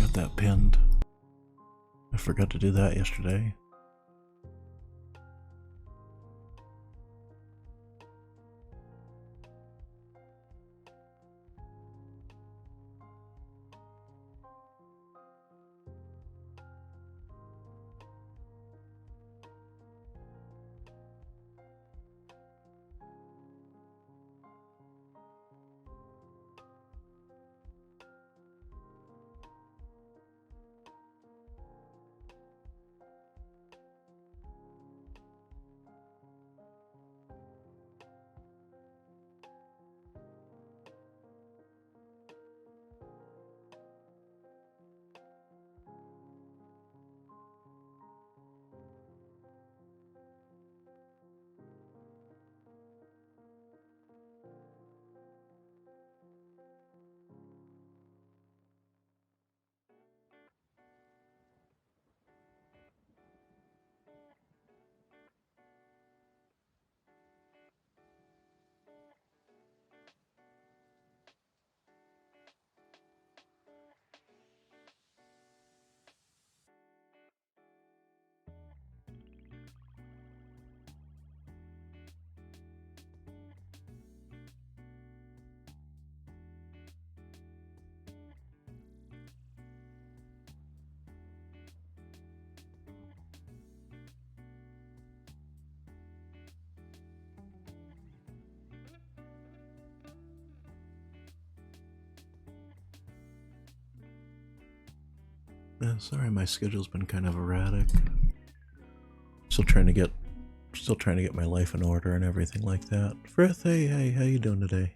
got that pinned. I forgot to do that yesterday. Yeah, sorry, my schedule's been kind of erratic. Still trying to get my life in order and everything like that. Frith, hey, how you doing today?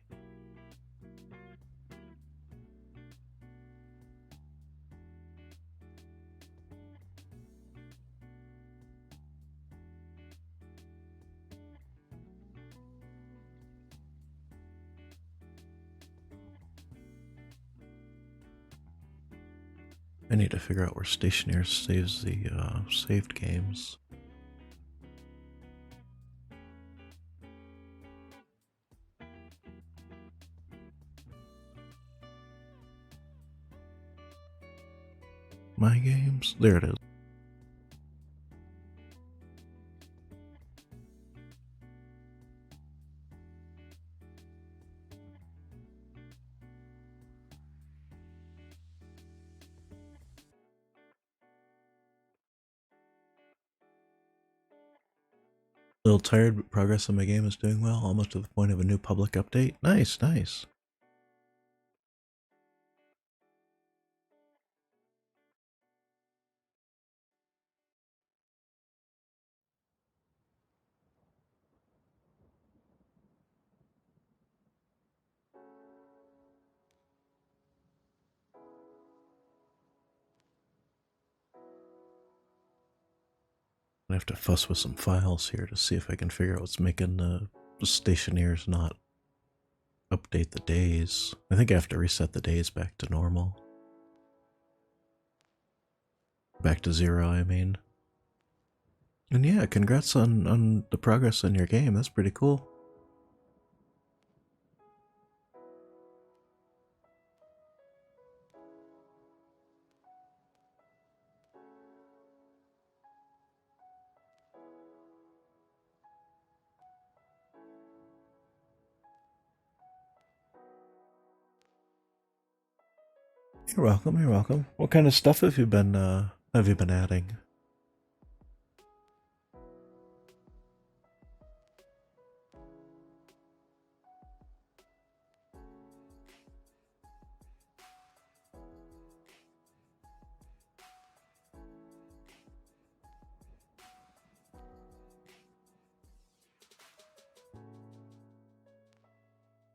I need to figure out where Stationeers saves the saved games. My games? There it is. A little tired, but progress on my game is doing well, almost to the point of a new public update. Nice, nice. I have to fuss with some files here to see if I can figure out what's making the Stationeers not update the days. I think I have to reset the days back to normal. Back to 0, I mean. And yeah, congrats on the progress on your game. That's pretty cool. You're welcome, you're welcome. What kind of stuff have you been adding?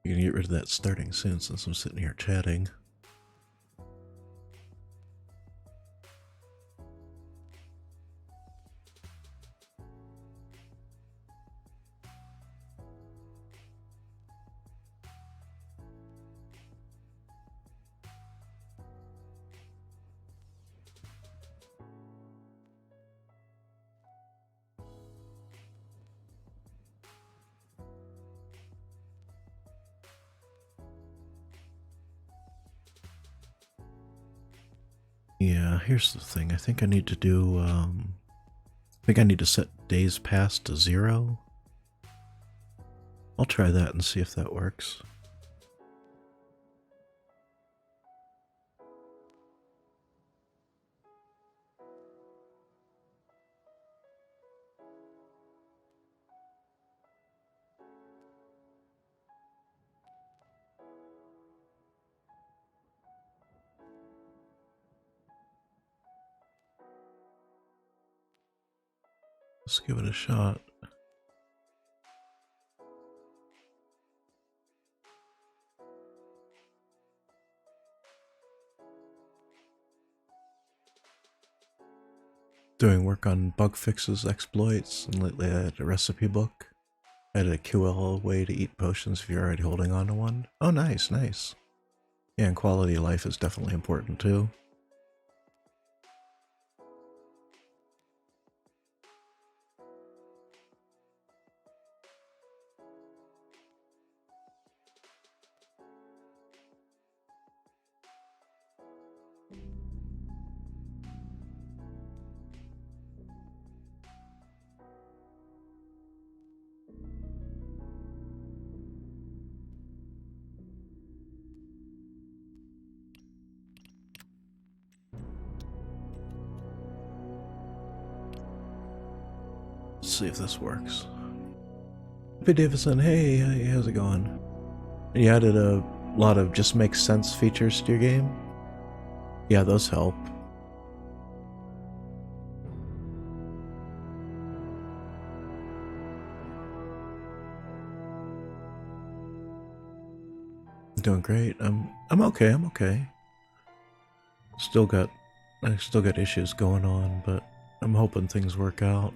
You can get rid of that starting soon since I'm sitting here chatting. Yeah, here's the thing. I think I need to do, I think I need to set days past to 0. I'll try that and see if that works. Let's give it a shot. Doing work on bug fixes, exploits, and lately I had a recipe book. I had a QL way to eat potions if you're already holding on to one. Oh, nice, nice. Yeah, and quality of life is definitely important too. Let's see if this works. Hey Davison, hey, how's it going? You added a lot of just makes sense features to your game? Yeah, those help. I'm doing great. I'm okay, I'm okay. I still got issues going on, but I'm hoping things work out.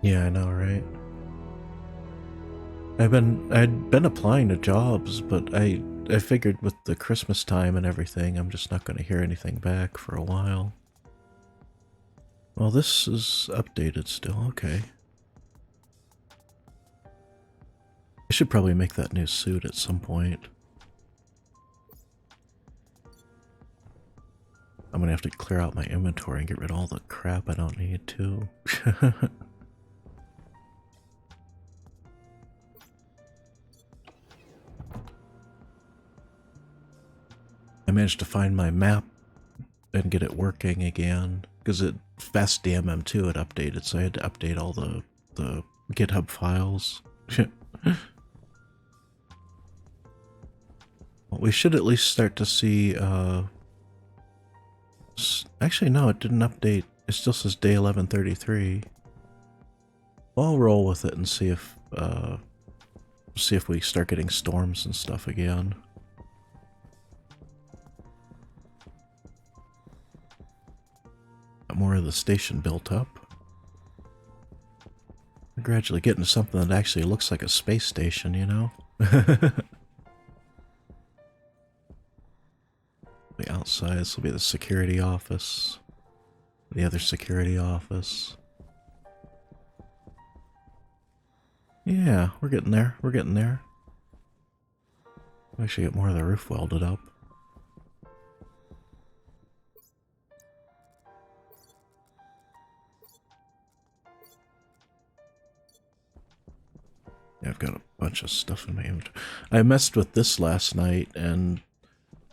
Yeah, I know, right? I'd been applying to jobs, but I figured with the Christmas time and everything, I'm just not going to hear anything back for a while. Well, this is updated still, okay. I should probably make that new suit at some point. I'm gonna have to clear out my inventory and get rid of all the crap I don't need to. I managed to find my map and get it working again, because fast DMM2 had updated, so I had to update all the GitHub files. Well, we should at least start to see, actually no, it didn't update. It still says day 1133. Well, I'll roll with it and see if we start getting storms and stuff again. Got more of the station built up. We're gradually getting to something that actually looks like a space station, you know? The outside, this will be the security office. The other security office. Yeah, we're getting there. We're getting there. Actually get more of the roof welded up. Yeah, I've got a bunch of stuff in my inventory. I messed with this last night, and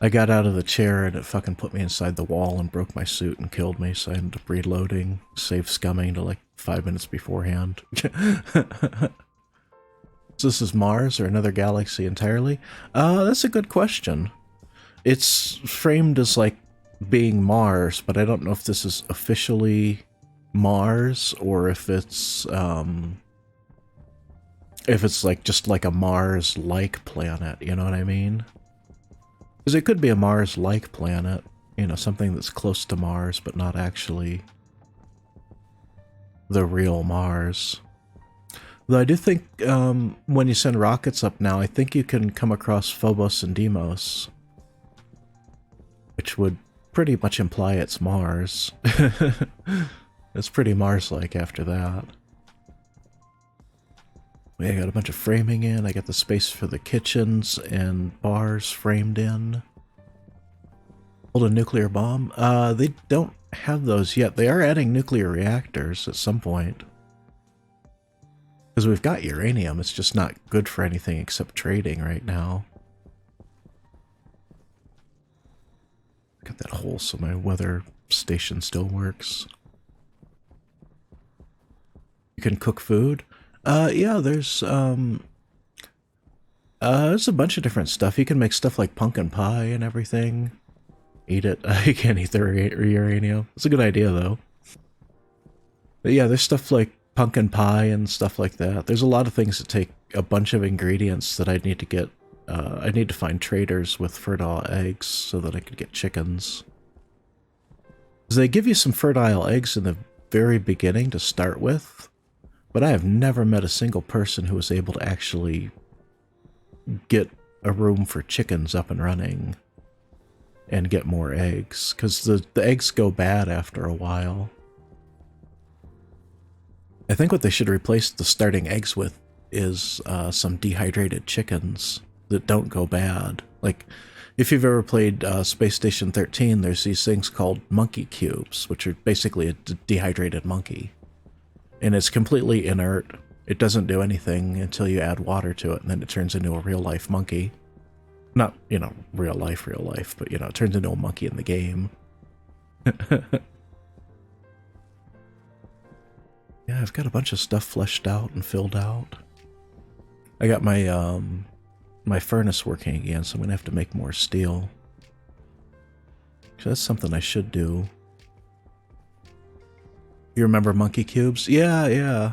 I got out of the chair, and it fucking put me inside the wall and broke my suit and killed me, so I ended up reloading, save scumming to like 5 minutes beforehand. So this is Mars or another galaxy entirely? That's a good question. It's framed as like being Mars, but I don't know if this is officially Mars or if it's like just like a Mars-like planet, you know what I mean? Because it could be a Mars-like planet, you know, something that's close to Mars, but not actually the real Mars. Though I do think when you send rockets up now, I think you can come across Phobos and Deimos, which would pretty much imply it's Mars. It's pretty Mars-like after that. I got a bunch of framing in. I got the space for the kitchens and bars framed in. Hold a nuclear bomb? They don't have those yet. They are adding nuclear reactors at some point. Because we've got uranium, it's just not good for anything except trading right now. Got that hole so my weather station still works. You can cook food? Yeah, there's a bunch of different stuff. You can make stuff like pumpkin pie and everything. Eat it. You can't eat the uranium. It's a good idea, though. But yeah, there's stuff like pumpkin pie and stuff like that. There's a lot of things that take a bunch of ingredients that I need to get. I need to find traders with fertile eggs so that I could get chickens. Because they give you some fertile eggs in the very beginning to start with, but I have never met a single person who was able to actually get a room for chickens up and running and get more eggs, because the eggs go bad after a while. I think what they should replace the starting eggs with is some dehydrated chickens that don't go bad. Like, if you've ever played Space Station 13, there's these things called monkey cubes, which are basically a dehydrated monkey. And it's completely inert. It doesn't do anything until you add water to it, and then it turns into a real-life monkey. Not, you know, real life, but, you know, it turns into a monkey in the game. Yeah, I've got a bunch of stuff fleshed out and filled out. I got my, my furnace working again, so I'm gonna have to make more steel. So that's something I should do. You remember monkey cubes? Yeah, yeah.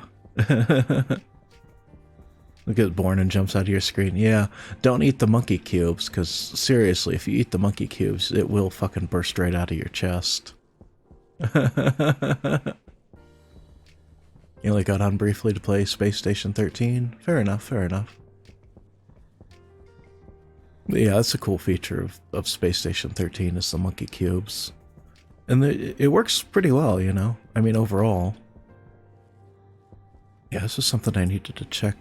Look at Born and jumps out of your screen. Yeah, don't eat the monkey cubes, because seriously, if you eat the monkey cubes, it will fucking burst right out of your chest. You only got on briefly to play Space Station 13? Fair enough, fair enough. But yeah, that's a cool feature of Space Station 13 is the monkey cubes. And it works pretty well, you know? I mean, overall. Yeah, this is something I needed to check.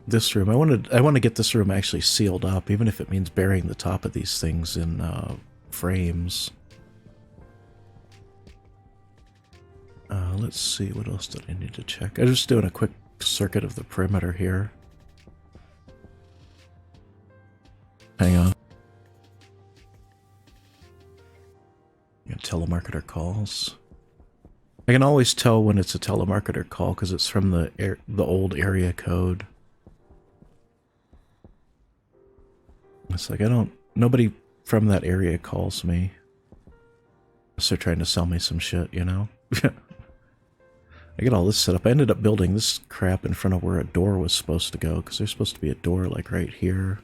This room, I want to get this room actually sealed up, even if it means burying the top of these things in frames. Let's see, what else did I need to check? I'm just doing a quick circuit of the perimeter here. Hang on. Yeah, telemarketer calls. I can always tell when it's a telemarketer call because it's from the old area code. It's like nobody from that area calls me. Unless they're trying to sell me some shit, you know? I get all this set up. I ended up building this crap in front of where a door was supposed to go, because there's supposed to be a door like right here.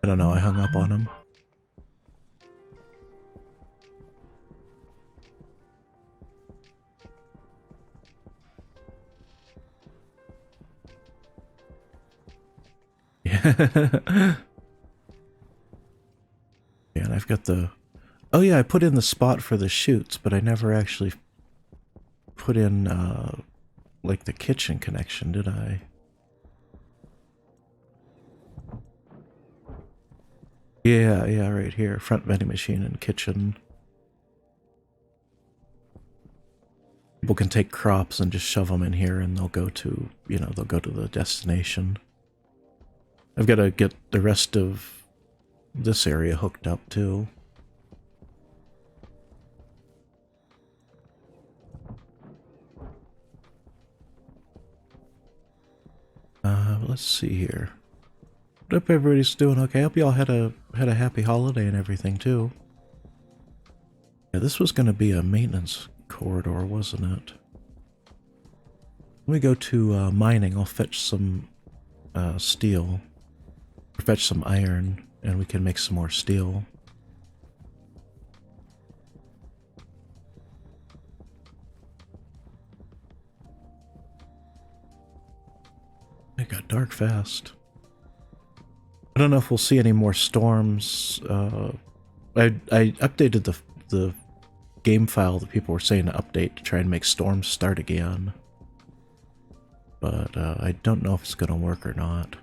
I don't know, I hung up on him. Yeah. Yeah, and I've got the... Oh yeah, I put in the spot for the chutes, but I never actually put in, like, the kitchen connection, did I? Yeah, yeah, right here. Front vending machine and kitchen. People can take crops and just shove them in here and they'll go to, you know, they'll go to the destination. I've got to get the rest of this area hooked up too. Let's see here. Hope everybody's doing okay. Hope y'all had a happy holiday and everything too. Yeah, this was going to be a maintenance corridor, wasn't it? Let me go to mining. I'll fetch some steel. Or fetch some iron, and we can make some more steel. It got dark fast. I don't know if we'll see any more storms. I updated the game file that people were saying to update to try and make storms start again. But I don't know if it's going to work or not.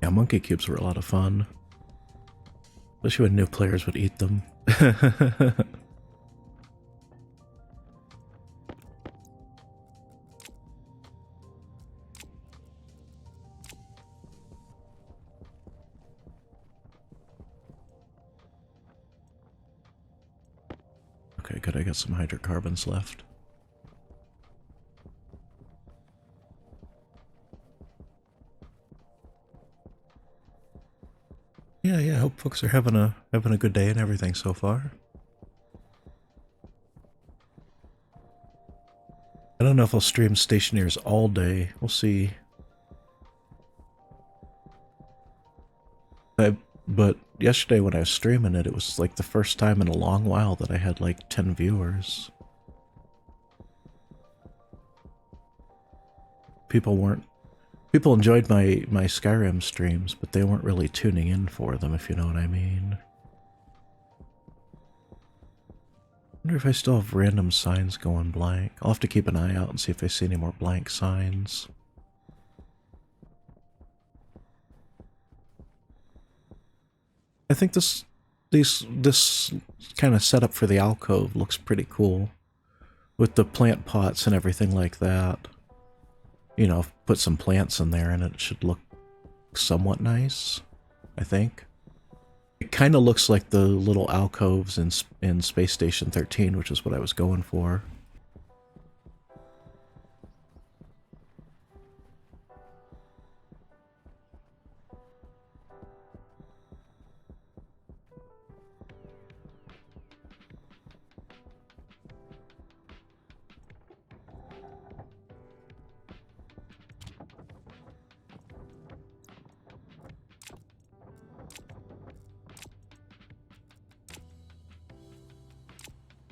Yeah, monkey cubes were a lot of fun. Especially when new players would eat them. Okay, good, I got some hydrocarbons left. Yeah, I hope folks are having a good day and everything so far. I don't know if I'll stream Stationeers all day. We'll see. But yesterday when I was streaming it, it was like the first time in a long while that I had like 10 viewers. People enjoyed my Skyrim streams, but they weren't really tuning in for them, if you know what I mean. I wonder if I still have random signs going blank. I'll have to keep an eye out and see if I see any more blank signs. I think this kind of setup for the alcove looks pretty cool, with the plant pots and everything like that. You know, put some plants in there and it should look somewhat nice, I think. It kind of looks like the little alcoves in Space Station 13, which is what I was going for.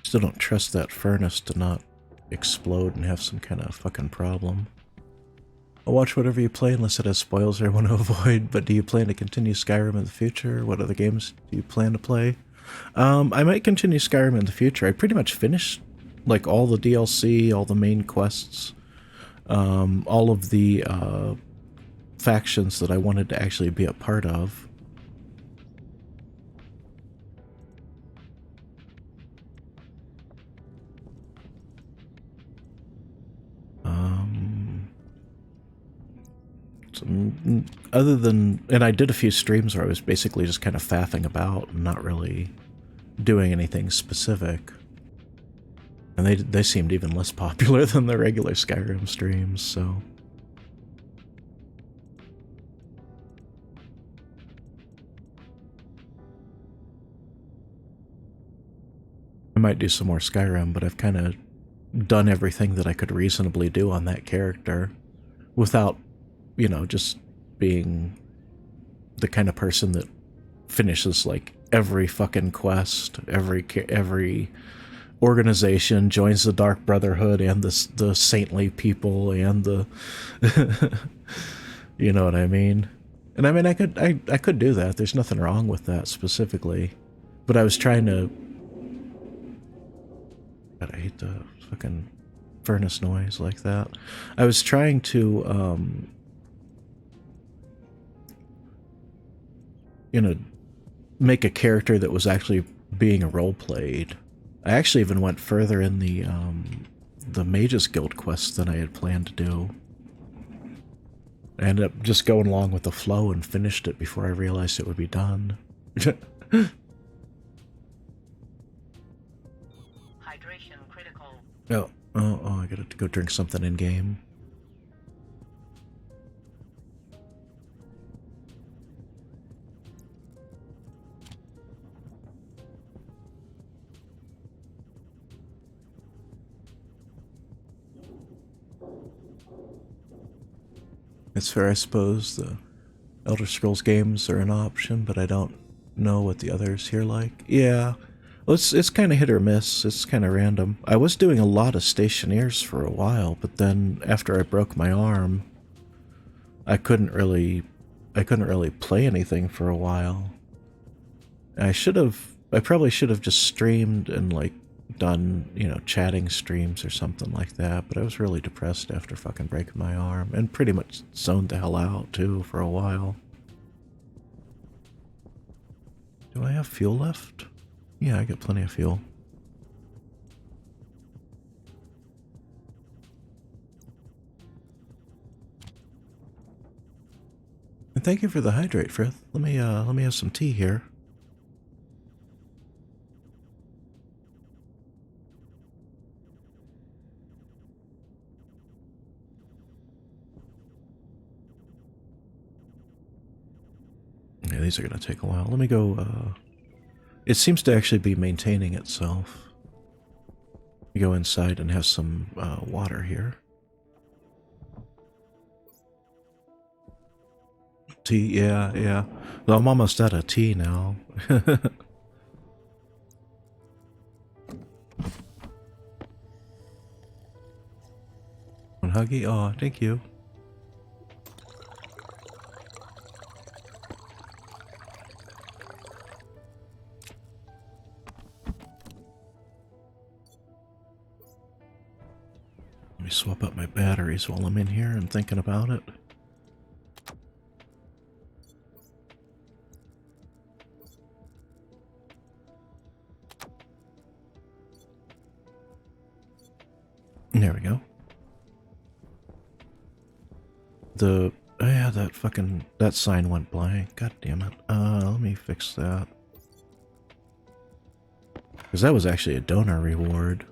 Still don't trust that furnace to not explode and have some kind of fucking problem. I'll watch whatever you play unless it has spoils I want to avoid, but do you plan to continue Skyrim in the future? What other games do you plan to play? I might continue Skyrim in the future. I pretty much finished like all the DLC, all the main quests, all of the factions that I wanted to actually be a part of. Other than, and I did a few streams where I was basically just kind of faffing about and not really doing anything specific. And they seemed even less popular than the regular Skyrim streams, so. I might do some more Skyrim, but I've kind of done everything that I could reasonably do on that character without, you know, just being the kind of person that finishes like every fucking quest, every organization, joins the Dark Brotherhood and the saintly people and the you know what I mean? And I mean I could do that. There's nothing wrong with that specifically. But I was trying to, God, I hate the fucking furnace noise like that. I was trying to you know, make a character that was actually being role-played. I actually even went further in the Mages Guild quest than I had planned to do. I ended up just going along with the flow and finished it before I realized it would be done. Hydration critical. Oh, I gotta go drink something in-game. It's fair, I suppose. The Elder Scrolls games are an option, but I don't know what the others here like. Yeah, Well, it's kind of hit or miss. It's kind of random. I was doing a lot of Stationeers for a while, but then after I broke my arm, I couldn't really play anything for a while. I probably should have just streamed and like done, you know, chatting streams or something like that, but I was really depressed after fucking breaking my arm and pretty much zoned the hell out too for a while. Do I have fuel left? Yeah, I got plenty of fuel. And thank you for the hydrate, Frith. Let me have some tea here. Yeah, these are gonna take a while. Let me go, it seems to actually be maintaining itself. Let me go inside and have some, water here. Tea, yeah, yeah. Well, I'm almost out of tea now. One huggy? Oh, thank you. Let me swap out my batteries while I'm in here and thinking about it. There we go. Oh yeah, that sign went blank. God damn it. Let me fix that. Because that was actually a donor reward.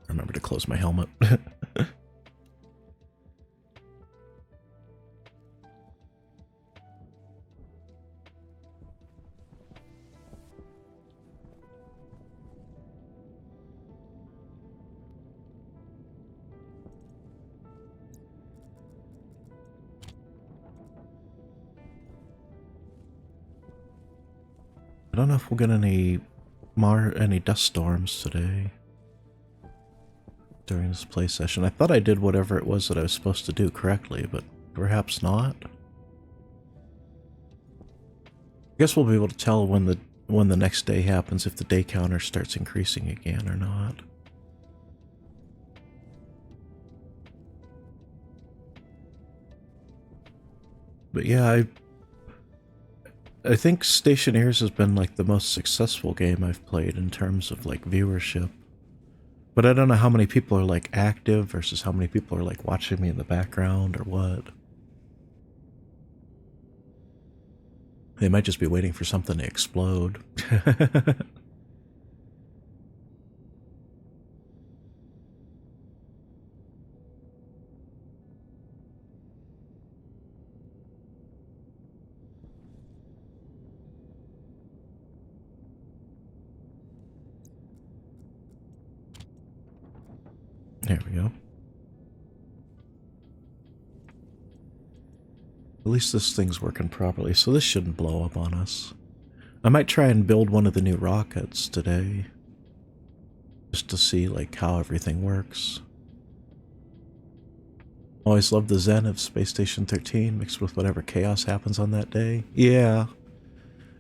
Remember to close my helmet. I don't know if we'll get any dust storms today during this play session. I thought I did whatever it was that I was supposed to do correctly, but perhaps not. I guess we'll be able to tell when the next day happens, if the day counter starts increasing again or not. But yeah, I think Stationeers has been like the most successful game I've played in terms of like viewership. But I don't know how many people are like active versus how many people are like watching me in the background or what. They might just be waiting for something to explode. There we go. At least this thing's working properly, so this shouldn't blow up on us. I might try and build one of the new rockets today. Just to see, like, how everything works. Always love the zen of Space Station 13 mixed with whatever chaos happens on that day. Yeah.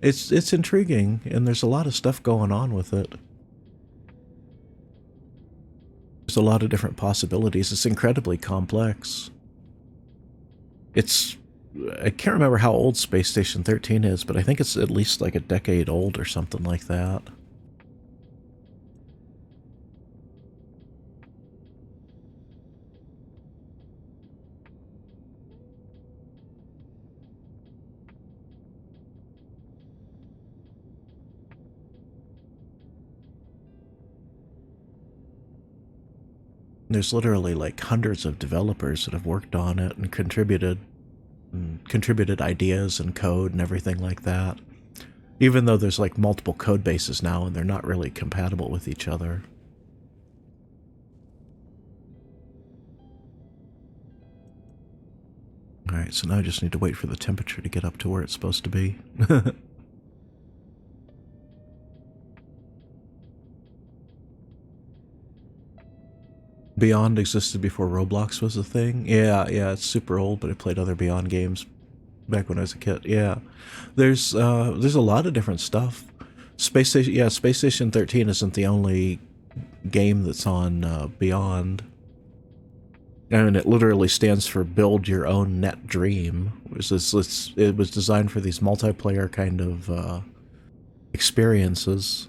It's intriguing, and there's a lot of stuff going on with it. There's a lot of different possibilities. It's incredibly complex. I can't remember how old Space Station 13 is, but I think it's at least like a decade old or something like that. There's literally like hundreds of developers that have worked on it and contributed. and contributed ideas and code and everything like that. Even though there's like multiple code bases now and they're not really compatible with each other. Alright, so now I just need to wait for the temperature to get up to where it's supposed to be. Beyond existed before Roblox was a thing? Yeah, it's super old, but I played other Beyond games back when I was a kid. Yeah. There's a lot of different stuff. Space Station 13 isn't the only game that's on Beyond. I mean, it literally stands for Build Your Own Net Dream. It was designed for these multiplayer kind of experiences.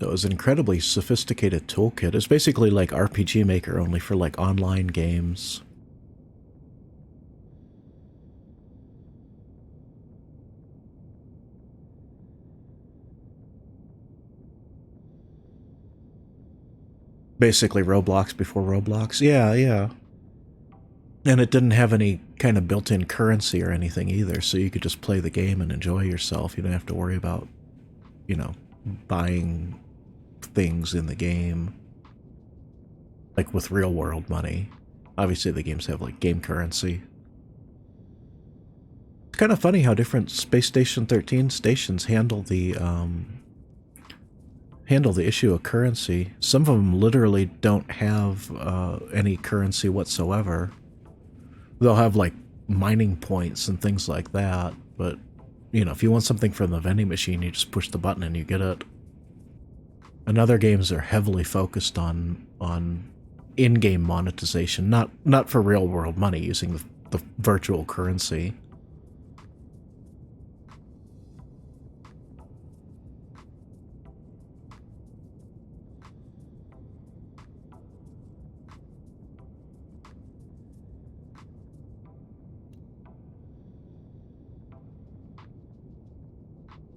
So it was an incredibly sophisticated toolkit. It's basically like RPG Maker, only for like online games. Basically Roblox before Roblox. Yeah. And it didn't have any kind of built-in currency or anything either, so you could just play the game and enjoy yourself. You don't have to worry about, you know, buying things in the game. Like with real-world money. Obviously the games have like game currency. It's kind of funny how different Space Station 13 stations handle the issue of currency. Some of them literally don't have any currency whatsoever. They'll have like mining points and things like that, but you know, if you want something from the vending machine, you just push the button and you get it. And other games are heavily focused on in-game monetization, not for real-world money, using the virtual currency.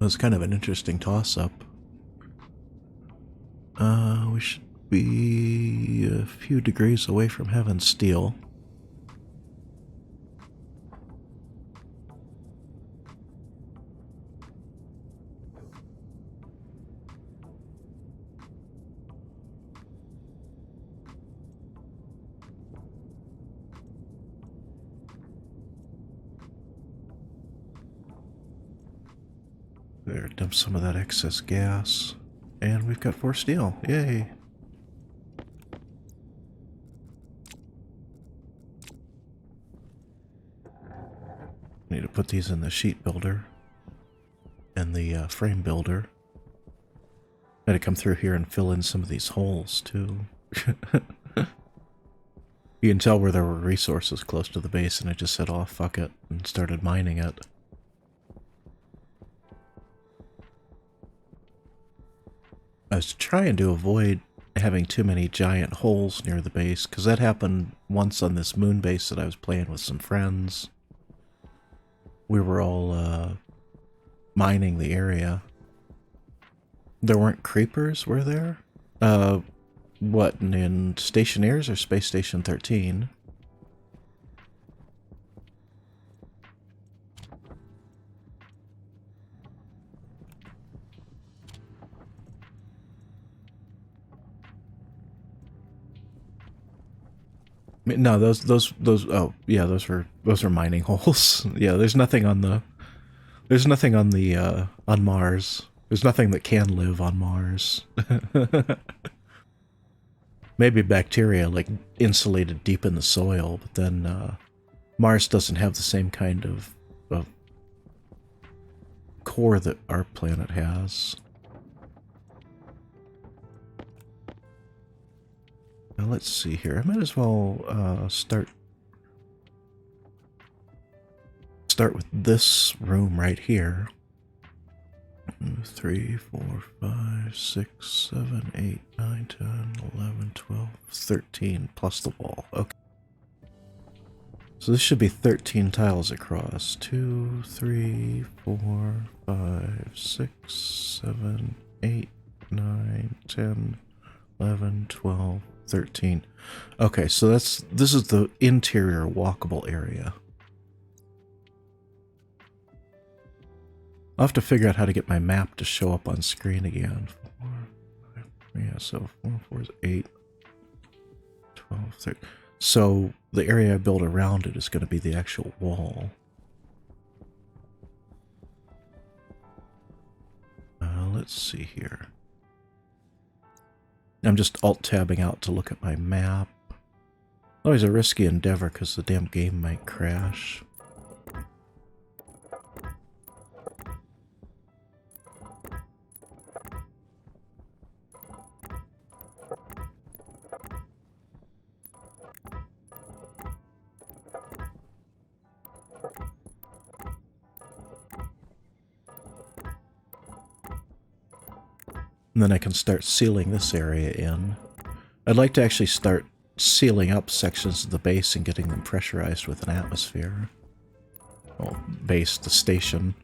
It was kind of an interesting toss-up. We should be a few degrees away from Heaven's Steel. There, dump some of that excess gas. And we've got 4 steel. Yay! Need to put these in the sheet builder. And the frame builder. Gotta come through here and fill in some of these holes, too. You can tell where there were resources close to the base, and I just said, oh, fuck it, and started mining it. I was trying to avoid having too many giant holes near the base, because that happened once on this moon base that I was playing with some friends. We were all mining the area. There weren't creepers, were there? What, in Stationeers or Space Station 13? No, those oh yeah, those are mining holes. Yeah, there's nothing on the on Mars. There's nothing that can live on Mars. Maybe bacteria like insulated deep in the soil, but then Mars doesn't have the same kind of core that our planet has. Now let's see here. I might as well start with this room right here. 3, 4, 5, 6, 7, 8, 9, 10, 11, 12, 13, plus the wall. Okay. So this should be 13 tiles across. 2, 3, 4, 5, 6, 7, 8, 9, 10, 11, 12, 13. Okay, so this is the interior walkable area. I'll have to figure out how to get my map to show up on screen again. 4, 5, yeah, so 4, 4 is 8, 12, 13. So the area I build around it is going to be the actual wall. Let's see here. I'm just alt-tabbing out to look at my map. Always a risky endeavor because the damn game might crash. And then I can start sealing this area in. I'd like to actually start sealing up sections of the base and getting them pressurized with an atmosphere. Well, base, the station.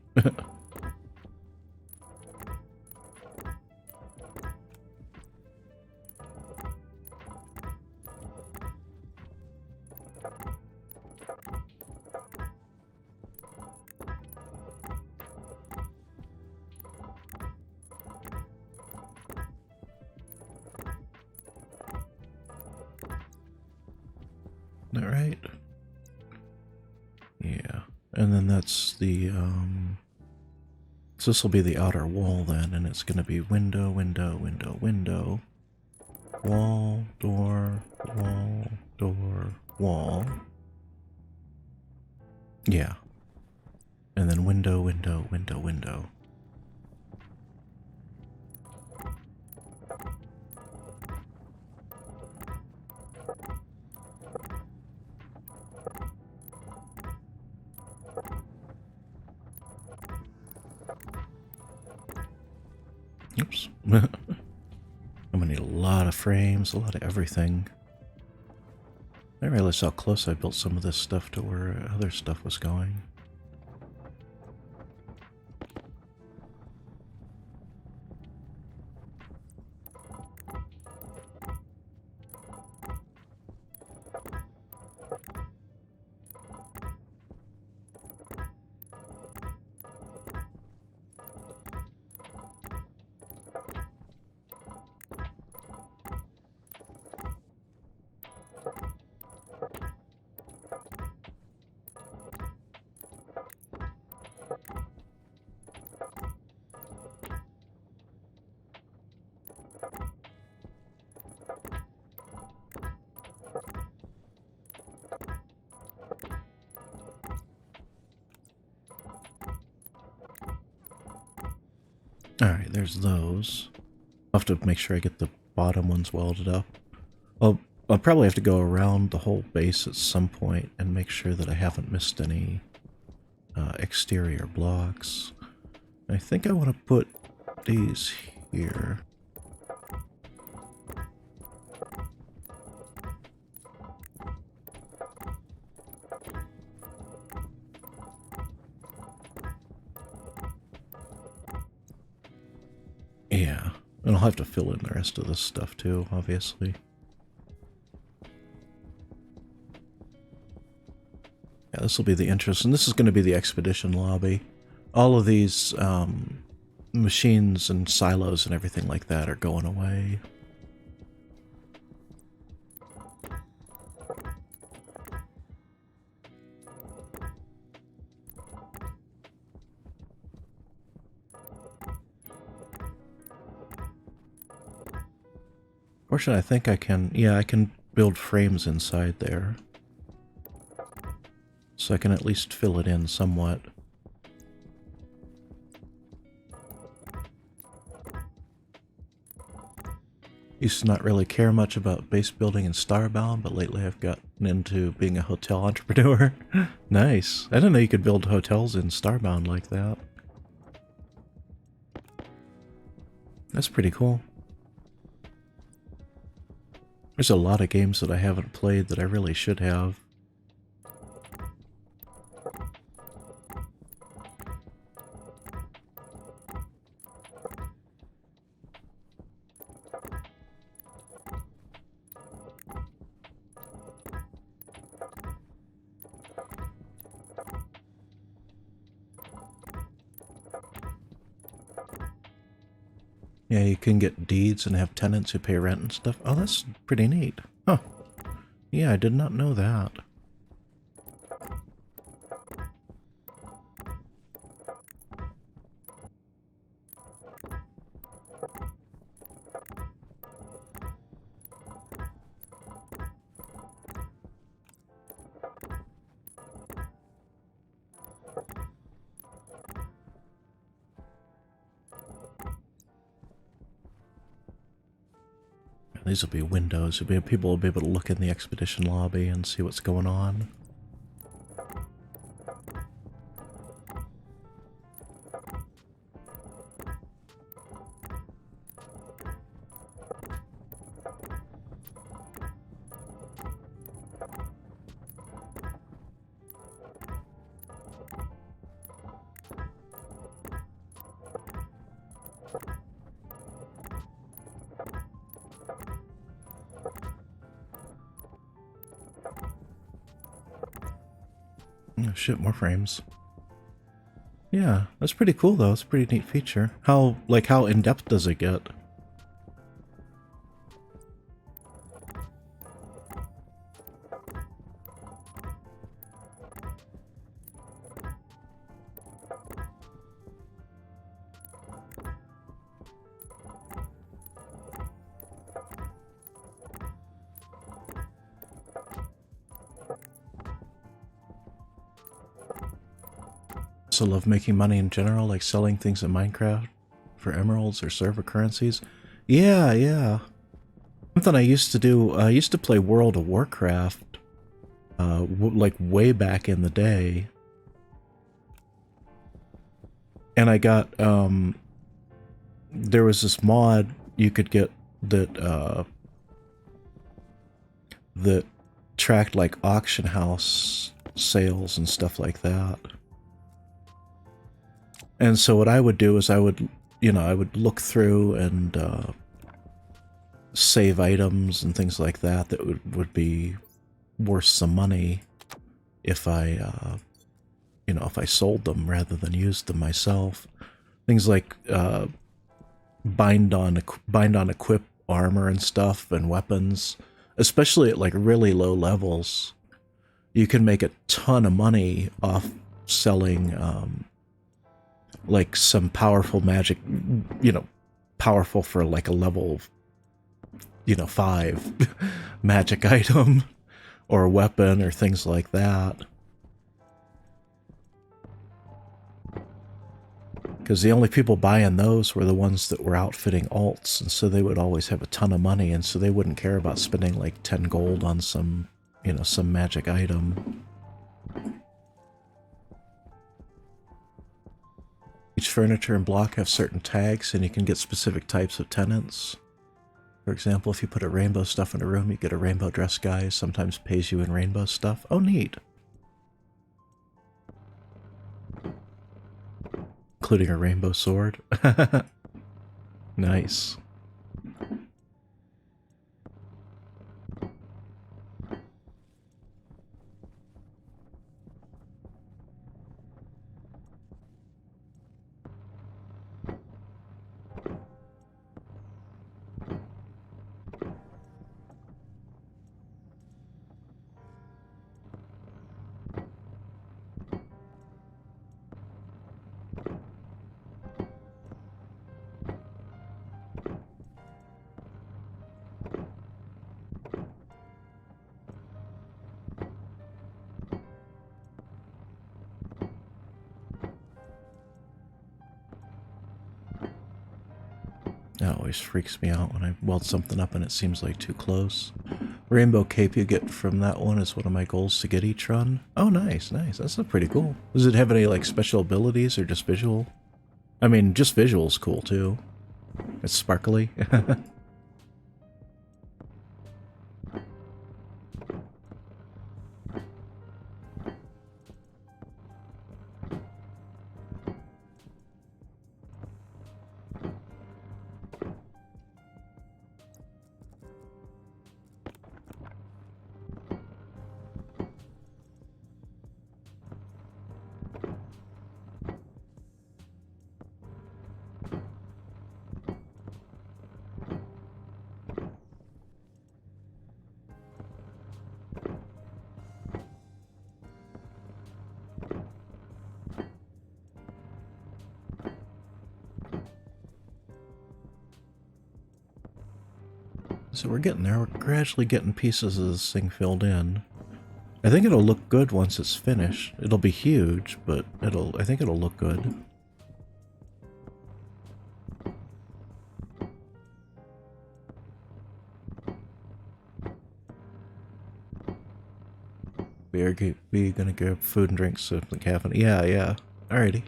All right. Yeah, and then that's the so this will be the outer wall then, and it's going to be window, window, window, window, wall, door, wall, door, wall. Yeah, and then window, window, window, window. Oops. I'm gonna need a lot of frames, a lot of everything. I realized how close I built some of this stuff to where other stuff was going. Alright, there's those. I'll have to make sure I get the bottom ones welded up. I'll probably have to go around the whole base at some point and make sure that I haven't missed any exterior blocks. I think I want to put these here. Yeah, and I'll have to fill in the rest of this stuff too, obviously. Yeah, this will be the entrance, and this is going to be the expedition lobby. All of these machines and silos and everything like that are going away. Fortunately, I think I can, yeah, I can build frames inside there. So I can at least fill it in somewhat. Used to not really care much about base building in Starbound, but lately I've gotten into being a hotel entrepreneur. Nice. I didn't know you could build hotels in Starbound like that. That's pretty cool. There's a lot of games that I haven't played that I really should have. Yeah, you can get deeds and have tenants who pay rent and stuff. Oh, that's pretty neat. Huh. Yeah, I did not know that. These will be windows. People will be able to look in the expedition lobby and see what's going on. Oh shit, more frames. Yeah, that's pretty cool though. It's a pretty neat feature. How in-depth does it get? Also love making money in general, like selling things in Minecraft for emeralds or server currencies. Yeah, yeah. Something I used to do, I used to play World of Warcraft, like way back in the day. And I got, there was this mod you could get that, that tracked like auction house sales and stuff like that. And so what I would do is I would look through and save items and things like that that would be worth some money if I, if I sold them rather than used them myself. Things like bind on equip armor and stuff and weapons, especially at like really low levels. You can make a ton of money off selling like some powerful magic, powerful for like a level, 5 magic item or a weapon or things like that. Because the only people buying those were the ones that were outfitting alts, and so they would always have a ton of money, and so they wouldn't care about spending like 10 gold on some, some magic item. Each furniture and block have certain tags, and you can get specific types of tenants. For example, if you put a rainbow stuff in a room, you get a rainbow dress guy, sometimes pays you in rainbow stuff. Oh, neat. Including a rainbow sword. Nice. That always freaks me out when I weld something up and it seems like too close. Rainbow cape you get from that one is one of my goals to get each run. Oh, nice, nice. That's pretty cool. Does it have any like special abilities or just visual? I mean, just visual's cool too. It's sparkly. So we're getting there. We're gradually getting pieces of this thing filled in. I think it'll look good once it's finished. It'll be huge, but I think it'll look good. We gonna grab food and drinks so the cabin. Yeah, yeah. Alrighty.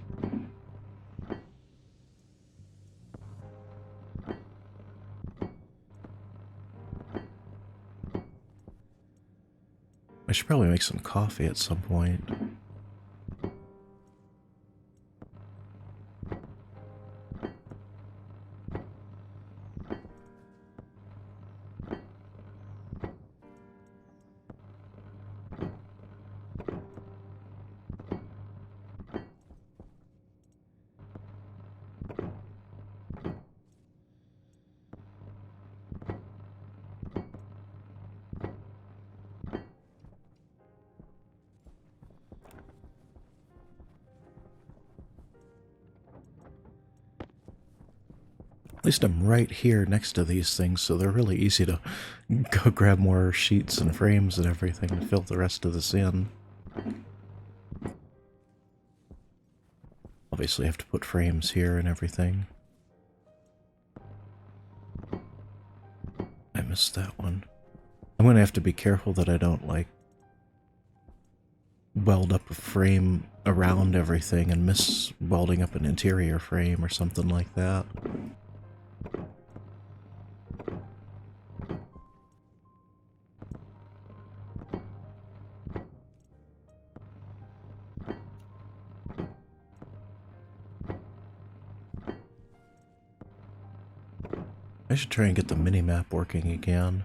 I should probably make some coffee at some point. At least I'm right here next to these things, so they're really easy to go grab more sheets and frames and everything and fill the rest of this in. Obviously I have to put frames here and everything. I missed that one. I'm going to have to be careful that I don't, like, weld up a frame around everything and miss welding up an interior frame or something like that. I should try and get the mini-map working again.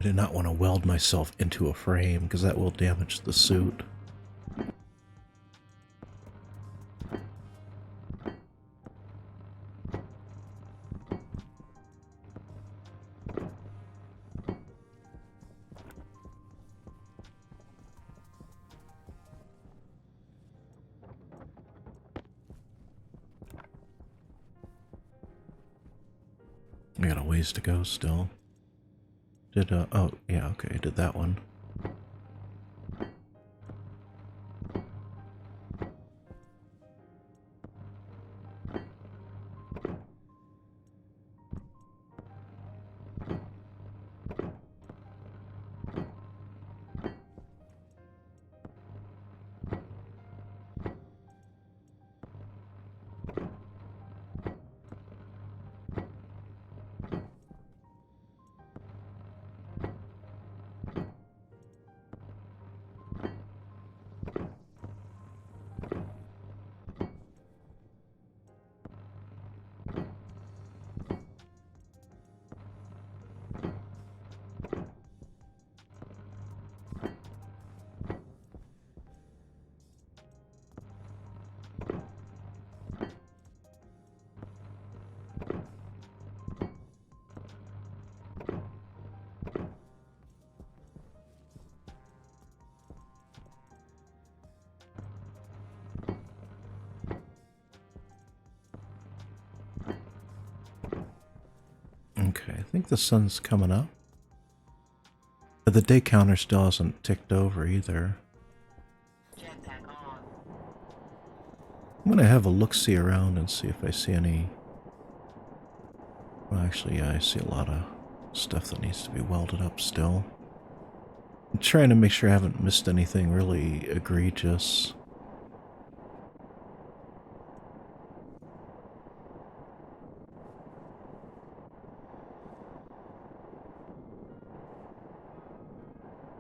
I did not want to weld myself into a frame because that will damage the suit. I got a ways to go still. Oh, yeah, okay, I did that one. Okay, I think the sun's coming up. But the day counter still hasn't ticked over either. I'm gonna have a look-see around and see if I see any... Well, actually, yeah, I see a lot of stuff that needs to be welded up still. I'm trying to make sure I haven't missed anything really egregious.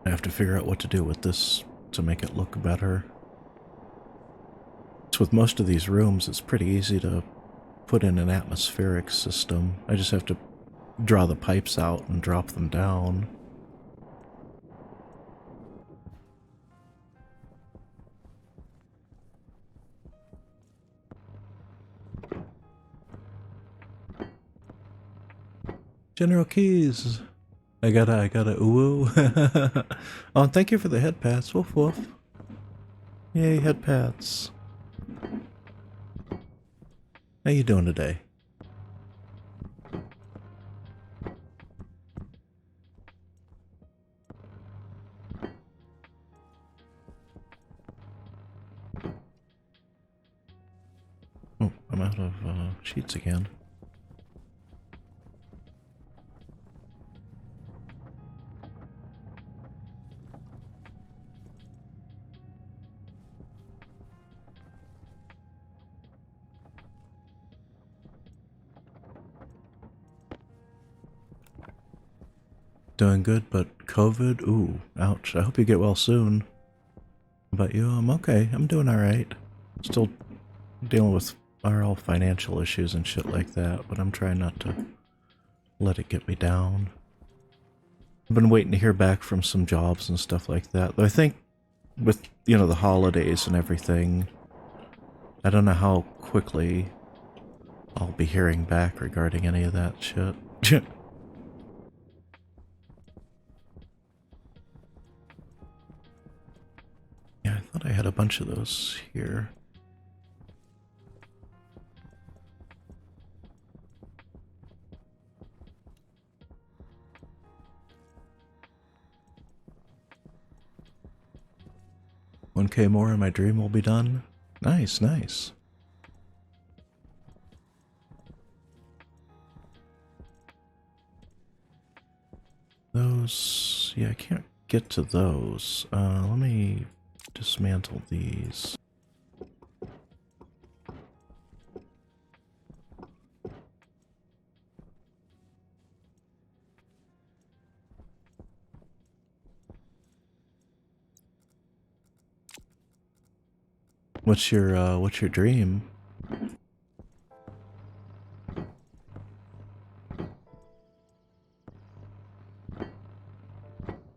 I have to figure out what to do with this to make it look better. So with most of these rooms, it's pretty easy to put in an atmospheric system. I just have to draw the pipes out and drop them down. General Keys. I gotta ooh. Oh, thank you for the head pats. Woof woof. Yay, head pats. How you doing today? Oh, I'm out of sheets again. Doing good, but COVID? Ooh, ouch. I hope you get well soon. How about you? I'm okay. I'm doing alright. Still dealing with RL financial issues and shit like that, but I'm trying not to let it get me down. I've been waiting to hear back from some jobs and stuff like that. Though I think with, you know, the holidays and everything, I don't know how quickly I'll be hearing back regarding any of that shit. Yeah, I thought I had a bunch of those here. $1K more and my dream will be done. Nice, nice. Those, yeah, I can't get to those. Let me dismantle these. What's your dream?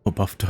Oh, buffed.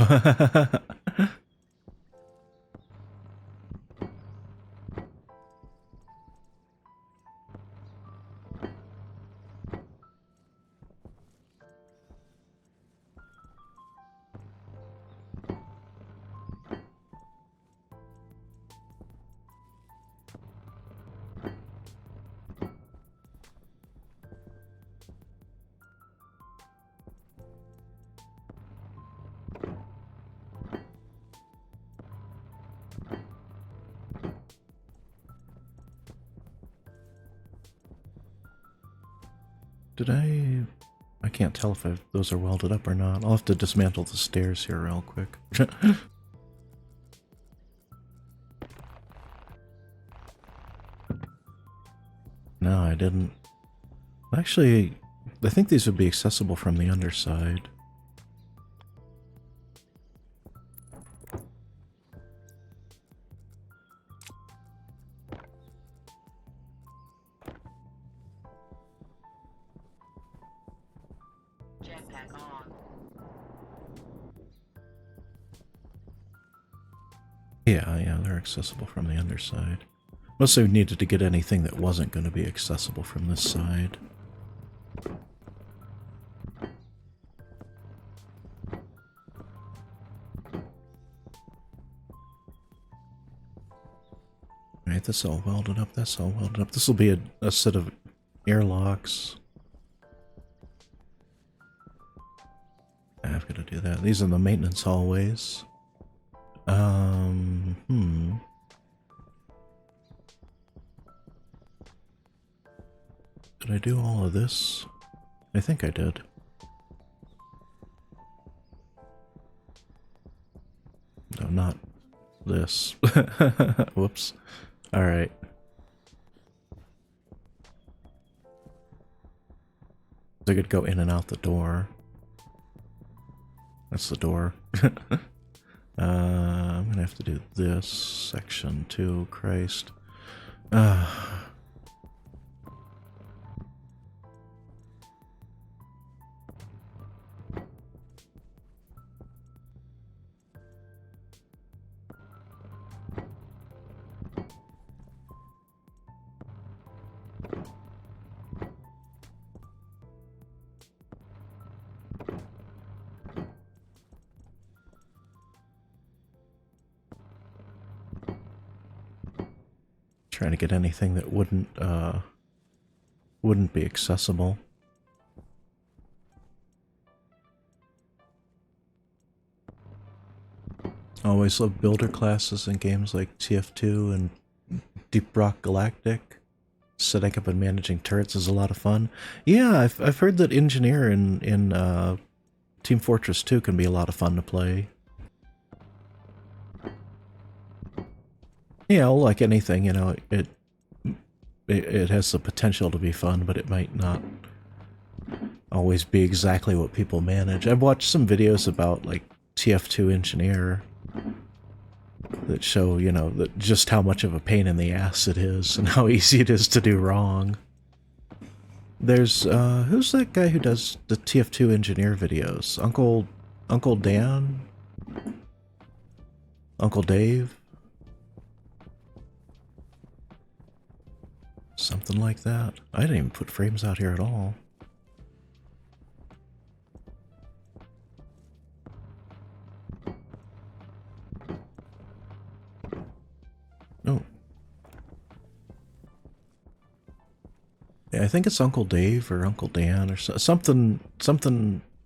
Did I can't tell if those are welded up or not. I'll have to dismantle the stairs here real quick. No, I didn't. Actually, I think these would be accessible from the underside. Yeah, they're accessible from the underside. Mostly we needed to get anything that wasn't going to be accessible from this side. Alright, that's all welded up, that's all welded up. This will be a set of airlocks. I've got to do that. These are the maintenance hallways. Did I do all of this? I think I did. No, not this. Whoops. Alright. I could go in and out the door. That's the door. I'm gonna have to do this section too, Christ. Trying to get anything that wouldn't be accessible. Always love builder classes in games like TF2 and Deep Rock Galactic. Setting up and managing turrets is a lot of fun. Yeah, I've heard that engineer in Team Fortress 2 can be a lot of fun to play. Yeah, well, like anything, you know, it has the potential to be fun, but it might not always be exactly what people manage. I've watched some videos about like TF2 engineer that show, you know, that just how much of a pain in the ass it is and how easy it is to do wrong. There's who's that guy who does the TF2 engineer videos? Uncle Dan? Uncle Dave? Something like that. I didn't even put frames out here at all. Oh. Yeah, I think it's Uncle Dave or Uncle Dan or something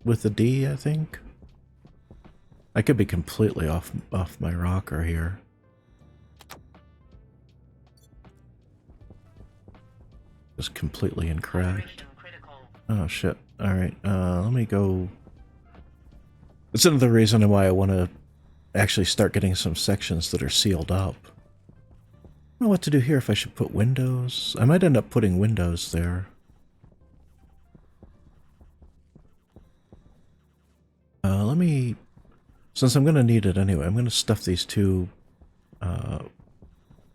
with a D, I think. I could be completely off my rocker here. Just completely incorrect. Oh shit. Alright, let me go. It's another reason why I want to actually start getting some sections that are sealed up. I don't know what to do here, if I should put windows. I might end up putting windows there. Let me, since I'm going to need it anyway, I'm going to stuff these two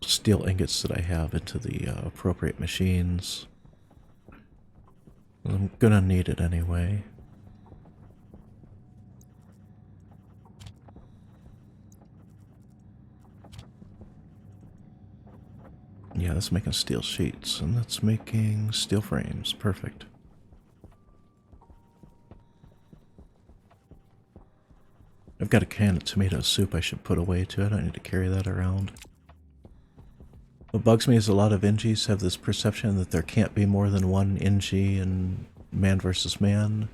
steel ingots that I have into the appropriate machines. I'm going to need it anyway. Yeah, that's making steel sheets, and that's making steel frames. Perfect. I've got a can of tomato soup I should put away too. I don't need to carry that around. What bugs me is a lot of NGs have this perception that there can't be more than one NG in man versus man.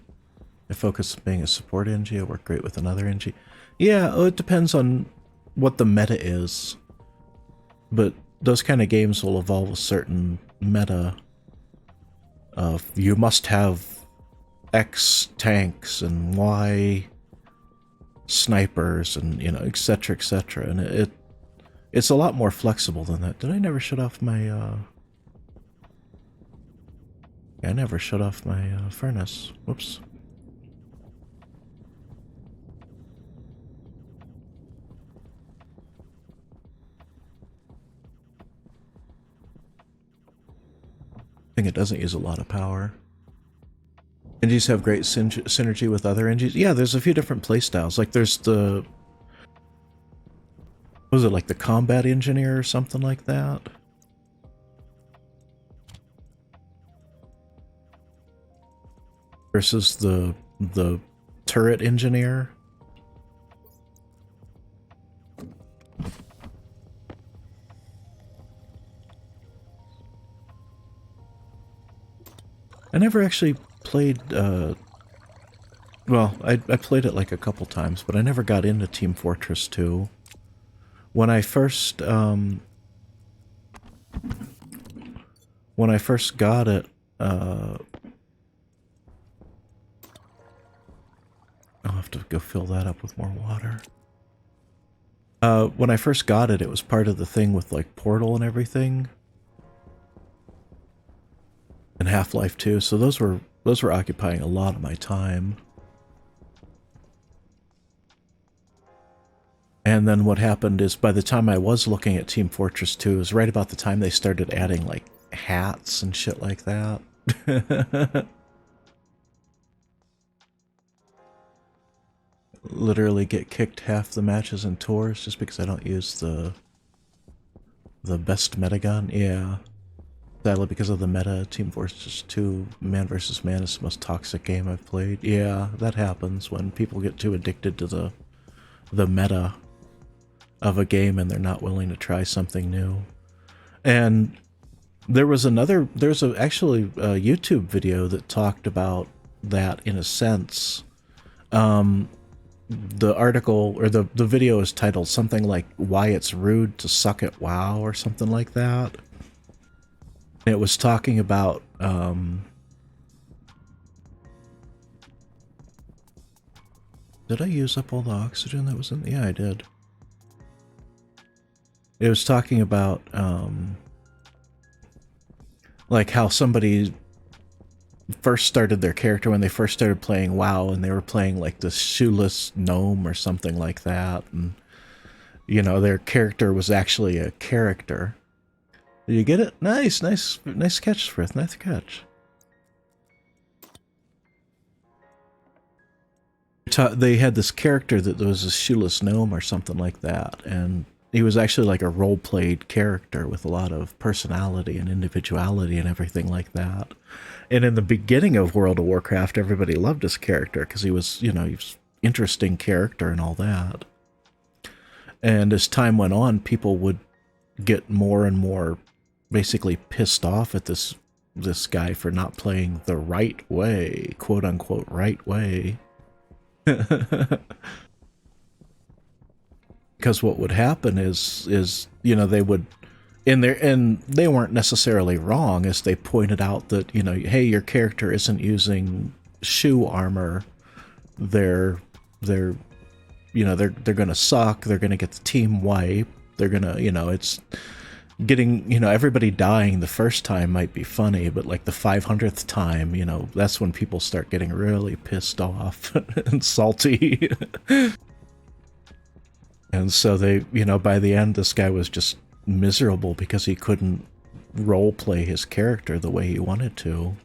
I focus on being a support NG. I work great with another NG. Yeah, it depends on what the meta is. But those kind of games will evolve a certain meta of you must have X tanks and Y snipers and, you know, etc, etc, and it's a lot more flexible than that. Did I never shut off my I never shut off my furnace. Whoops. I think it doesn't use a lot of power. NGs have great synergy with other NGs. Yeah, there's a few different playstyles. Like there's the... what was it, like the combat engineer or something like that? Versus the turret engineer. I never actually played, well, I played it like a couple times, but I never got into Team Fortress 2. When I first got it, I'll have to go fill that up with more water. When I first got it, it was part of the thing with like Portal and everything. And Half-Life 2, so those were occupying a lot of my time. And then what happened is by the time I was looking at Team Fortress 2, it was right about the time they started adding like hats and shit like that. Literally get kicked half the matches in tours just because I don't use the best meta gun. Yeah. Sadly, because of the meta, Team Fortress 2 Man vs. Man is the most toxic game I've played. Yeah, that happens when people get too addicted to the meta of a game and they're not willing to try something new. And there's actually a YouTube video that talked about that in a sense. The article or the video is titled something like "Why It's Rude to Suck at WoW" or something like that. It was talking about did I use up all the oxygen that was in? Yeah, I did. It was talking about like how somebody first started their character when they first started playing WoW, and they were playing like this shoeless gnome or something like that, and you know their character was actually a character. Did you get it? Nice catch, Frith. Nice catch. They had this character that was a shoeless gnome or something like that, and he was actually like a role-played character with a lot of personality and individuality and everything like that. And in the beginning of World of Warcraft, everybody loved his character because he was, you know, he was an interesting character and all that. And as time went on, people would get more and more basically pissed off at this guy for not playing the right way, quote unquote right way. Because what would happen is you know, they would and they weren't necessarily wrong, as they pointed out that, you know, hey, your character isn't using shoe armor. They're you know, they're gonna suck, they're gonna get the team wipe, they're gonna, you know, it's getting, you know, everybody dying the first time might be funny, but like the 500th time, you know, that's when people start getting really pissed off and salty. And so they, you know, by the end, this guy was just miserable because he couldn't role play his character the way he wanted to.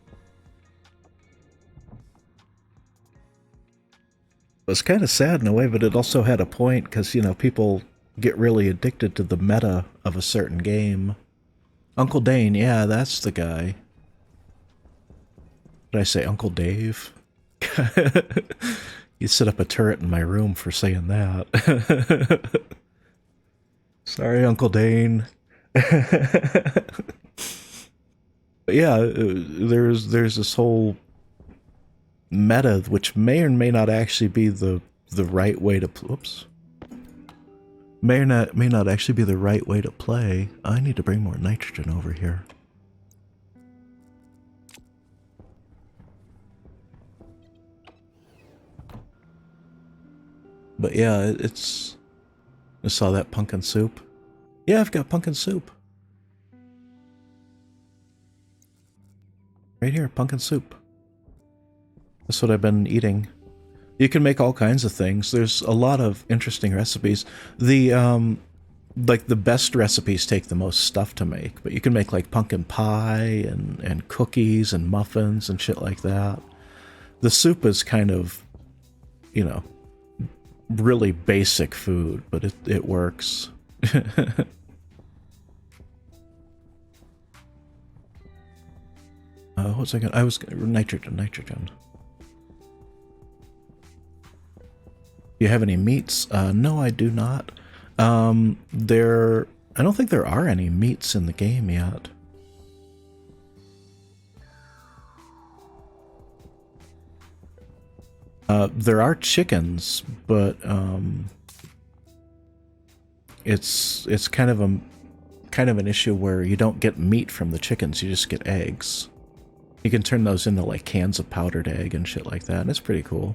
It was kind of sad in a way, but it also had a point because, you know, people get really addicted to the meta of a certain game. Uncle Dane, yeah, that's the guy. Did I say Uncle Dave? You set up a turret in my room for saying that. Sorry, Uncle Dane. But yeah, there's this whole meta which may or may not actually be the right way to whoops. May not actually be the right way to play. I need to bring more nitrogen over here. But yeah, it's... I saw that pumpkin soup. Yeah, I've got pumpkin soup. Right here, pumpkin soup. That's what I've been eating. You can make all kinds of things. There's a lot of interesting recipes. The, like, the best recipes take the most stuff to make, but you can make, like, pumpkin pie and cookies and muffins and shit like that. The soup is kind of, you know, really basic food, but it works. What was I gonna... nitrogen. You have any meats? No, I do not. I don't think there are any meats in the game yet. There are chickens, but it's kind of an issue where you don't get meat from the chickens, you just get eggs. You can turn those into like cans of powdered egg and shit like that, and it's pretty cool.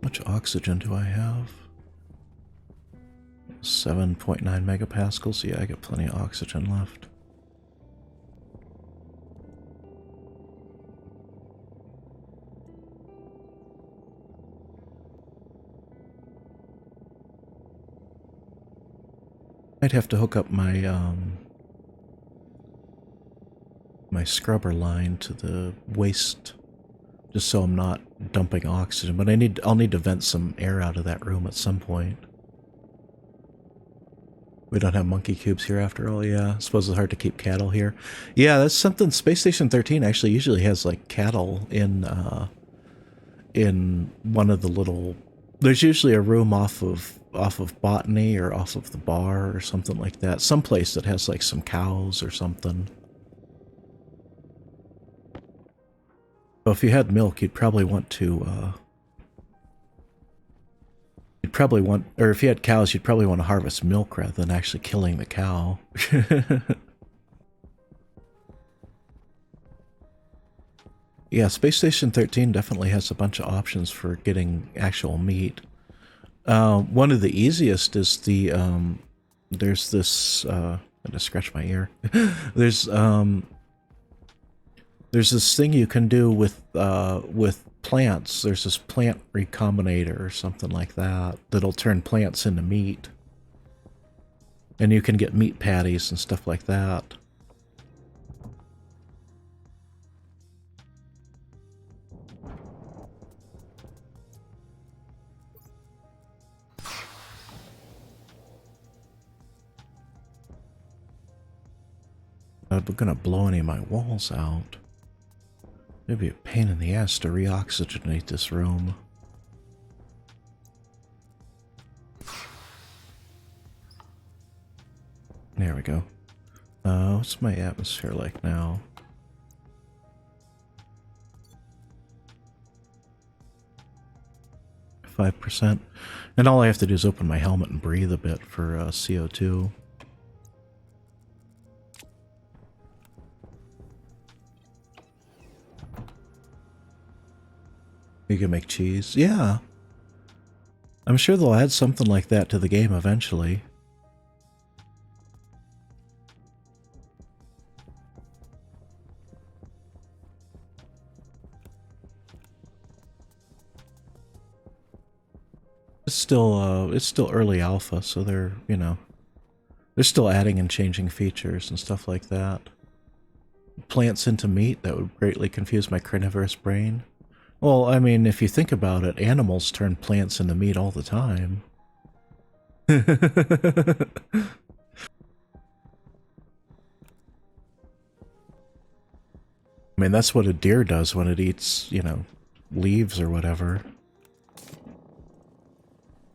How much oxygen do I have? 7.9 megapascals. Yeah, I got plenty of oxygen left. Might have to hook up my my scrubber line to the waste, just so I'm not dumping oxygen. But I'll need to vent some air out of that room at some point. We don't have monkey cubes here after all, yeah. I suppose it's hard to keep cattle here. Yeah, that's something. Space Station 13 actually usually has like cattle in one of the little. There's usually a room off of botany or off of the bar or something like that. Someplace that has like some cows or something. Well, if you had milk, you'd probably want to. You'd probably want, or if you had cows, you'd probably want to harvest milk rather than actually killing the cow. Yeah, Space Station 13 definitely has a bunch of options for getting actual meat. One of the easiest is the, there's this, I just scratched my ear. There's this thing you can do with plants. There's this plant recombinator or something like that that'll turn plants into meat. And you can get meat patties and stuff like that. I'm gonna blow any of my walls out. It'd be a pain in the ass to reoxygenate this room. There we go. What's my atmosphere like now? %. And all I have to do is open my helmet and breathe a bit for CO2. You can make cheese. Yeah. I'm sure they'll add something like that to the game eventually. It's still early alpha, so they're, you know, they're still adding and changing features and stuff like that. Plants into meat, that would greatly confuse my carnivorous brain. Well, I mean, if you think about it, animals turn plants into meat all the time. I mean, that's what a deer does when it eats, you know, leaves or whatever.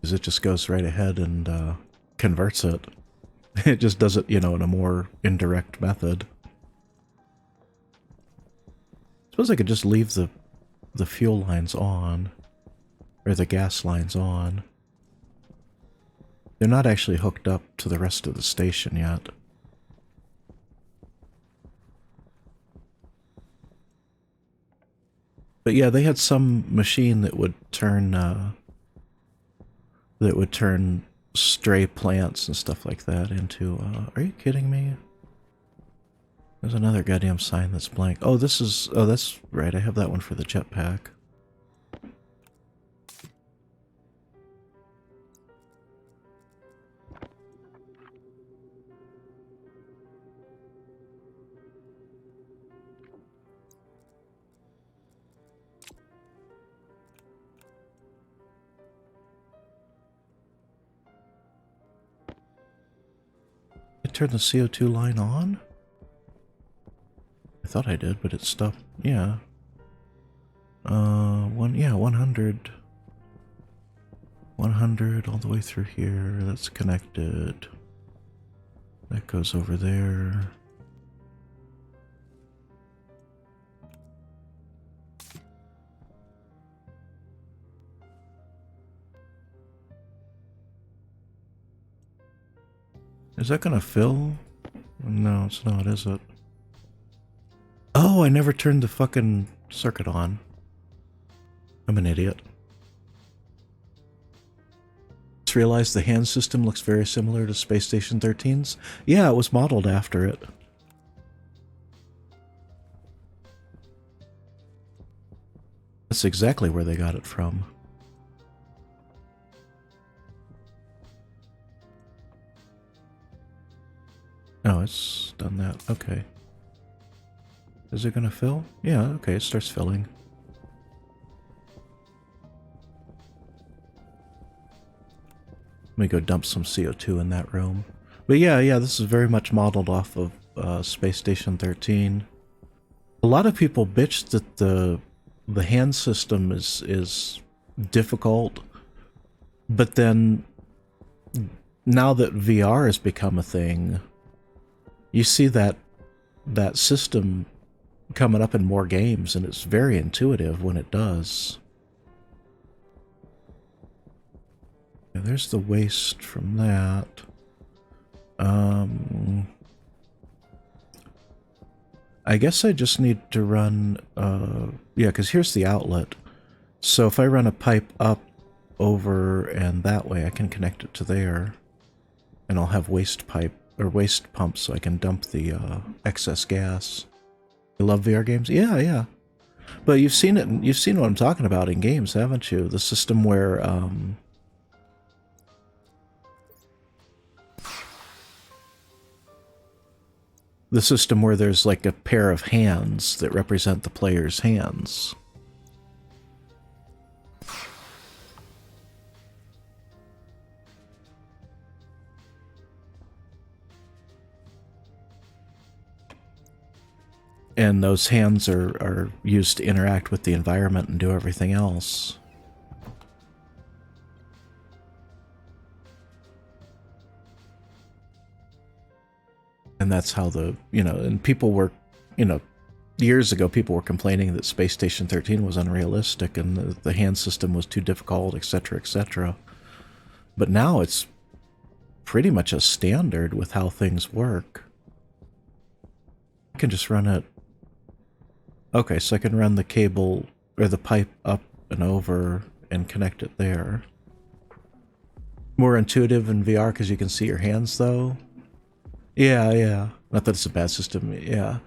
Is it just goes right ahead and converts it. It just does it, you know, in a more indirect method. Suppose I could just leave the fuel lines on, or the gas lines on. They're not actually hooked up to the rest of the station yet. But yeah, they had some machine that would turn stray plants and stuff like that into, are you kidding me? There's another goddamn sign that's blank. Oh, that's right, I have that one for the jetpack. I turned the CO2 line on? I thought I did, but it stopped. Yeah. 100. 100 all the way through here. That's connected. That goes over there. Is that gonna fill? No, it's not, is it? Oh, I never turned the fucking circuit on. I'm an idiot. Just realized the hand system looks very similar to Space Station 13's. Yeah, it was modeled after it. That's exactly where they got it from. Oh, it's done that. Okay. Is it gonna fill? Yeah, okay, it starts filling. Let me go dump some CO2 in that room. But yeah, this is very much modeled off of Space Station 13. A lot of people bitch that the hand system is difficult, but then now that VR has become a thing, you see that system coming up in more games, and it's very intuitive when it does. Yeah, there's the waste from that. I guess I just need to run, yeah, because here's the outlet. So if I run a pipe up, over, and that way, I can connect it to there. And I'll have waste pipe, or waste pump, so I can dump the excess gas. You love VR games? Yeah. But you've seen it, you've seen what I'm talking about in games, haven't you? The system where, there's like a pair of hands that represent the player's hands. And those hands are used to interact with the environment and do everything else. And that's how and people were, years ago people were complaining that Space Station 13 was unrealistic and the hand system was too difficult, etc., etc. But now it's pretty much a standard with how things work. I can just run it. Okay, so I can run the cable or the pipe up and over and connect it there. More intuitive in VR because you can see your hands though. Yeah. Not that it's a bad system. Yeah.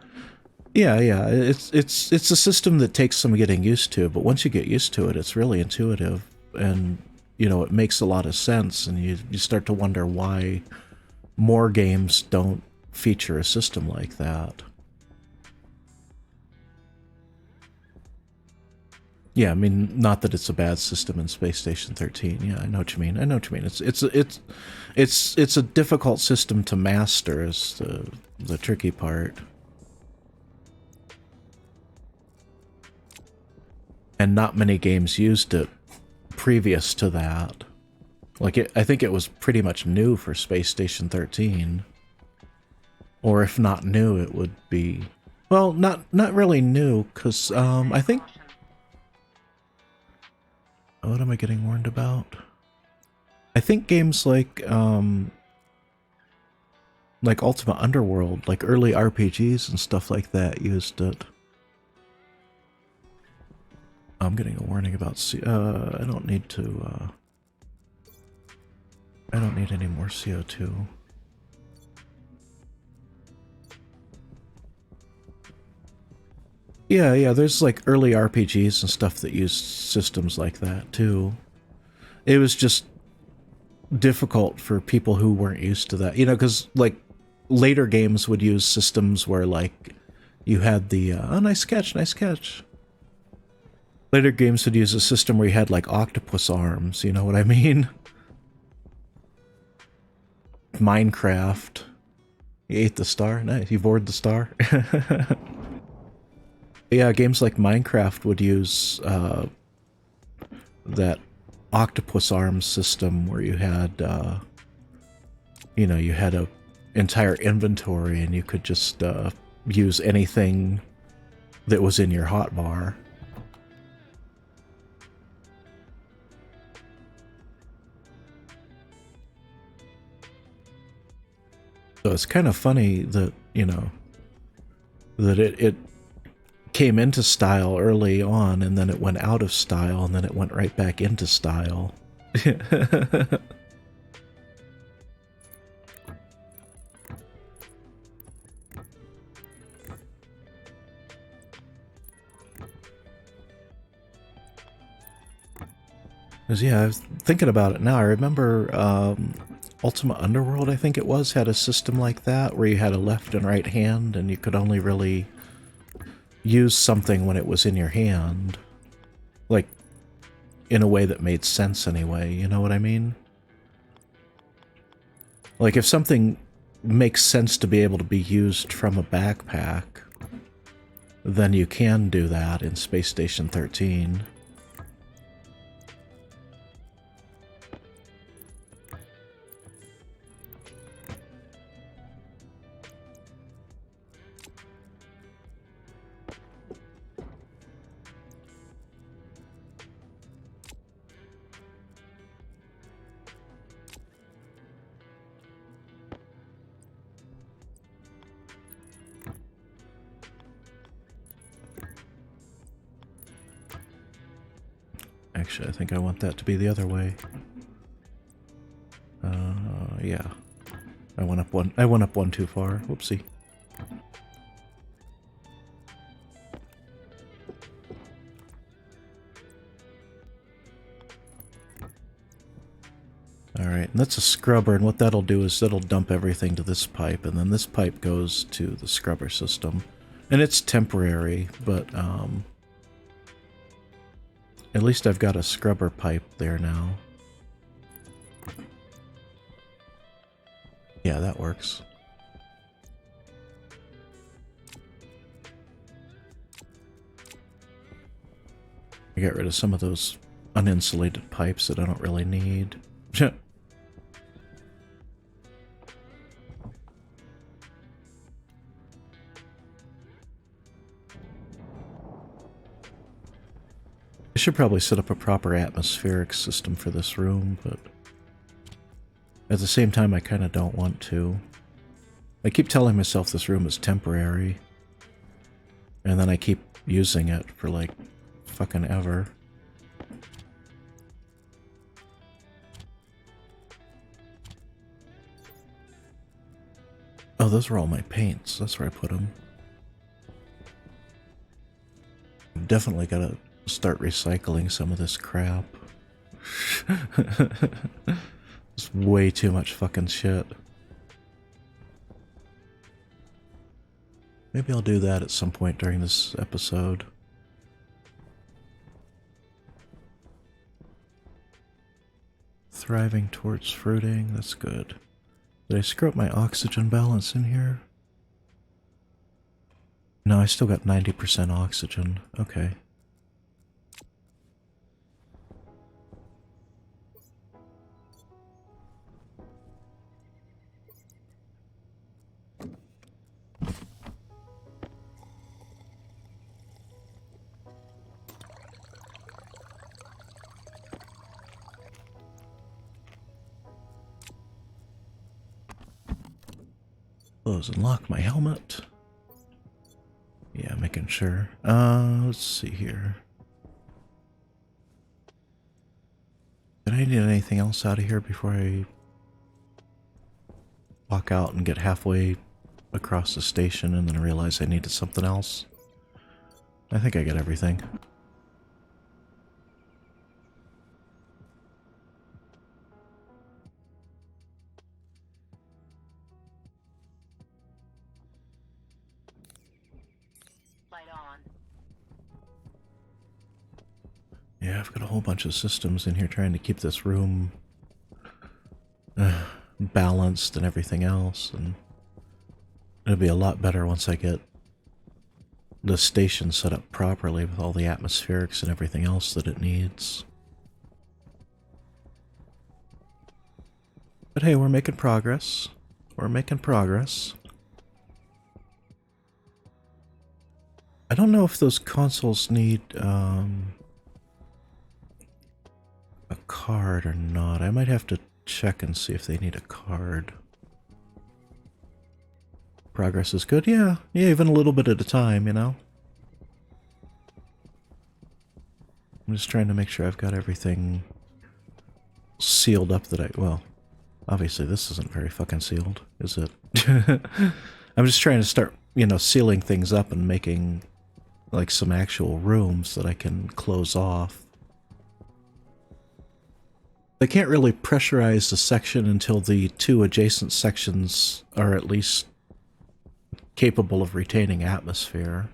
It's a system that takes some getting used to, but once you get used to it, it's really intuitive, and it makes a lot of sense, and you start to wonder why more games don't feature a system like that. Yeah, I mean, not that it's a bad system in Space Station 13. Yeah, I know what you mean. It's a difficult system to master is the tricky part. And not many games used it previous to that. Like, I think it was pretty much new for Space Station 13. Or if not new, it would be... Well, not really new, because I think... What am I getting warned about? I think games like Ultima Underworld, like early RPGs and stuff like that used it. I'm getting a warning about I don't need to, I don't need any more CO2. Yeah, there's like early RPGs and stuff that use systems like that too. It was just difficult for people who weren't used to that, because like later games would use systems where like you had the, oh, nice catch. Later games would use a system where you had like octopus arms, you know what I mean? Minecraft. You ate the star? Nice, you bored the star? Yeah, games like Minecraft would use that octopus arms system where you had, you had a entire inventory and you could just use anything that was in your hotbar. So it's kind of funny that, that it came into style early on, and then it went out of style, and then it went right back into style. Because, yeah, I was thinking about it now. I remember Ultima Underworld, I think it was, had a system like that where you had a left and right hand and you could only really use something when it was in your hand. Like, in a way that made sense anyway, you know what I mean? Like, if something makes sense to be able to be used from a backpack, then you can do that in Space Station 13. Actually, I think I want that to be the other way. Yeah. I went up one too far. Whoopsie. Alright, and that's a scrubber, and what that'll do is that'll dump everything to this pipe, and then this pipe goes to the scrubber system. And it's temporary, but, at least I've got a scrubber pipe there now. Yeah, that works. I got rid of some of those uninsulated pipes that I don't really need. I should probably set up a proper atmospheric system for this room, but at the same time I kind of don't want to. I keep telling myself this room is temporary, and then I keep using it for like fucking ever. Oh, those are all my paints. That's where I put them. I've definitely got to start recycling some of this crap. It's way too much fucking shit. Maybe I'll do that at some point during this episode. Thriving towards fruiting, that's good. Did I screw up my oxygen balance in here? No, I still got 90% oxygen. Okay. Close and lock my helmet. Yeah, making sure. Let's see here. Did I need anything else out of here before I walk out and get halfway across the station and then realize I needed something else? I think I got everything. Yeah, I've got a whole bunch of systems in here trying to keep this room balanced and everything else, and it'll be a lot better once I get the station set up properly with all the atmospherics and everything else that it needs. But hey, we're making progress. We're making progress. I don't know if those consoles need a card or not. I might have to check and see if they need a card. Progress is good? Yeah, even a little bit at a time, you know? I'm just trying to make sure I've got everything sealed up that well, obviously this isn't very fucking sealed, is it? I'm just trying to start, you know, sealing things up and making, like, some actual rooms that I can close off. They can't really pressurize the section until the two adjacent sections are at least capable of retaining atmosphere.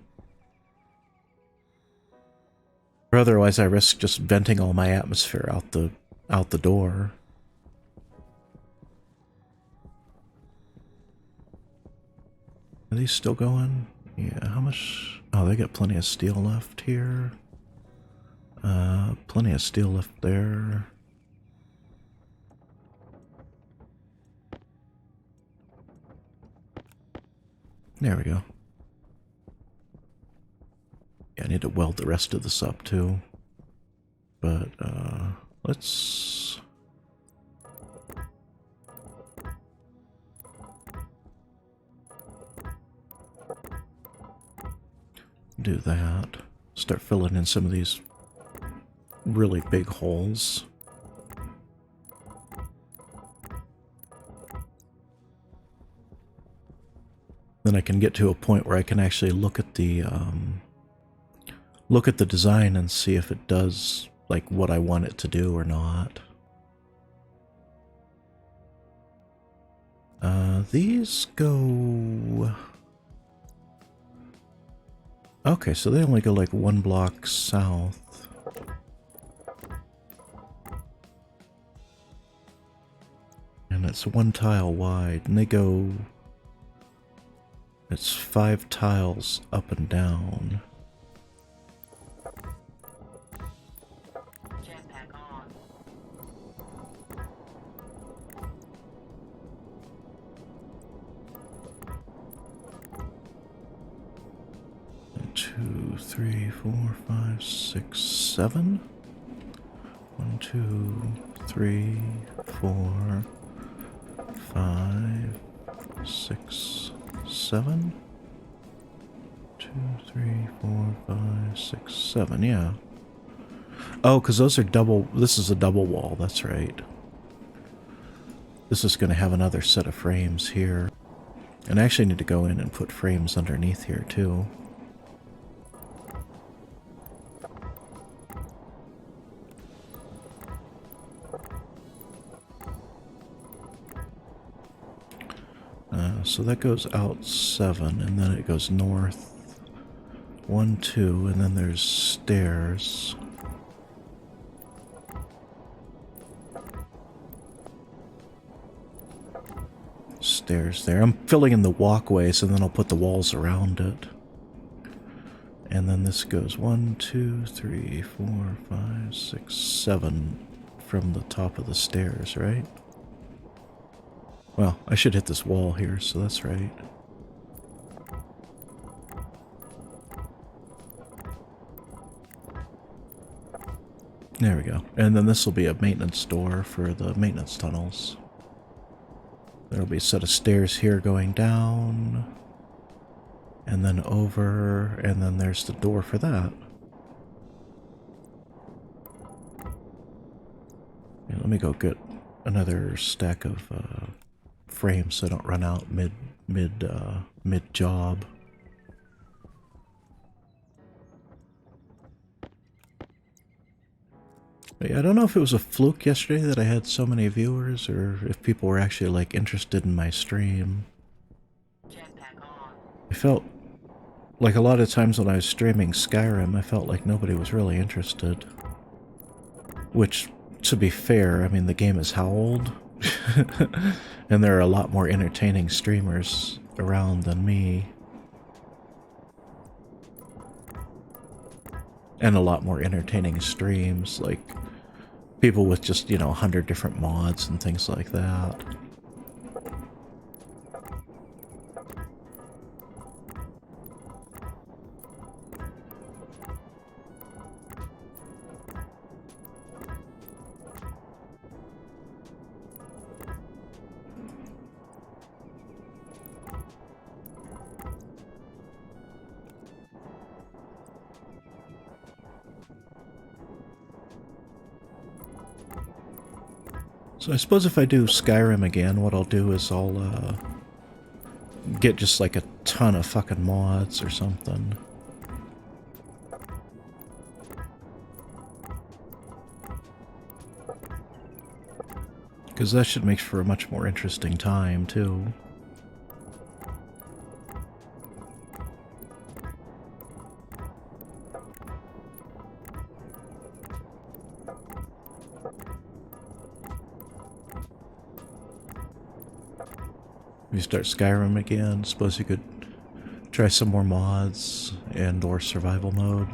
Or otherwise I risk just venting all my atmosphere out the door. Are these still going? Yeah, how much? Oh, they got plenty of steel left here. Plenty of steel left there. There we go. Yeah, I need to weld the rest of this up too. But, let's... do that. Start filling in some of these really big holes. Then I can get to a point where I can actually look at the design and see if it does like what I want it to do or not. These go... Okay, so they only go like one block south. And it's one tile wide, and they go... It's 5 tiles up and down. Jetpack on. 2, 3, 4, 5, 6, 7. 1, 2, 3, 4, 5, 6, 7. 2, 3, 4, 5, 6, 7, yeah. Oh, because those are double... This is a double wall, that's right. This is going to have another set of frames here. And I actually need to go in and put frames underneath here, too. So that goes out 7, and then it goes north 1, 2, and then there's stairs. Stairs there. I'm filling in the walkways, and then I'll put the walls around it. And then this goes 1, 2, 3, 4, 5, 6, 7 from the top of the stairs, right? Well, I should hit this wall here, so that's right. There we go. And then this will be a maintenance door for the maintenance tunnels. There'll be a set of stairs here going down, and then over, and then there's the door for that. Yeah, let me go get another stack of frames so I don't run out mid job. Yeah, I don't know if it was a fluke yesterday that I had so many viewers, or if people were actually like interested in my stream. I felt like a lot of times when I was streaming Skyrim, I felt like nobody was really interested. Which, to be fair, I mean, the game is how old? And there are a lot more entertaining streamers around than me. And a lot more entertaining streams, like people with just, you know, 100 different mods and things like that. So I suppose if I do Skyrim again, what I'll do is I'll get just like a ton of fucking mods or something. Because that should make for a much more interesting time, too. If you start Skyrim again, suppose you could try some more mods and or survival mode.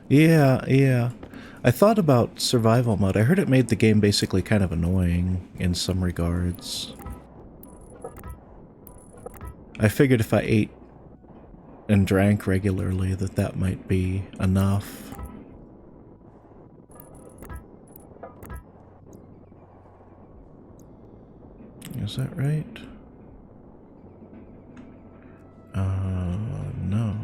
Yeah. I thought about survival mode. I heard it made the game basically kind of annoying in some regards. I figured if I ate and drank regularly that might be enough. Is that right? No.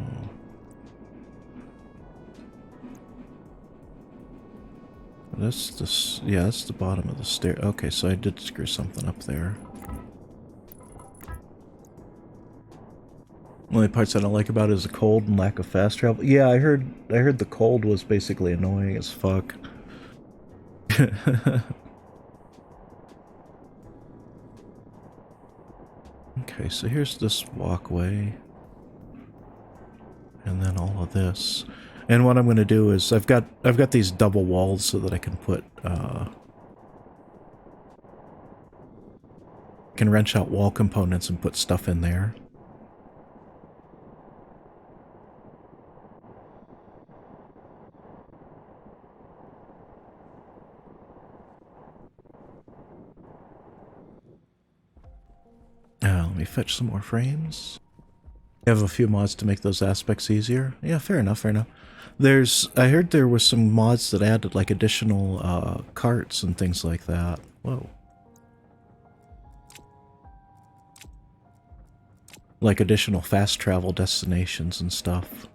Yeah, that's the bottom of the stair. Okay, so I did screw something up there. Only parts I don't like about it is the cold and lack of fast travel. Yeah, I heard the cold was basically annoying as fuck. Okay, so here's this walkway. And then all of this. And what I'm going to do is I've got these double walls so that I can put can wrench out wall components and put stuff in there. Let me fetch some more frames. I have a few mods to make those aspects easier. Yeah, fair enough. I heard there was some mods that added like additional carts and things like that. Whoa. Like additional fast travel destinations and stuff.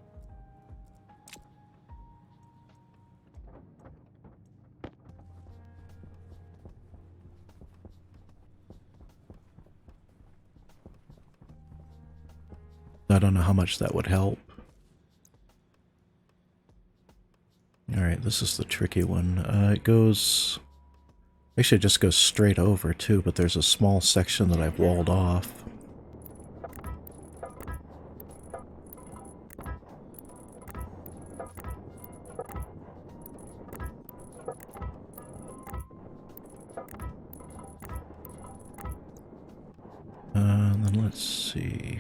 I don't know how much that would help. Alright, this is the tricky one. It goes... Actually, it just goes straight over, too, but there's a small section that I've walled off. And then let's see...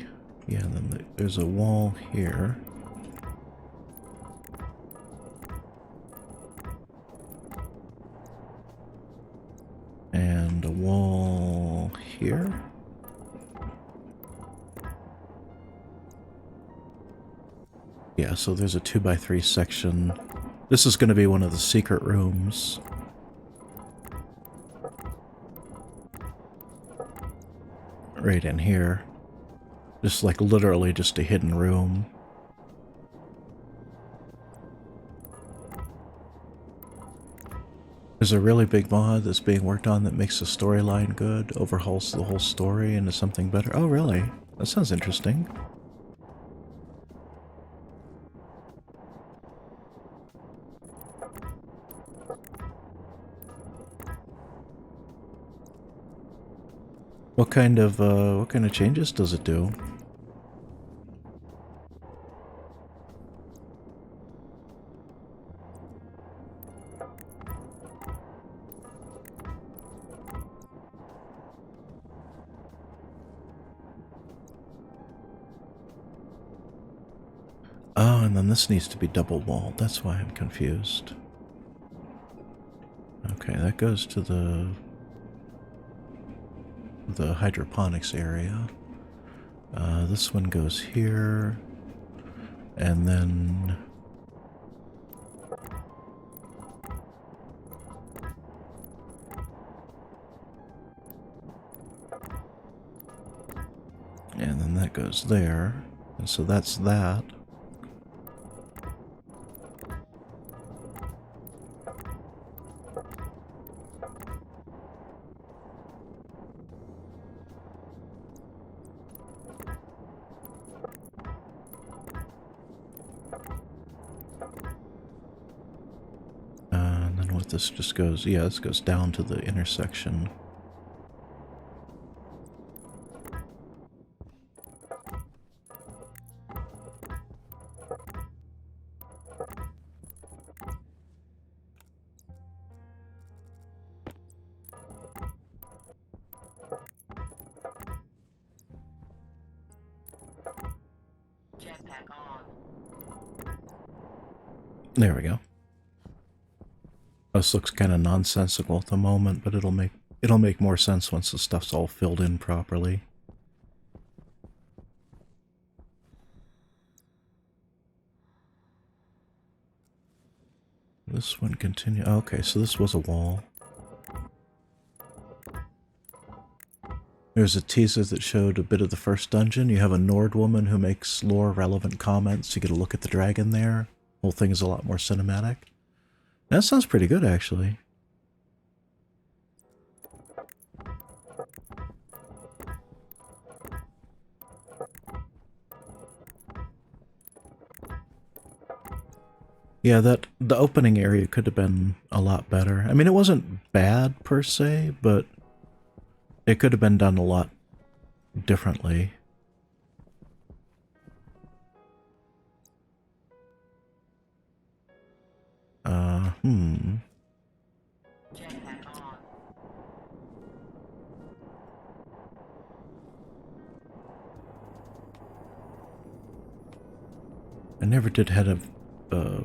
Yeah, and then there's a wall here. And a wall here. Yeah, so there's a 2x3 section. This is going to be one of the secret rooms. Right in here. Just like literally just a hidden room. There's a really big mod that's being worked on that makes the storyline good, overhauls the whole story into something better. Oh, really? That sounds interesting. What kind of changes does it do? Oh, and then this needs to be double walled. That's why I'm confused. Okay, that goes to the hydroponics area. This one goes here, and then that goes there, and so that's that. This just goes, yeah, this goes down to the intersection. There we go. This looks kind of nonsensical at the moment, but it'll make more sense once the stuff's all filled in properly. This one continue. Okay, so this was a wall. There's a teaser that showed a bit of the first dungeon. You have a Nord woman who makes lore-relevant comments. You get a look at the dragon there. Whole thing is a lot more cinematic. That sounds pretty good, actually. Yeah, the opening area could have been a lot better. I mean, it wasn't bad per se, but it could have been done a lot differently. I never did have a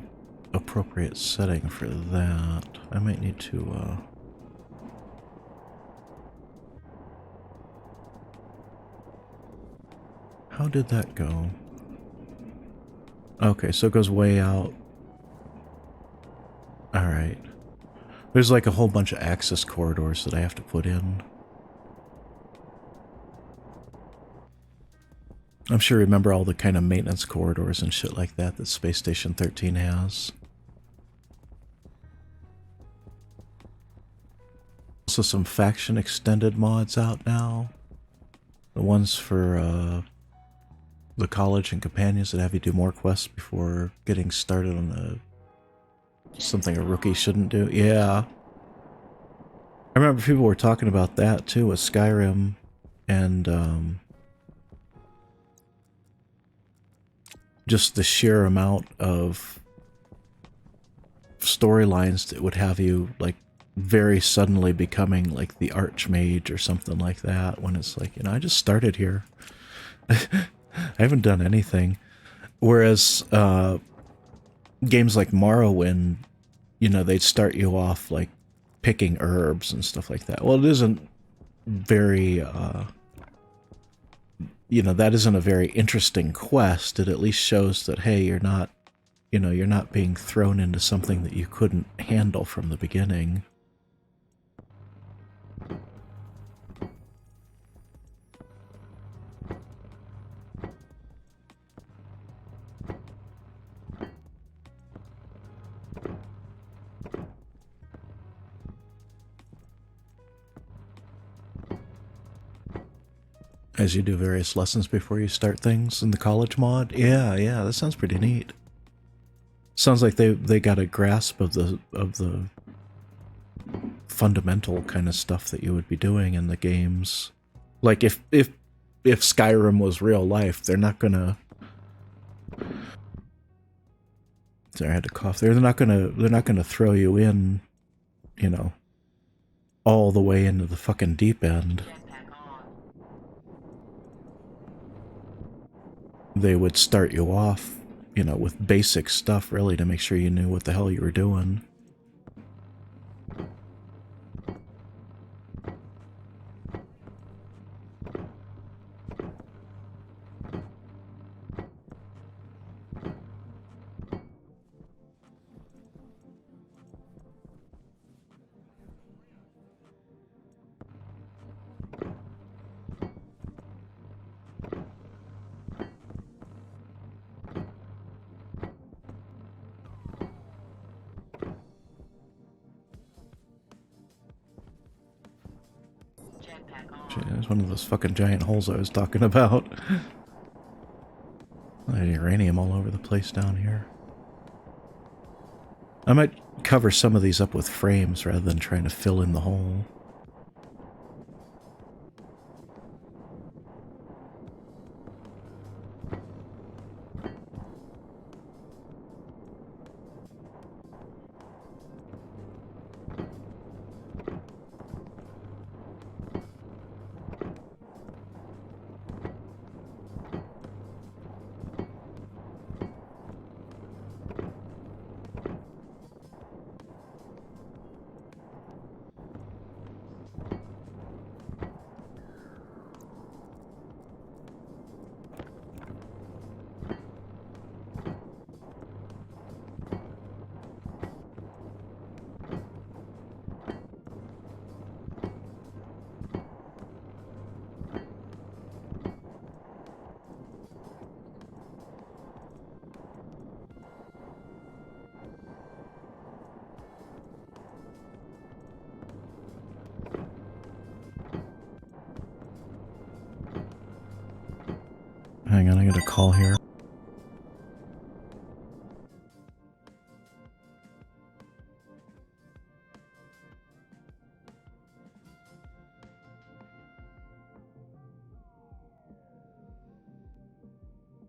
appropriate setting for that. I might need to how did that go? Okay, so it goes way out. Alright. There's like a whole bunch of access corridors that I have to put in. I'm sure you remember all the kind of maintenance corridors and shit like that that Space Station 13 has. Also some faction extended mods out now. The ones for the college and companions that have you do more quests before getting started on something a rookie shouldn't do. Yeah. I remember people were talking about that too with Skyrim and just the sheer amount of storylines that would have you like very suddenly becoming like the Archmage or something like that when it's like, you know, I just started here. I haven't done anything. Whereas games like Morrowind, you know, they'd start you off like picking herbs and stuff like that. Well, it isn't very you know, that isn't a very interesting quest. It at least shows that, hey, you're not, you know, you're not being thrown into something that you couldn't handle from the beginning. As you do various lessons before you start things in the college mod? Yeah, that sounds pretty neat. Sounds like they got a grasp of the fundamental kind of stuff that you would be doing in the games. Like if Skyrim was real life, they're not gonna. Sorry, I had to cough there. They're not gonna throw you in, you know, all the way into the fucking deep end. They would start you off, you know, with basic stuff really to make sure you knew what the hell you were doing. There's one of those fucking giant holes I was talking about. There's uranium all over the place down here. I might cover some of these up with frames rather than trying to fill in the hole. hang on, I got a call here.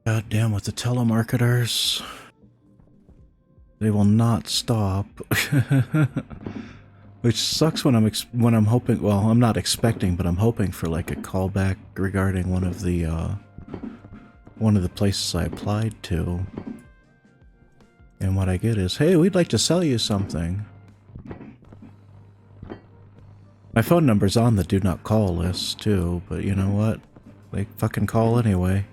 God damn with the telemarketers. They will not stop. Which sucks when I'm hoping, well, I'm not expecting, but I'm hoping for like a callback regarding one of the places I applied to. And what I get is, hey, we'd like to sell you something. My phone number's on the do not call list too, but you know what? They fucking call anyway.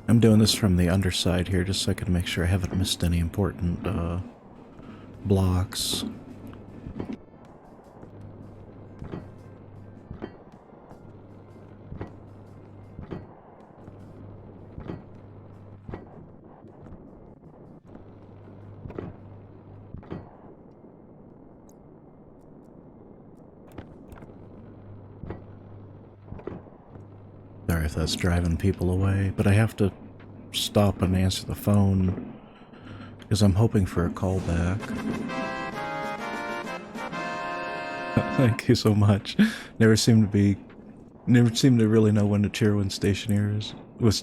I'm doing this from the underside here just so I can make sure I haven't missed any important blocks. Sorry if that's driving people away, but I have to stop and answer the phone because I'm hoping for a call back. Thank you so much. Never seem to really know when to cheer when Stationeers, but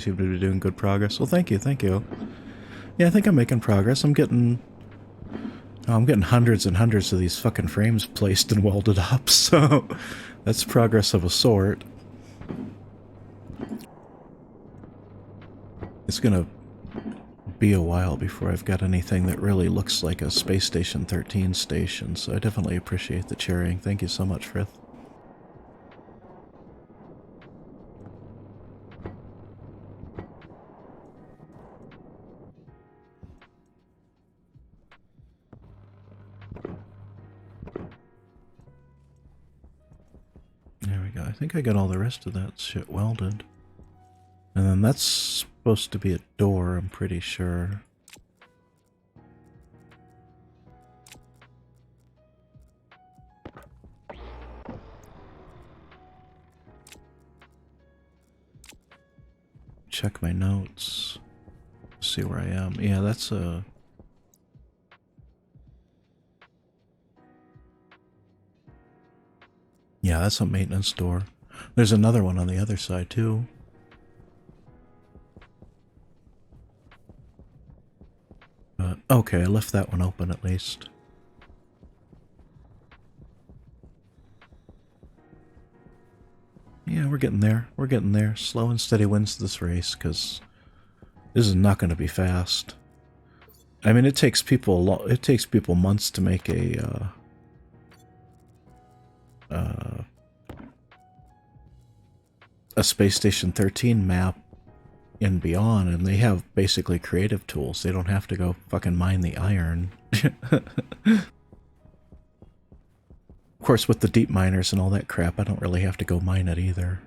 seem to be doing good progress. Well, thank you, thank you. Yeah, I think I'm making progress. I'm getting hundreds and hundreds of these fucking frames placed and welded up, so that's progress of a sort. It's gonna be a while before I've got anything that really looks like a Space Station 13 station, so I definitely appreciate the cheering. Thank you so much, Frith. There we go. I think I got all the rest of that shit welded. And then that's supposed to be a door, I'm pretty sure. Check my notes. See where I am. Yeah, that's a... Yeah, that's a maintenance door. There's another one on the other side, too. Okay, I left that one open at least. Yeah, we're getting there. We're getting there. Slow and steady wins this race, because this is not going to be fast. I mean, it takes people months to make a Space Station 13 map and beyond, and they have basically creative tools. They don't have to go fucking mine the iron. Of course, with the deep miners and all that crap, I don't really have to go mine it either.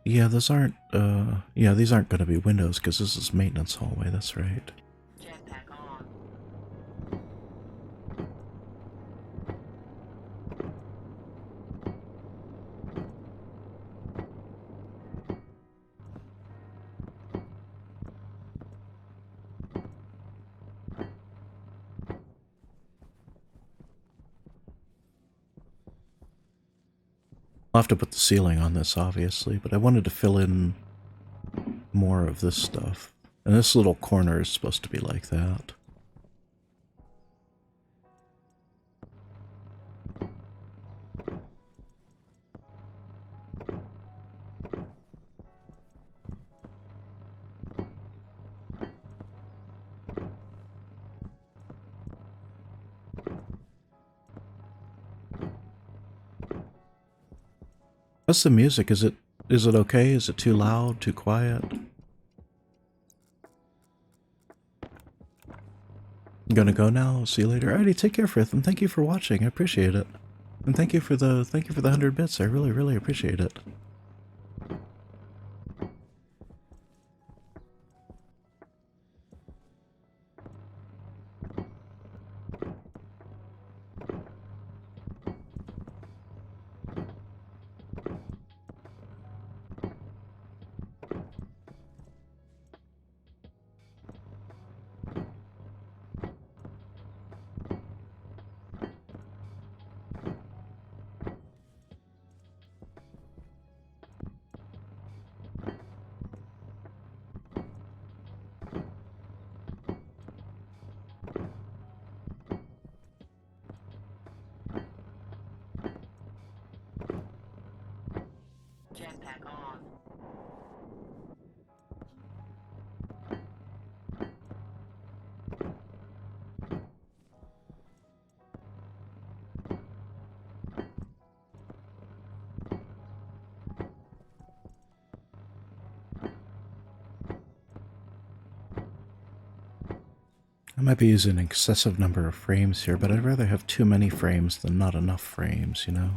Yeah, those aren't, yeah, these aren't going to be windows because this is maintenance hallway, that's right. I'll have to put the ceiling on this, obviously, but I wanted to fill in more of this stuff. And this little corner is supposed to be like that. What's the music? Is it okay? Is it too loud? Too quiet? I'm gonna go now. See you later. Alrighty, take care, Frith, and thank you for watching. I appreciate it. And thank you for the 100 bits. I really, really appreciate it. Jetpack on. I might be using an excessive number of frames here, but I'd rather have too many frames than not enough frames, you know?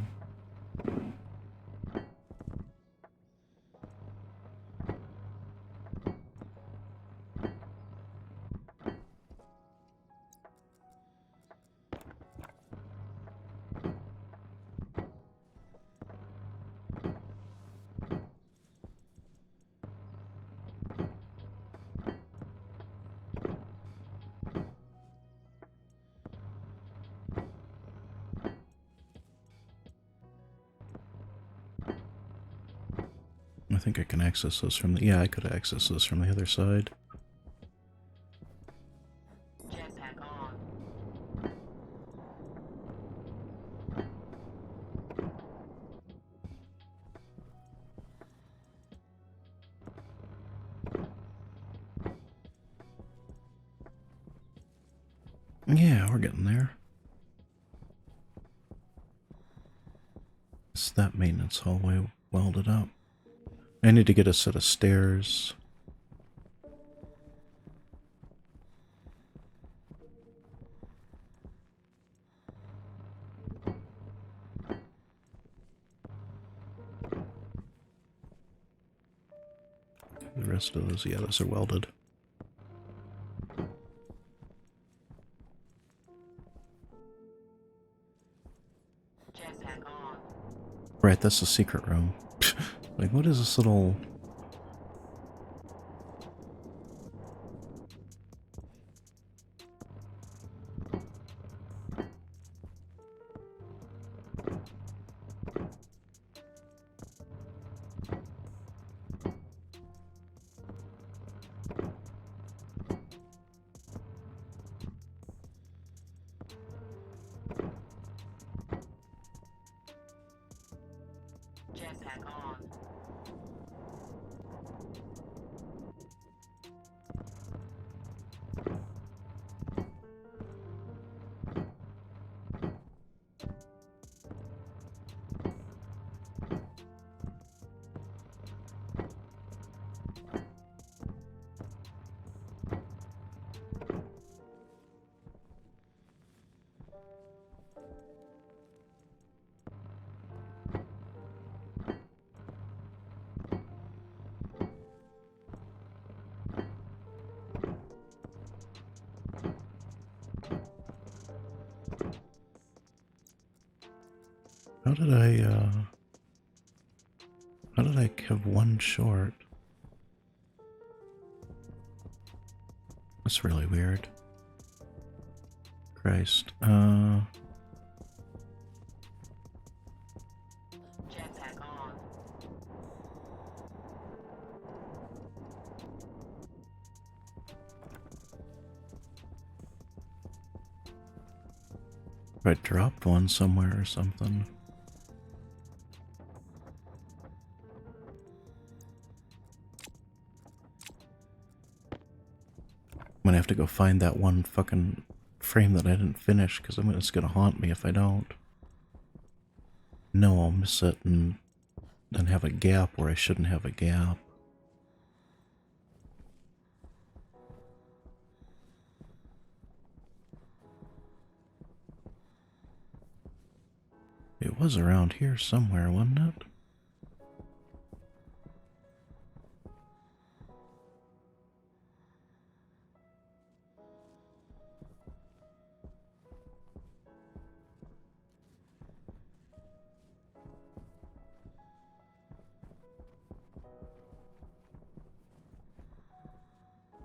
I think I can access those from the... Yeah, I could access those from the other side. Jetpack on. Yeah, we're getting there. It's that maintenance hallway welded up. I need to get a set of stairs. The rest of those, yeah, those are welded. Jetpack on. Right, that's the secret room. Like, what is this little... Jetpack on. How did I have one short? That's really weird. Christ. Jetpack on. I dropped one somewhere or something. I'm gonna have to go find that one fucking frame that I didn't finish, because it's gonna haunt me if I don't. No, I'll miss it and then have a gap where I shouldn't have a gap. was around here somewhere, wasn't it?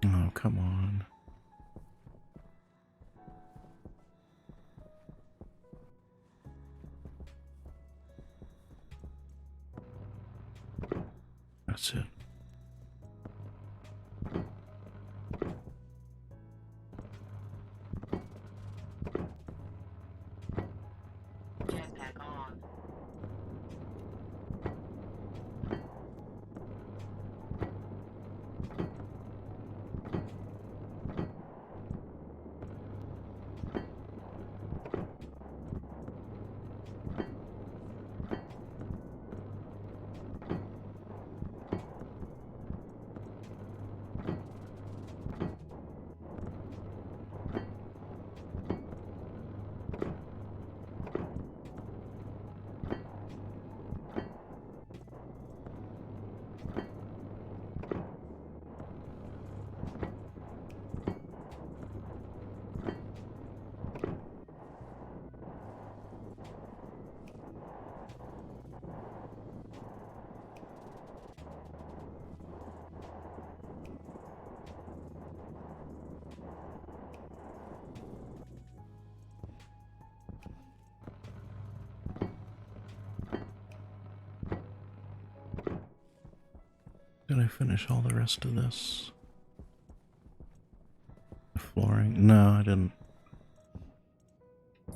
Oh, come on. That's it. Jetpack on. Did I finish all the rest of this? The flooring? No, I didn't.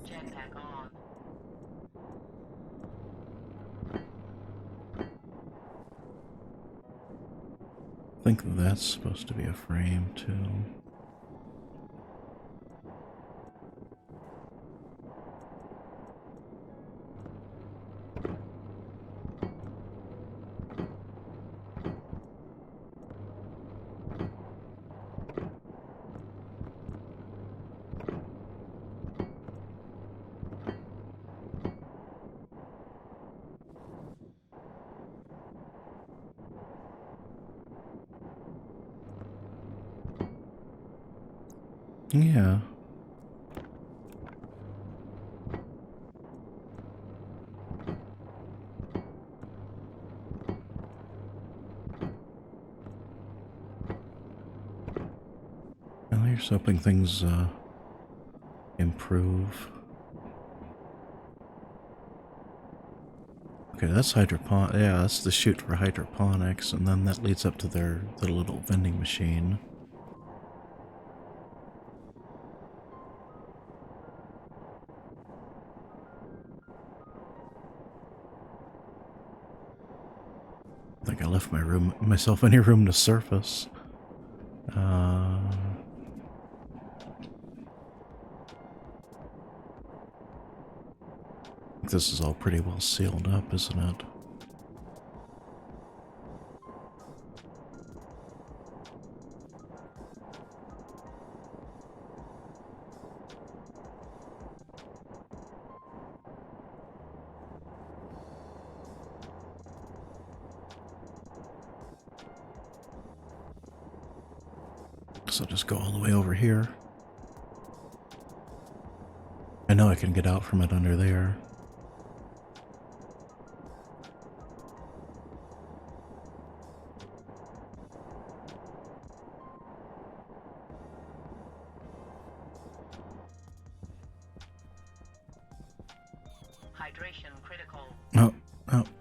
Jetpack on. I think that's supposed to be a frame too. Yeah. Well, here's hoping things improve. Okay, that's hydroponic. Yeah, that's the chute for hydroponics, and then that leads up to their little vending machine. I think I left myself any room to surface. This is all pretty well sealed up, isn't it? So I'll just go all the way over here. I know I can get out from it under there. Hydration critical. Oh,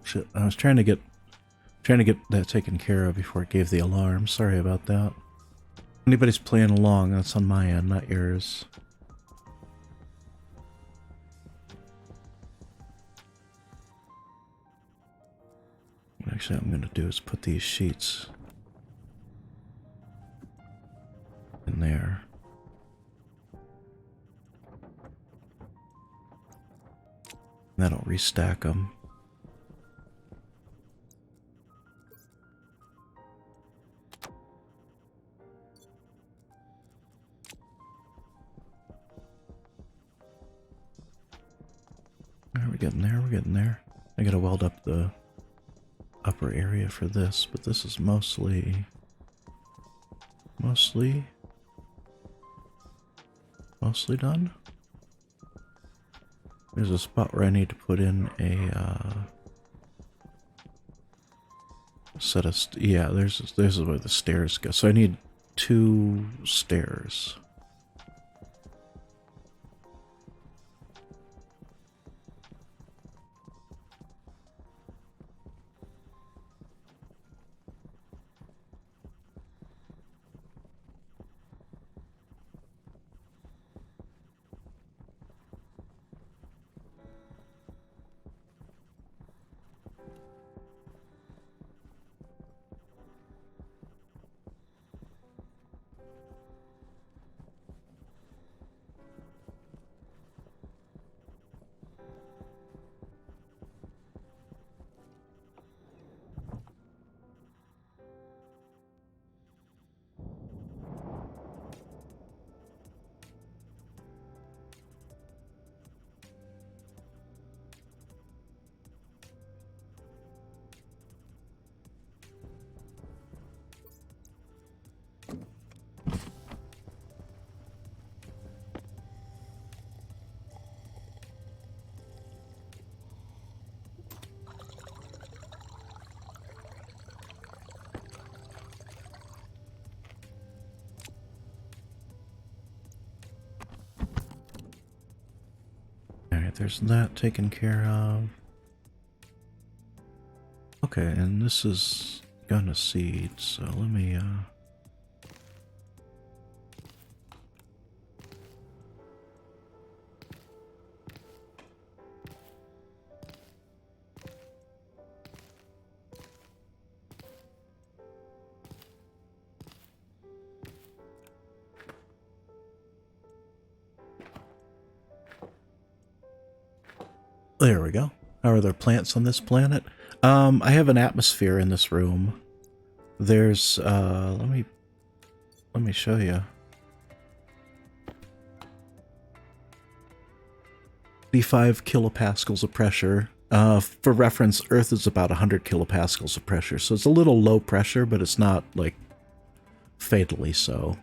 shit. I was trying to get that taken care of before it gave the alarm. Sorry about that. Anybody's playing along, that's on my end, not yours. What actually I'm gonna do is put these sheets in there. That'll restack them. There we're getting there, we're getting there. I gotta weld up the upper area for this, but this is mostly done. There's a spot where I need to put in a set of yeah. There's where the stairs go. So I need 2 stairs. Alright, there's that taken care of. Okay, and this is gonna seed, so let me there we go. How are there plants on this planet? I have an atmosphere in this room. There's let me show you. 85 kilopascals of pressure. For reference, Earth is about 100 kilopascals of pressure, so it's a little low pressure, but it's not like fatally so.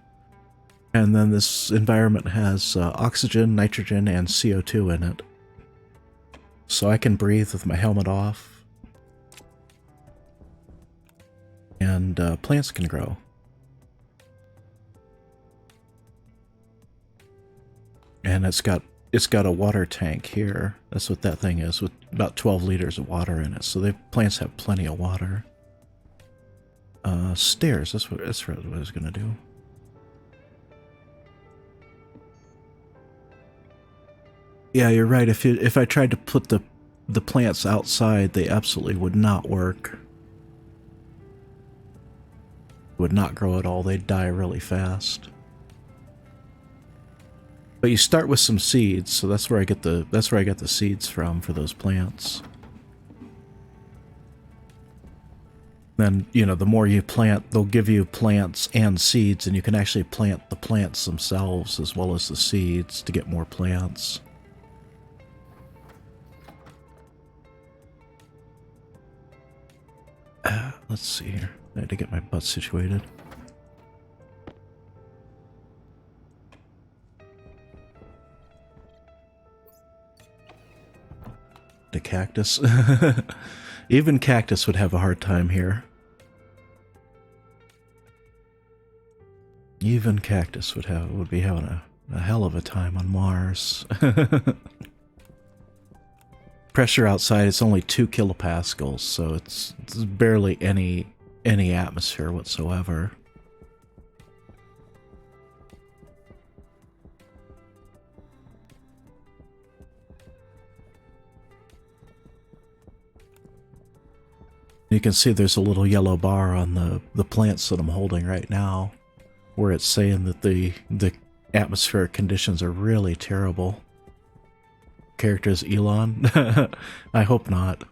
And then this environment has oxygen, nitrogen, and CO2 in it. So I can breathe with my helmet off. And plants can grow. And it's got a water tank here. That's what that thing is, with about 12 liters of water in it. So plants have plenty of water. Stairs, that's what I was gonna do. Yeah, you're right. If I tried to put the plants outside, they absolutely would not work. Would not grow at all. They'd die really fast. But you start with some seeds, so that's where I get the seeds from for those plants. Then, you know, the more you plant, they'll give you plants and seeds, and you can actually plant the plants themselves as well as the seeds to get more plants. Let's see here. I had to get my butt situated. The cactus. Even cactus would have a hard time here. Even cactus would be having a hell of a time on Mars. Pressure outside is only 2 kilopascals, so it's barely any atmosphere whatsoever. You can see there's a little yellow bar on the plants that I'm holding right now, where it's saying that the atmospheric conditions are really terrible. Character is Elon? I hope not.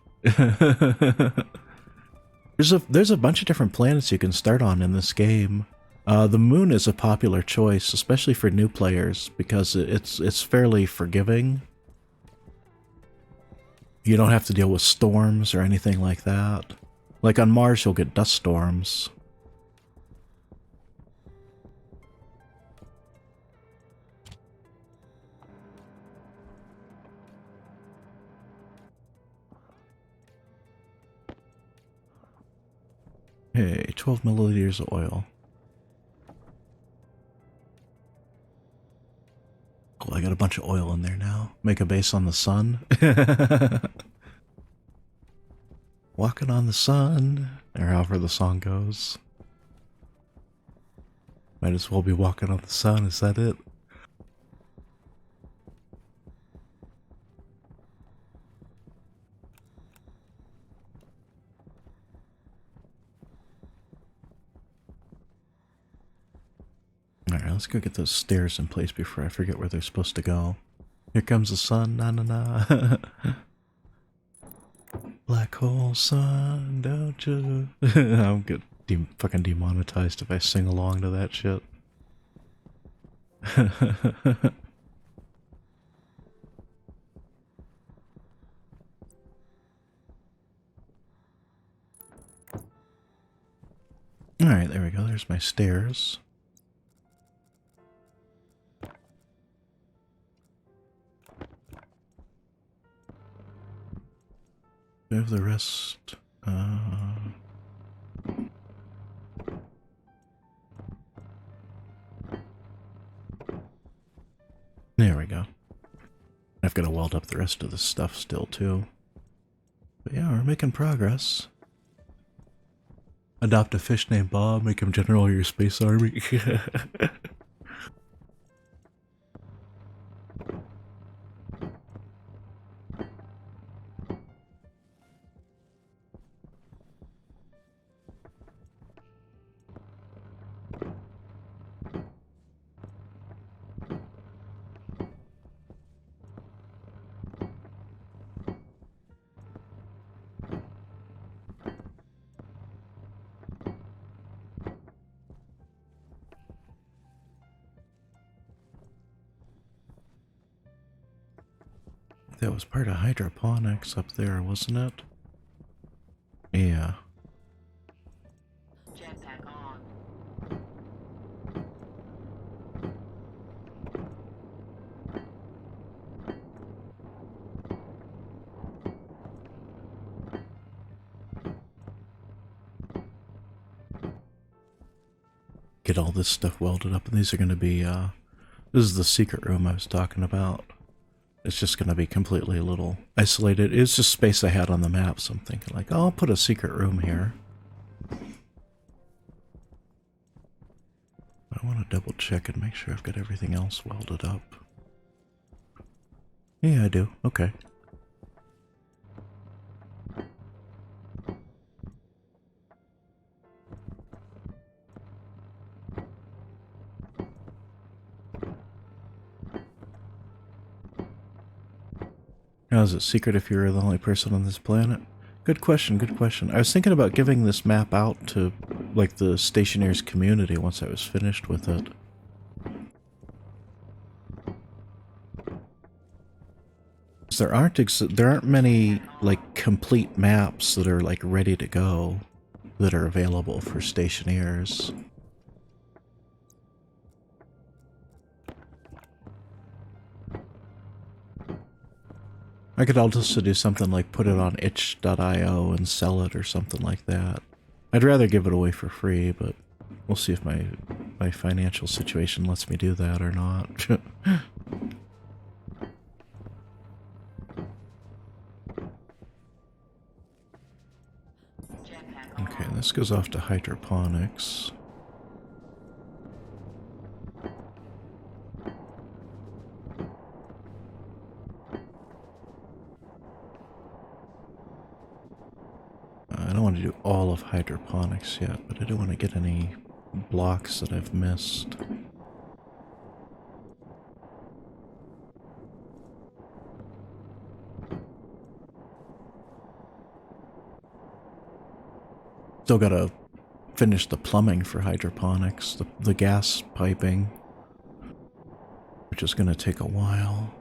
There's a bunch of different planets you can start on in this game. The moon is a popular choice, especially for new players, because it's fairly forgiving. You don't have to deal with storms or anything like that. Like on Mars, you'll get dust storms. Hey, 12 milliliters of oil. Cool, I got a bunch of oil in there now. Make a base on the sun. Walking on the sun, or however the song goes. Might as well be walking on the sun, is that it? Alright, let's go get those stairs in place before I forget where they're supposed to go. Here comes the sun, na na na. Black hole sun, don't you? I'm get fucking demonetized if I sing along to that shit. Alright, there we go. There's my stairs. Do I have the rest? There we go. I've got to weld up the rest of the stuff still, too. But yeah, we're making progress. Adopt a fish named Bob, make him general of your space army. That was part of hydroponics up there, wasn't it? Yeah. Jetpack on. Get all this stuff welded up, and these are going to be, this is the secret room I was talking about. It's just going to be completely a little isolated. It's just space I had on the map, so I'm thinking like, oh, I'll put a secret room here. I want to double check and make sure I've got everything else welded up. Yeah, I do. Okay. Now, is it secret if you're the only person on this planet? Good question, good question. I was thinking about giving this map out to, like, the Stationeers community once I was finished with it. There aren't many, like, complete maps that are, like, ready to go that are available for Stationeers. I could also do something like put it on itch.io and sell it or something like that. I'd rather give it away for free, but we'll see if my financial situation lets me do that or not. Okay, this goes off to hydroponics. I don't want to do all of hydroponics yet, but I don't want to get any blocks that I've missed. Still gotta finish the plumbing for hydroponics, the gas piping, which is gonna take a while.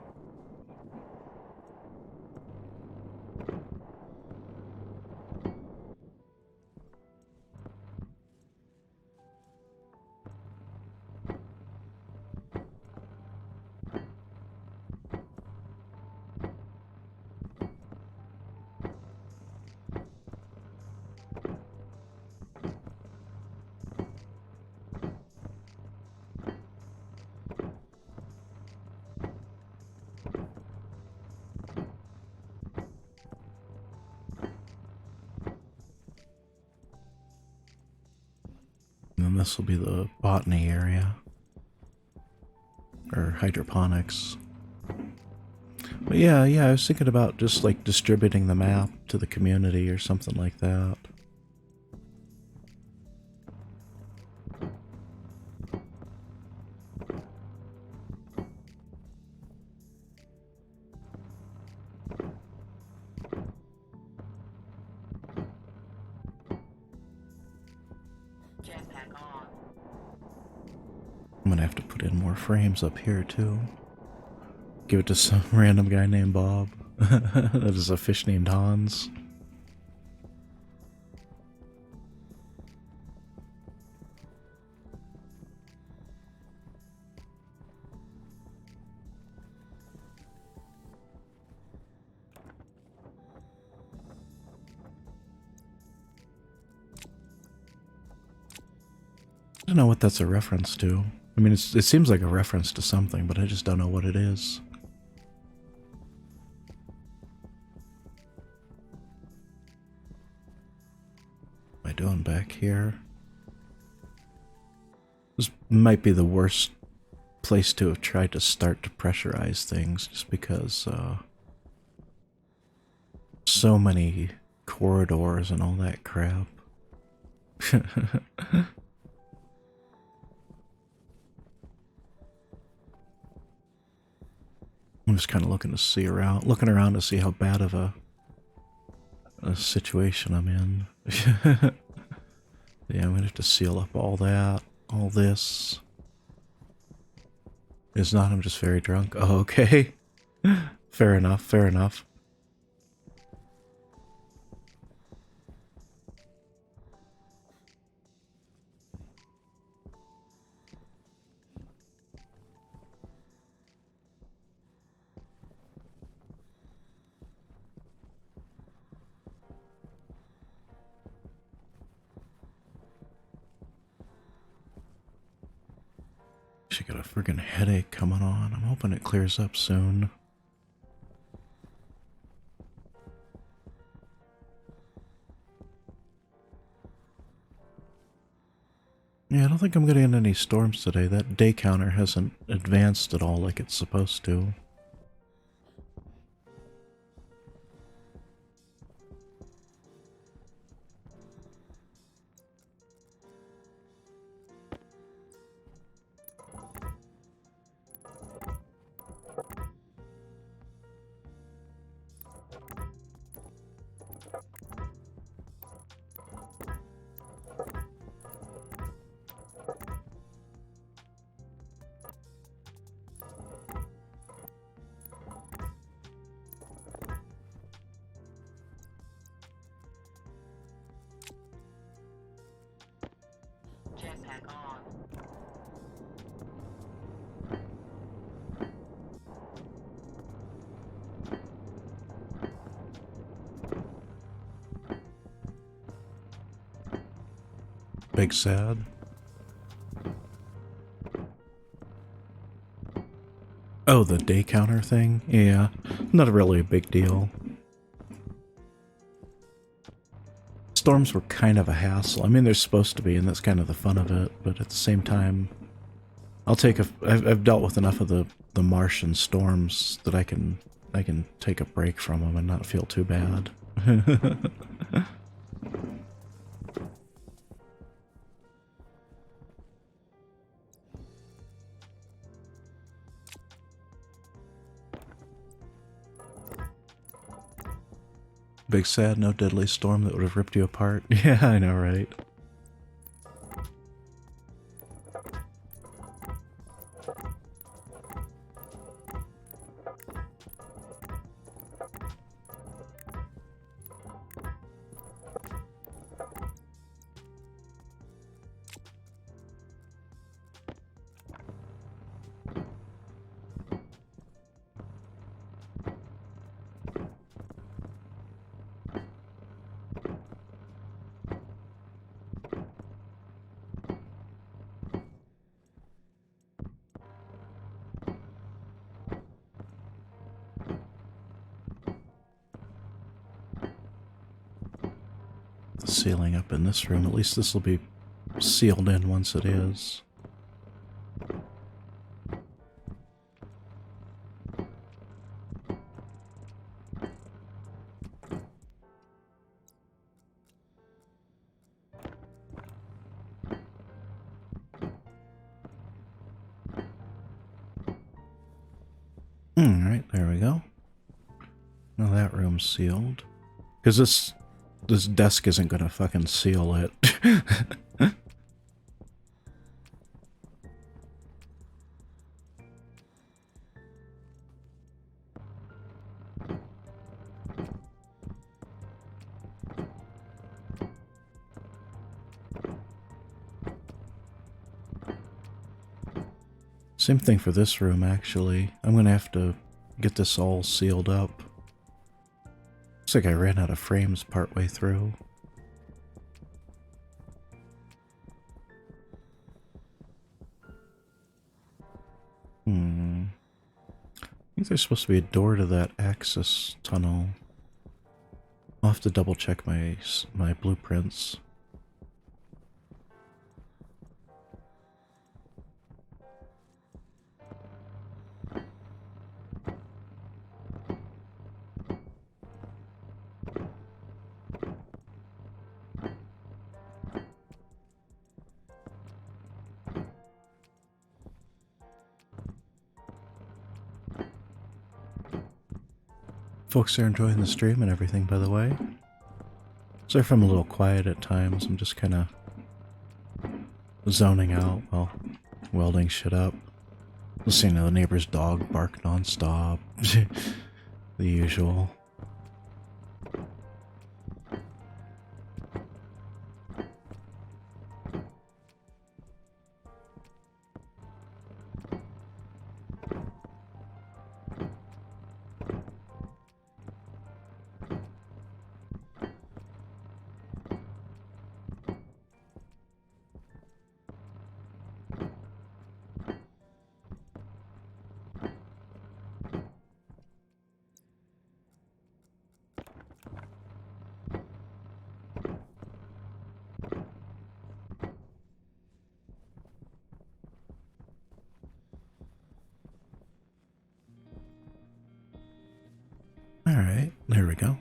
then this will be the botany area. Or hydroponics. But yeah, I was thinking about just like distributing the map to the community or something like that. Jetpack on. I'm gonna have to put in more frames up here too. Give it to some random guy named Bob. That is a fish named Hans. I don't know what that's a reference to. I mean, it seems like a reference to something, but I just don't know what it is. What am I doing back here? This might be the worst place to have tried to start to pressurize things, just because so many corridors and all that crap. I'm just kind of looking around to see how bad of a situation I'm in. Yeah, I'm gonna have to seal up all that, all this. It's not, I'm just very drunk. Oh, okay. Fair enough, fair enough. She got a friggin' headache coming on. I'm hoping it clears up soon. Yeah, I don't think I'm getting any storms today. That day counter hasn't advanced at all like it's supposed to. Jetpack on. Big sad. Oh, the day counter thing? Yeah, not really a big deal. Storms were kind of a hassle. I mean, they're supposed to be, and that's kind of the fun of it, but at the same time, I've dealt with enough of the Martian storms that I can take a break from them and not feel too bad. Big sad, no deadly storm that would have ripped you apart. Yeah, I know, right? The ceiling up in this room, at least this will be sealed in once it is. Alright, there we go. Now that room's sealed. Because this desk isn't gonna fucking seal it. Same thing for this room, actually. I'm gonna have to get this all sealed up. Looks like I ran out of frames partway through. I think there's supposed to be a door to that access tunnel. I'll have to double check my blueprints. Folks are enjoying the stream and everything, by the way. Sorry if I'm a little quiet at times. I'm just kind of zoning out while welding shit up. Listening to the neighbor's dog bark nonstop. The usual. Alright, there we go.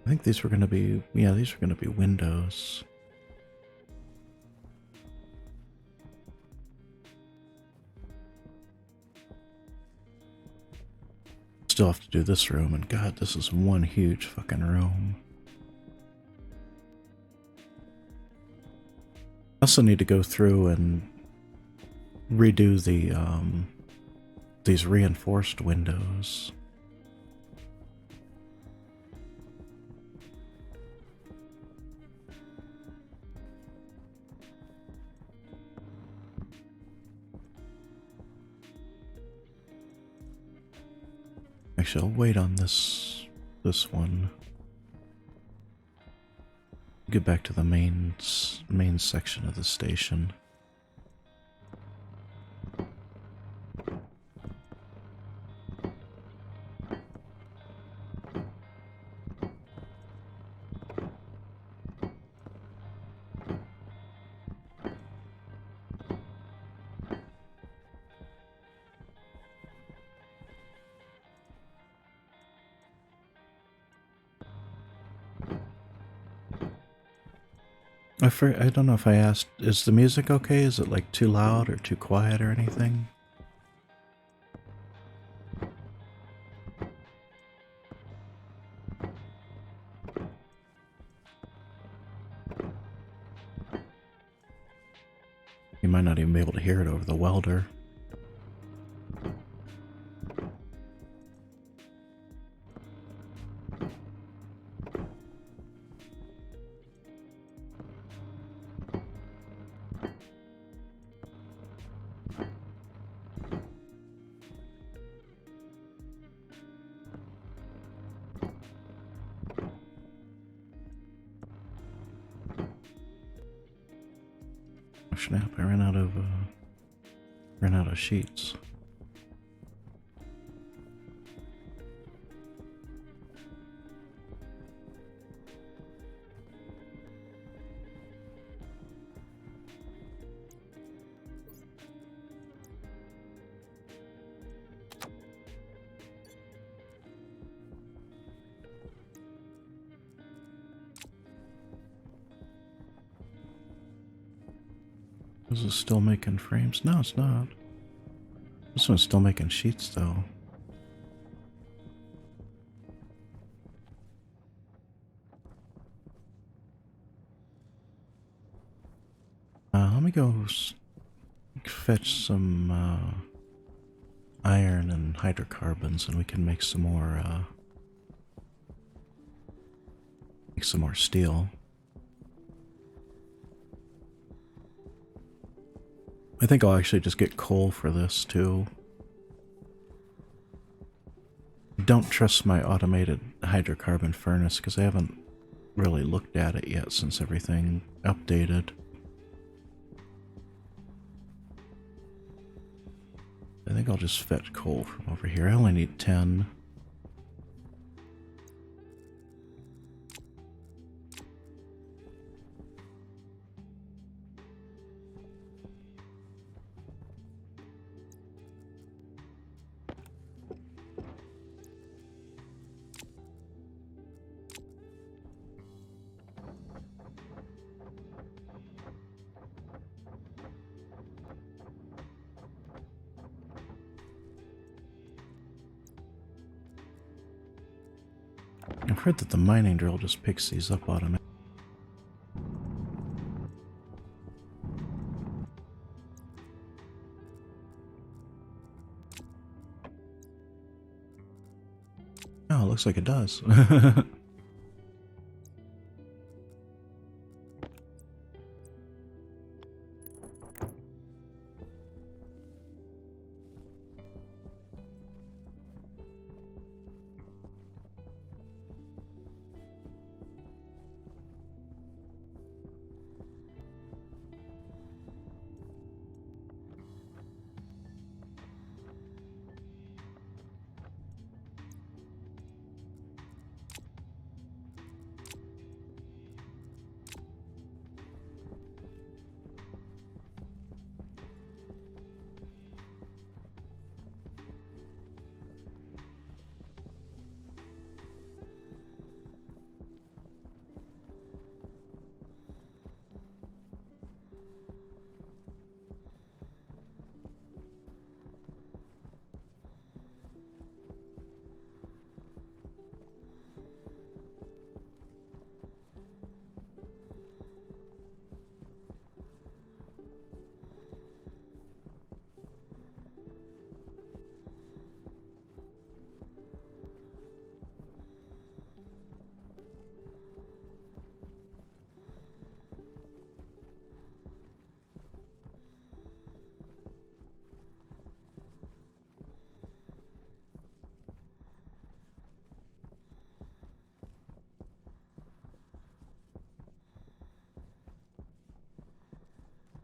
I think these were going to be, yeah, these were going to be windows. Still have to do this room, and god, this is one huge fucking room. I also need to go through and redo the, these reinforced windows. Actually, I'll wait on this one. Get back to the main section of the station. I don't know if I asked, is the music okay? Is it like too loud or too quiet or anything? You might not even be able to hear it over the welder. snap! I ran out of sheets. Is it still making frames? No, it's not. This one's still making sheets, though. Let me go fetch some iron and hydrocarbons, and we can make some more steel. I think I'll actually just get coal for this too. Don't trust my automated hydrocarbon furnace because I haven't really looked at it yet since everything updated. I think I'll just fetch coal from over here. I only need 10. I've heard that the mining drill just picks these up automatically. Oh, it looks like it does.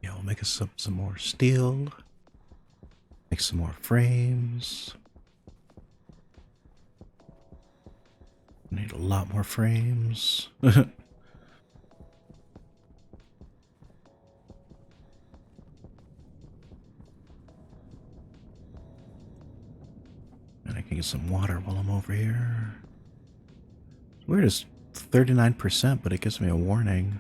Yeah, we'll make us some more steel. Make some more frames. Need a lot more frames. And I can get some water while I'm over here. Weird, it's 39%, but it gives me a warning.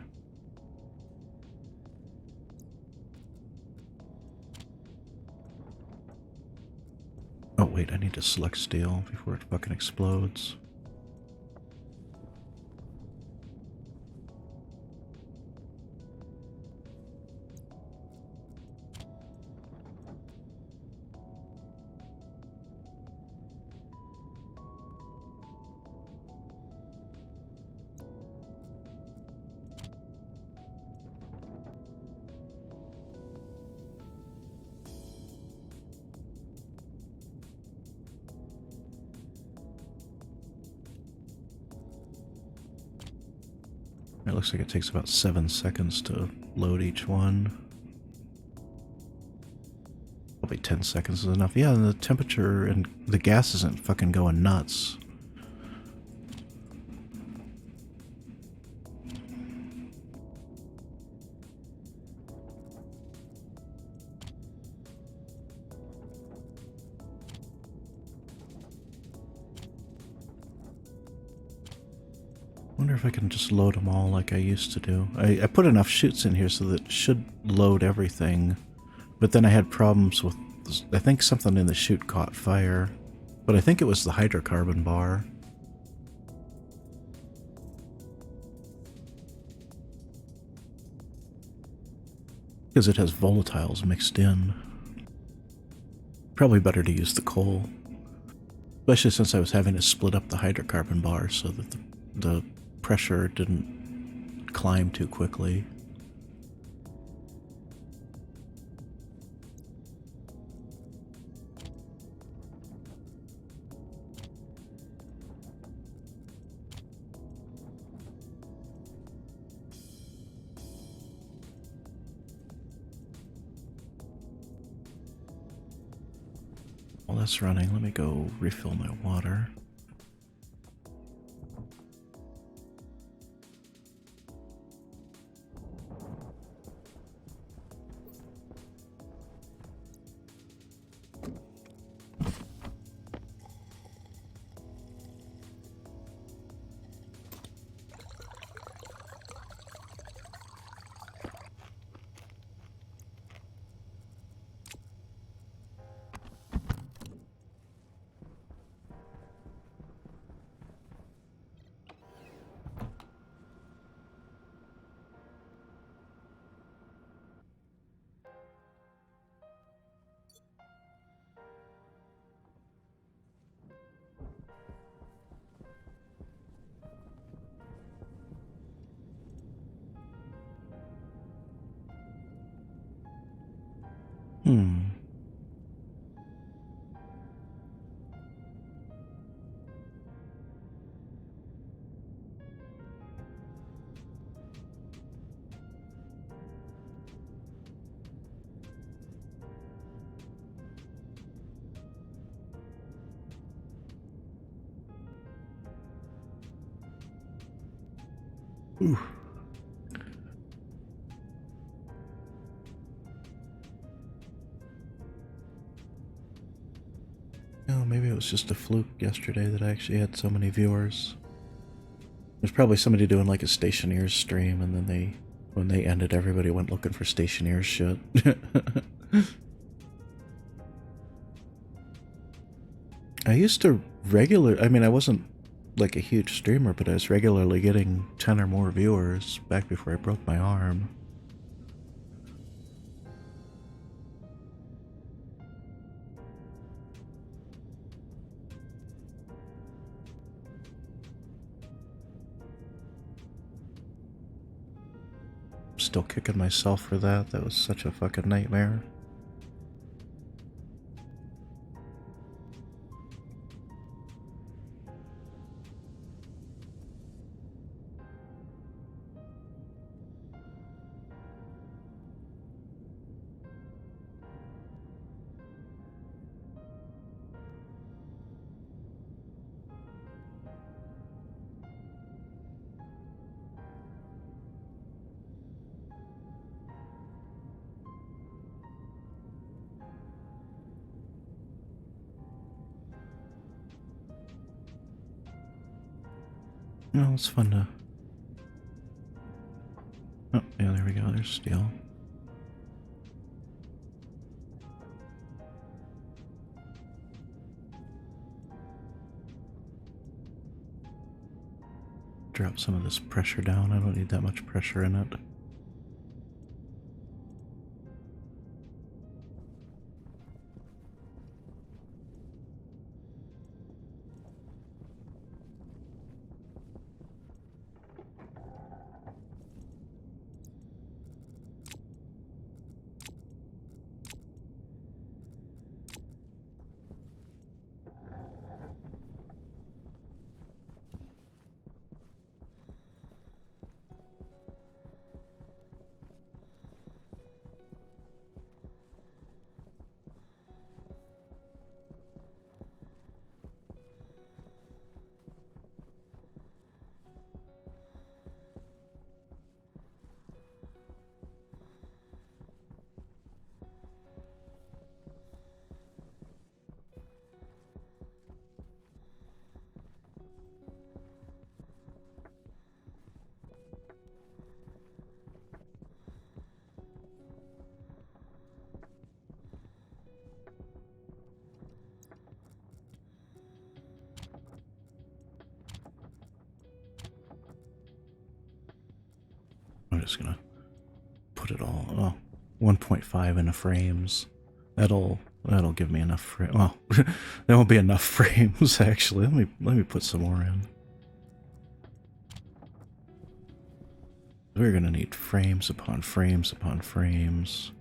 Oh wait, I need to select steel before it fucking explodes. It looks like it takes about 7 seconds to load each one. Probably 10 seconds is enough. Yeah, and the temperature and the gas isn't fucking going nuts. Wonder if I can just load them all like I used to do. I put enough chutes in here so that it should load everything. But then I had problems with, I think something in the chute caught fire. But I think it was the hydrocarbon bar. Because it has volatiles mixed in. Probably better to use the coal. Especially since I was having to split up the hydrocarbon bar so that the pressure didn't climb too quickly. While that's running, let me go refill my water. Ooh. Oh, maybe it was just a fluke yesterday that I actually had so many viewers. There's probably somebody doing like a Stationeers stream, and then when they ended, everybody went looking for Stationeers shit. I used to I mean, I wasn't like a huge streamer, but I was regularly getting 10 or more viewers back before I broke my arm. Still kicking myself for that. That was such a fucking nightmare. No, it's fun to... Oh, yeah, there we go. There's steel. Drop some of this pressure down. I don't need that much pressure in it. just gonna put it all. Oh, 1.5 into frames. That'll give me enough frame. Well, that won't be enough frames actually. Let me put some more in. We're gonna need frames upon frames upon frames.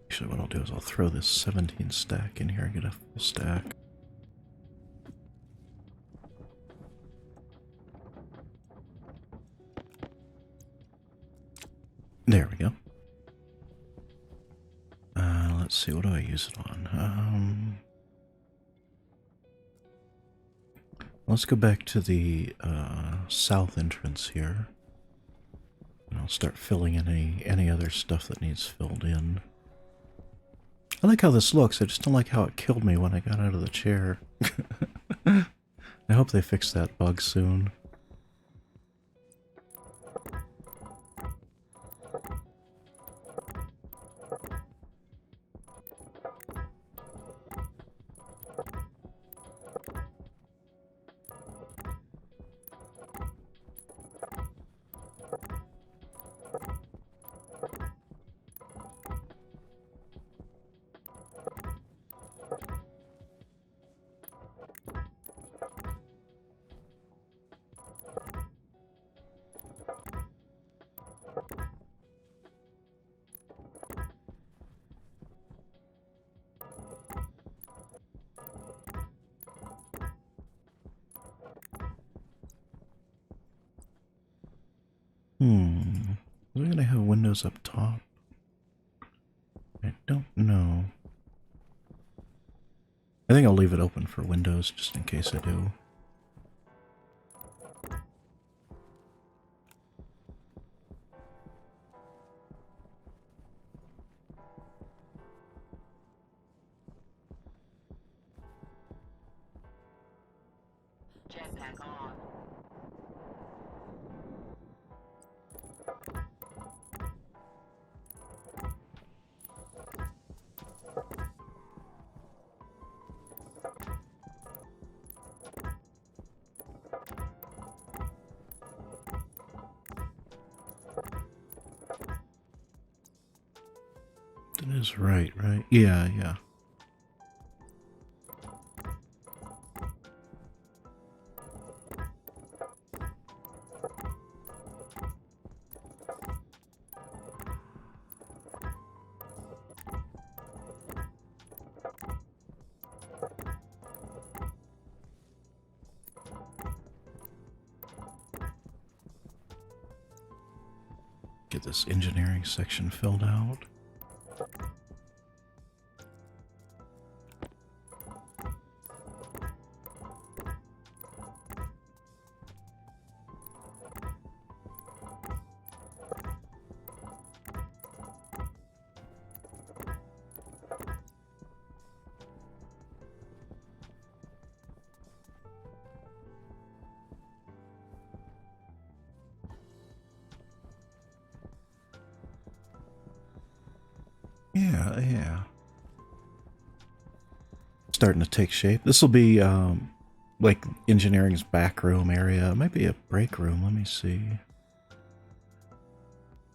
Actually, what I'll do is I'll throw this 17 stack in here and get a full stack. There we go. Let's see, what do I use it on? Let's go back to the south entrance here. And I'll start filling in any other stuff that needs filled in. I like how this looks, I just don't like how it killed me when I got out of the chair. I hope they fix that bug soon. Are we gonna have windows up top? I don't know. I think I'll leave it open for windows just in case I do. Jetpack on. That is right? Yeah, yeah. Get this engineering section filled out. Yeah. Starting to take shape. This will be like engineering's back room area. It might be a break room. Let me see.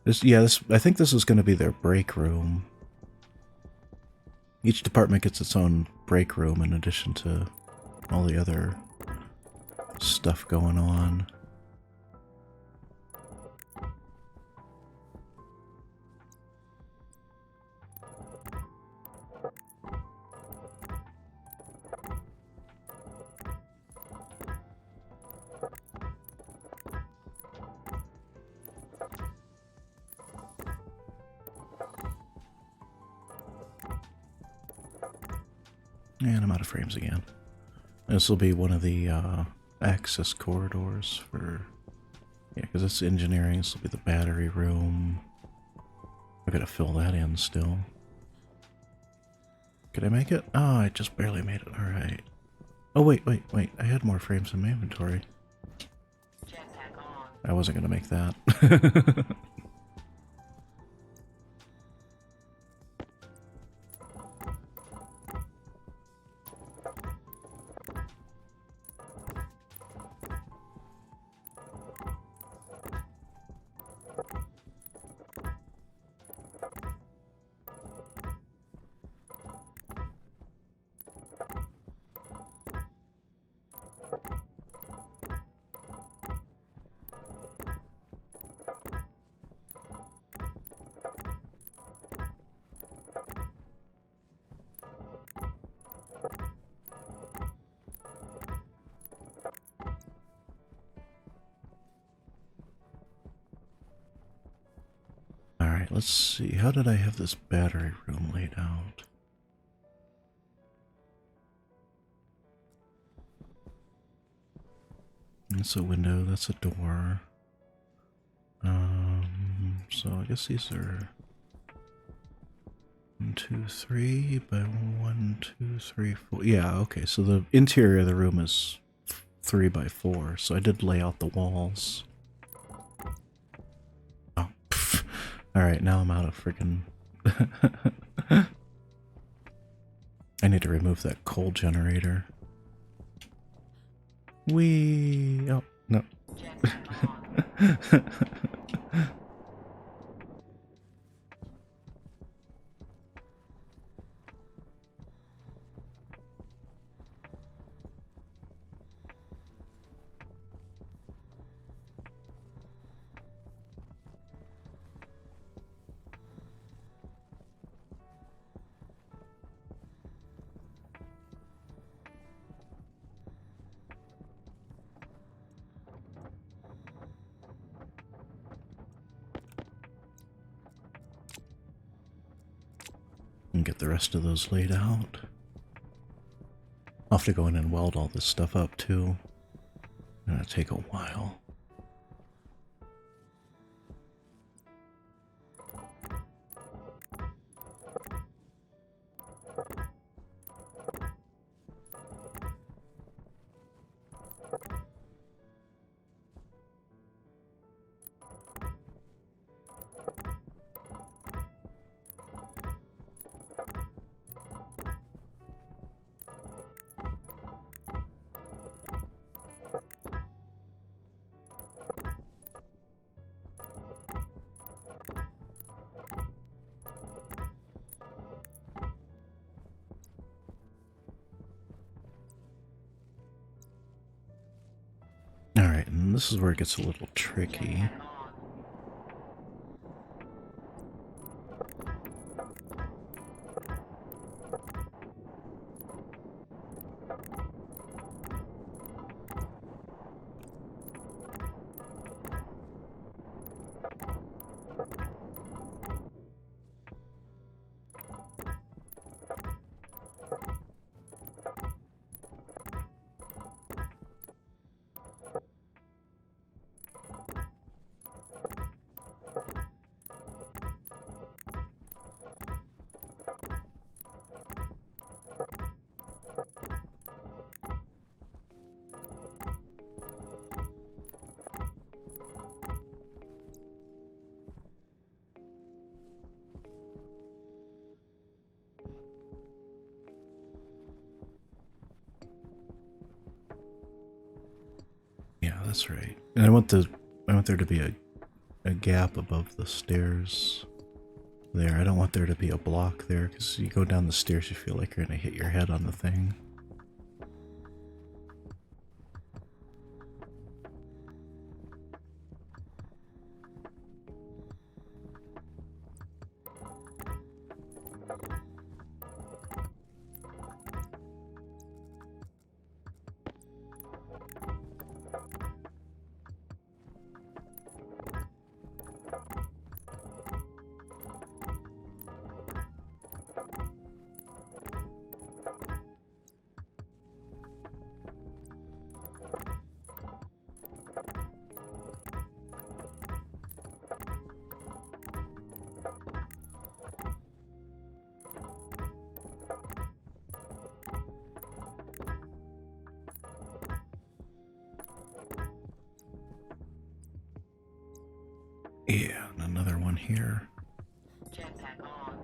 I think this is going to be their break room. Each department gets its own break room in addition to all the other stuff going on. And I'm out of frames again. This will be one of the access corridors for... Yeah, because it's engineering. This will be the battery room. I gotta fill that in still. Could I make it? Oh, I just barely made it. Alright. Oh, wait. I had more frames in my inventory. Jetpack on. I wasn't gonna make that. Alright, let's see. How did I have this battery room laid out? That's a window, that's a door. So I guess these are 1, 2, 3 by 1, 2, 3, 4. Yeah, okay, so the interior of the room is 3 by 4, so I did lay out the walls. Oh, alright, now I'm out of freaking... I need to remove that coal generator. Whee! Oh, no. Jetpack on. And get the rest of those laid out. I'll have to go in and weld all this stuff up too. Gonna take a while. Alright, and this is where it gets a little tricky. Jetpack on. Yeah, that's right. And I want there to be a gap above the stairs there. I don't want there to be a block there, because you go down the stairs, you feel like you're gonna hit your head on the thing. Yeah, and another one here. Jetpack on.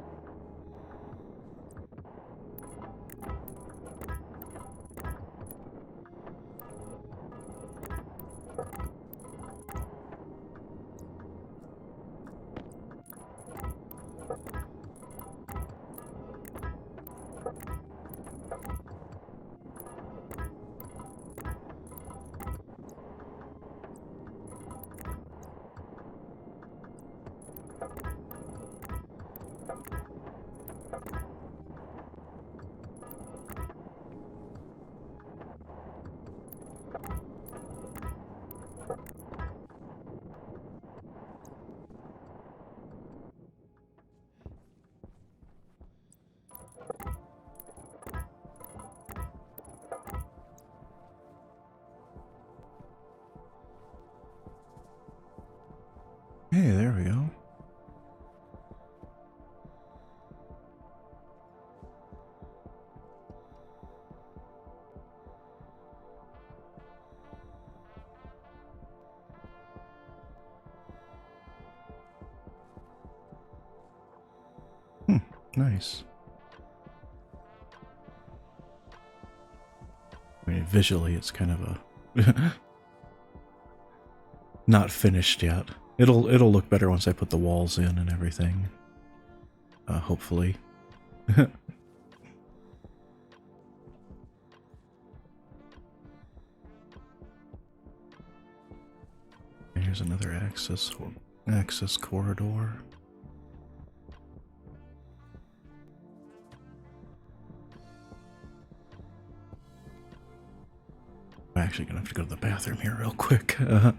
Hey, there we go. Nice. I mean, visually, it's kind of a not finished yet. It'll look better once I put the walls in and everything. Hopefully. Here's another access corridor. I'm actually gonna have to go to the bathroom here real quick. Let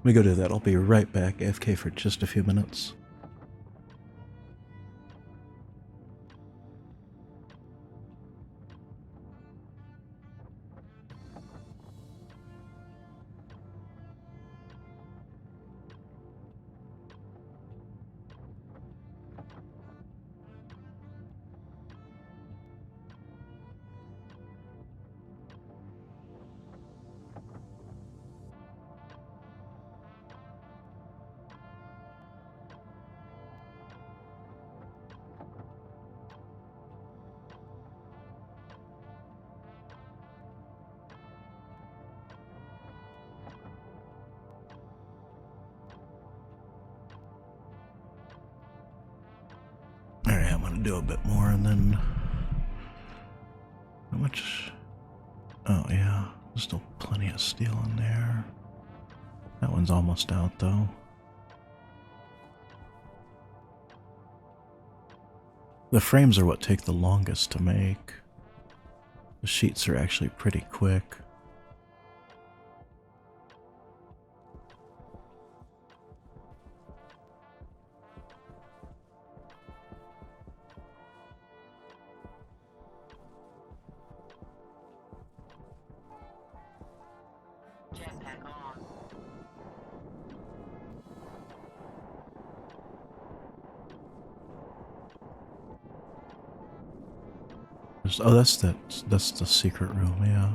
me go do that. I'll be right back. AFK for just a few minutes. Alright, I'm gonna do a bit more and then... How much... Oh yeah, there's still plenty of steel in there. That one's almost out though. The frames are what take the longest to make. The sheets are actually pretty quick. Jetpack on. Oh, that's the secret room, yeah.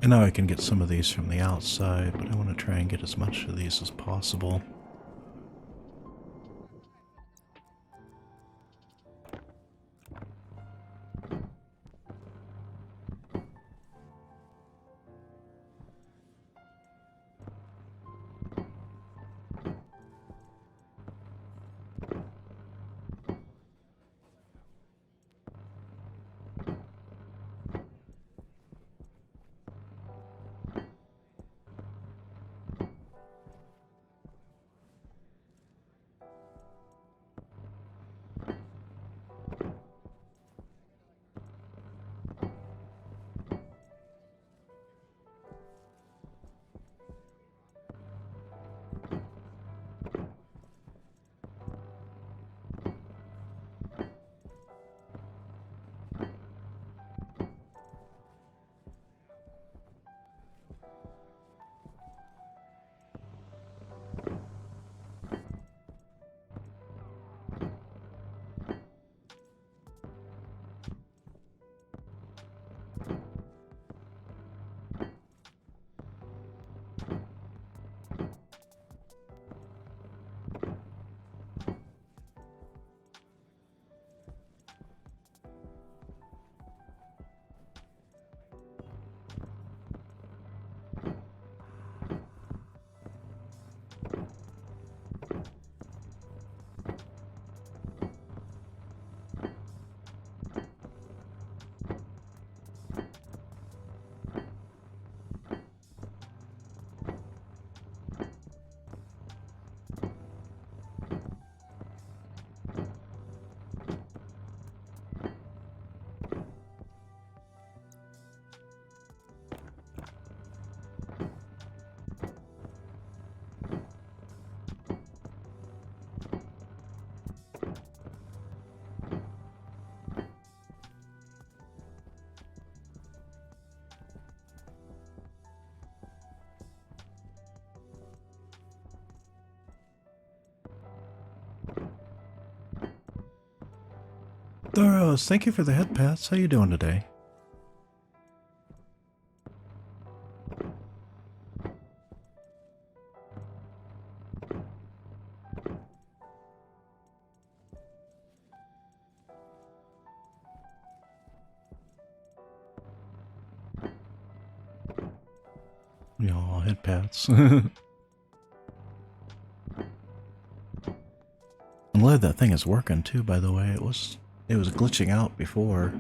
I know I can get some of these from the outside, but I want to try and get as much of these as possible. Thoros, thank you for the head pats. How you doing today? Y'all, head pats. I'm glad that thing is working too, by the way. It was glitching out before.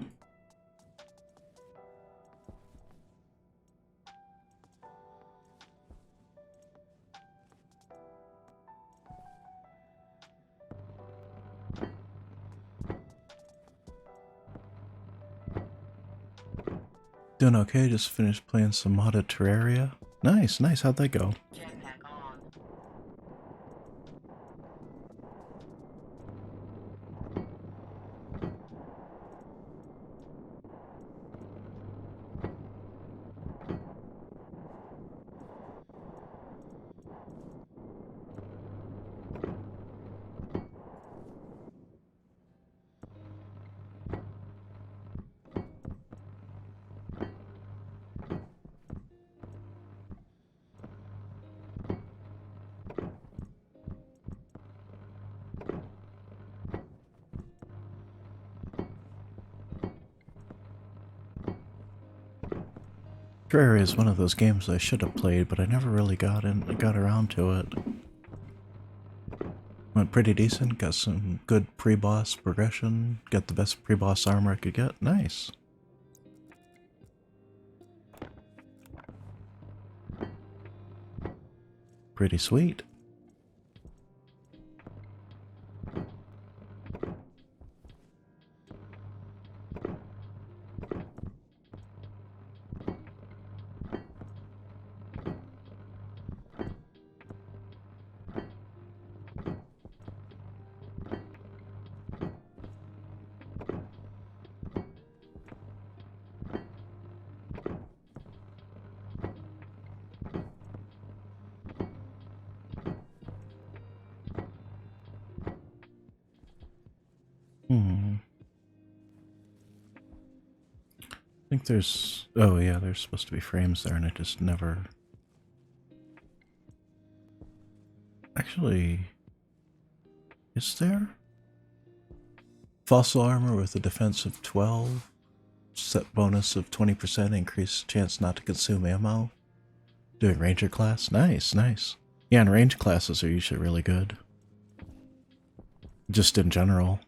Doing okay, just finished playing some modded Terraria. Nice, nice, how'd that go? Jetpack on. Terraria is one of those games I should have played, but I never really got around to it. Went pretty decent, got some good pre-boss progression, got the best pre-boss armor I could get. Nice. Pretty sweet. think there's... Oh yeah, there's supposed to be frames there and I just never... Actually... Is there? Fossil armor with a defense of 12. Set bonus of 20%, increased chance not to consume ammo. Doing ranger class? Nice, nice. Yeah, and range classes are usually really good. Just in general.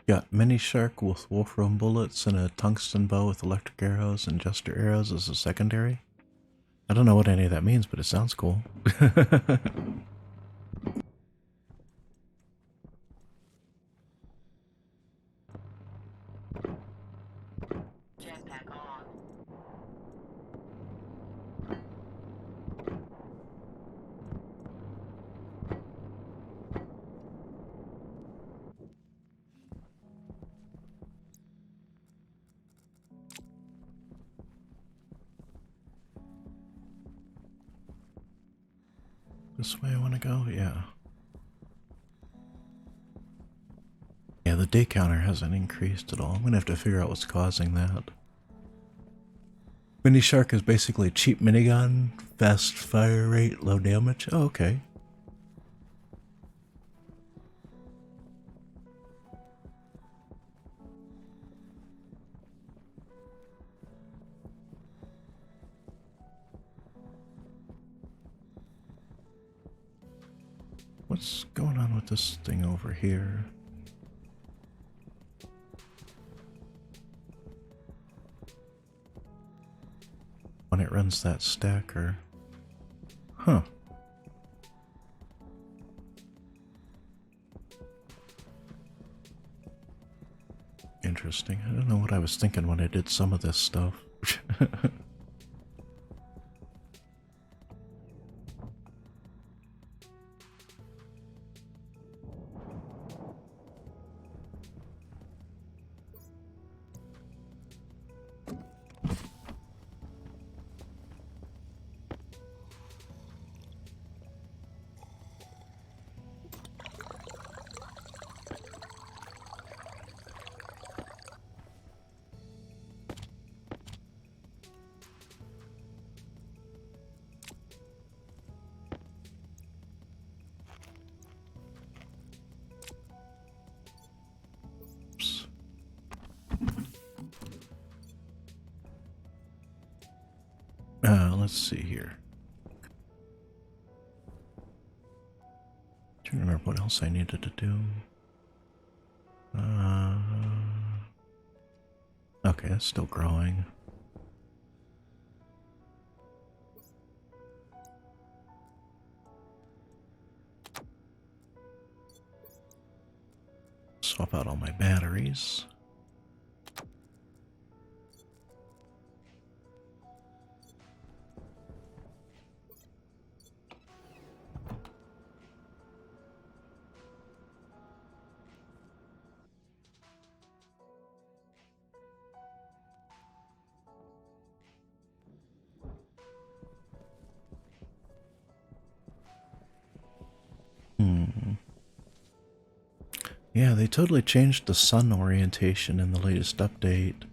Got mini shark with wolfram bullets and a tungsten bow with electric arrows and jester arrows as a secondary. I don't know what any of that means, but it sounds cool. Jetpack on. This way I want to go? Yeah. Yeah, the day counter hasn't increased at all. I'm going to have to figure out what's causing that. Mini Shark is basically a cheap minigun, fast fire rate, low damage. Oh, okay. What's going on with this thing over here? When it runs that stacker. Huh. Interesting. I don't know what I was thinking when I did some of this stuff. Let's see here. Do you remember what else I needed to do? Okay, it's still growing. Swap out all my batteries. Yeah, they totally changed the sun orientation in the latest update.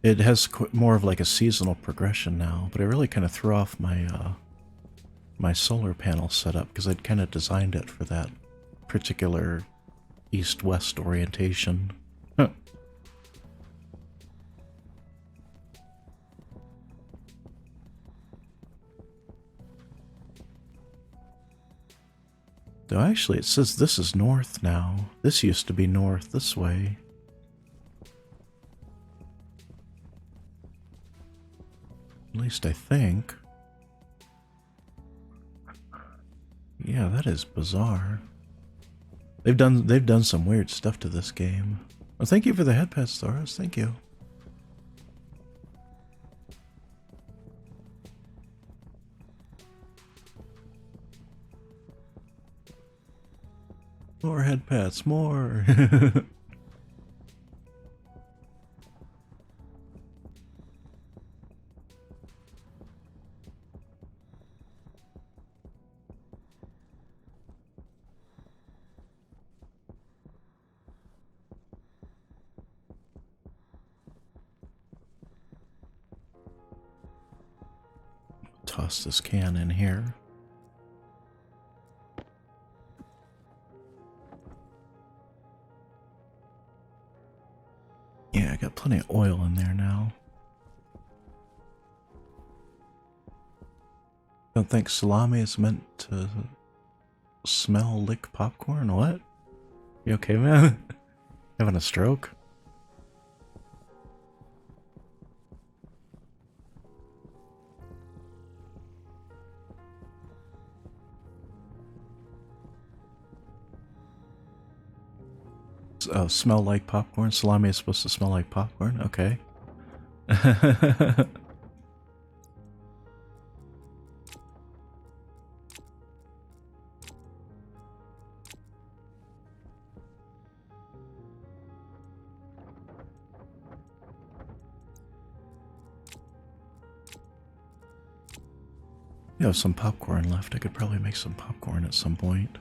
It has more of like a seasonal progression now, but it really kind of threw off my my solar panel setup because I'd kind of designed it for that particular east-west orientation. Huh. Though actually it says this is north now. This used to be north this way. At least I think. Yeah, that is bizarre. They've done some weird stuff to this game. Well, thank you for the head pets, Thoros. Thank you. More head pets, more. Toss this can in here. Yeah, I got plenty of oil in there now. Don't think salami is meant to smell like popcorn? What? You okay, man? Having a stroke? Oh, smell like popcorn? Salami is supposed to smell like popcorn? Okay. You have some popcorn left. I could probably make some popcorn at some point.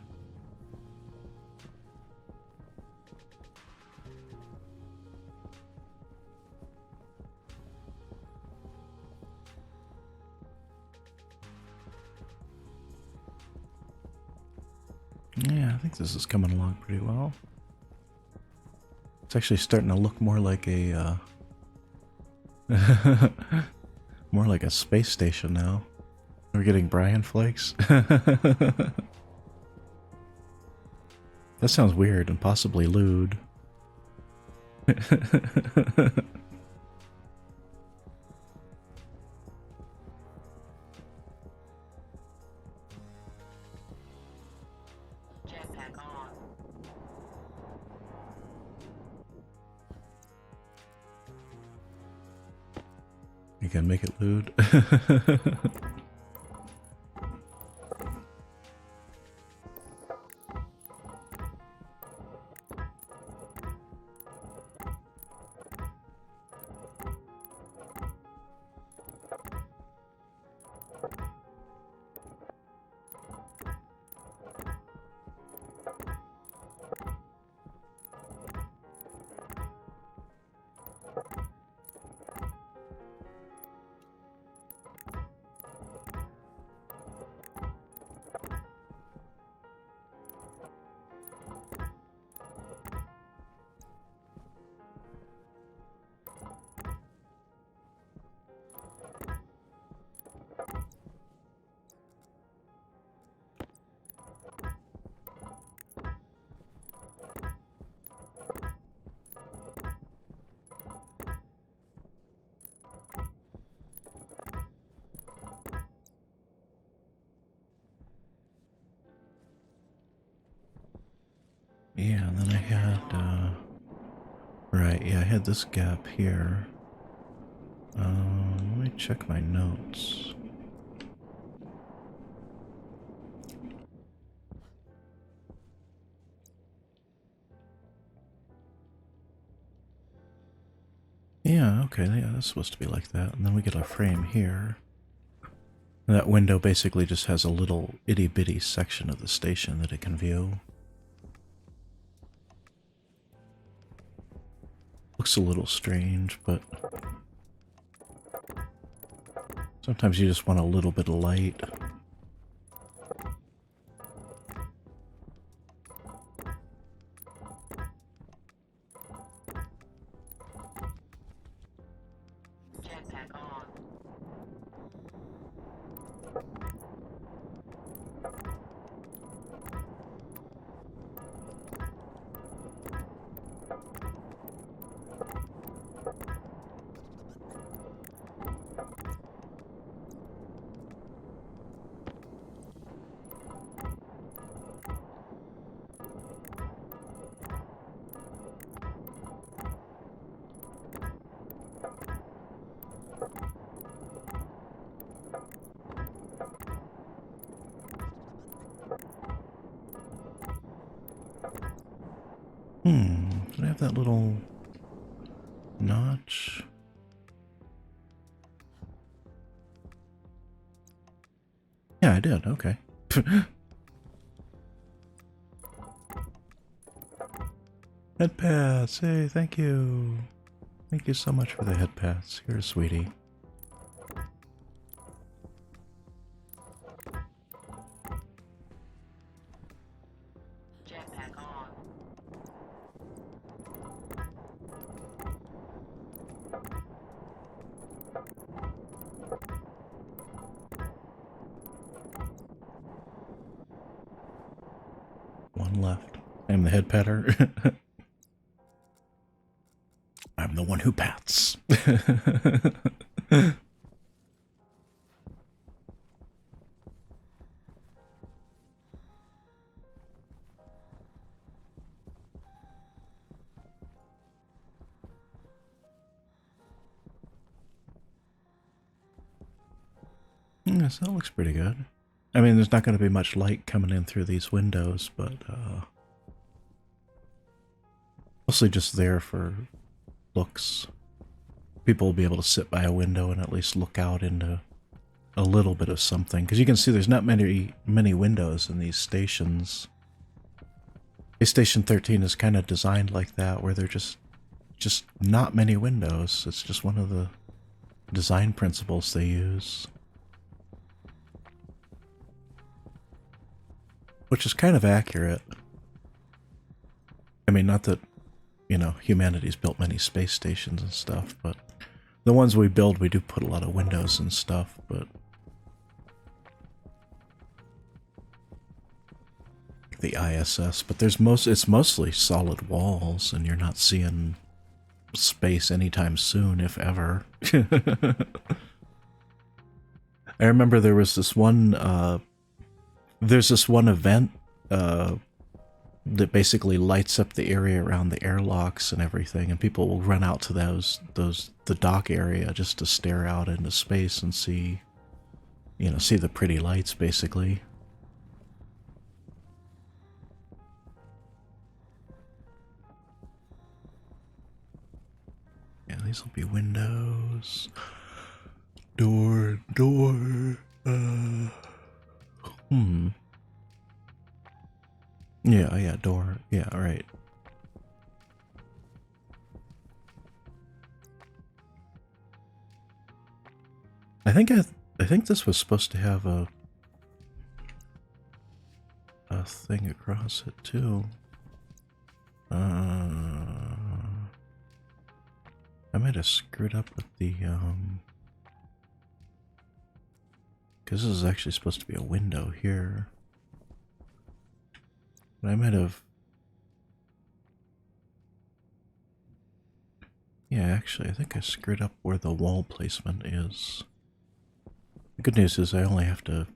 Yeah, I think this is coming along pretty well. It's actually starting to look more like a more like a space station now. We're getting Brian flakes. That sounds weird and possibly lewd. Jetpack on. You can make it lewd. Yeah, and then I had, right, yeah, I had this gap here. Let me check my notes. Yeah, okay, yeah, that's supposed to be like that. And then we get a frame here. And that window basically just has a little itty-bitty section of the station that it can view. Looks a little strange, but sometimes you just want a little bit of light. Jetpack on. Can I have that little notch? Yeah, I did. Okay. Head pads. Hey, thank you. Thank you so much for the head pads. You're a sweetie. Jetpack on. One left. I'm the head patter. I'm the one who pats. Yes, that looks pretty good. I mean, there's not going to be much light coming in through these windows, but mostly just there for looks. People will be able to sit by a window and at least look out into a little bit of something, because you can see there's not many windows in these stations. Station 13 is kind of designed like that, where they're just not many windows. It's just one of the design principles they use. Which is kind of accurate. I mean, not that, you know, humanity's built many space stations and stuff, but the ones we build, we do put a lot of windows and stuff, but the ISS, but it's mostly solid walls, and you're not seeing space anytime soon, if ever. I remember there was this one, there's this one event, that basically lights up the area around the airlocks and everything, and people will run out to the dock area just to stare out into space and see, you know, see the pretty lights, basically. Yeah, these will be windows. Door. Yeah, door. Yeah, right. I think this was supposed to have a thing across it too. I might have screwed up with the because this is actually supposed to be a window here. But I might have... Yeah, actually, I think I screwed up where the wall placement is. The good news is I only have to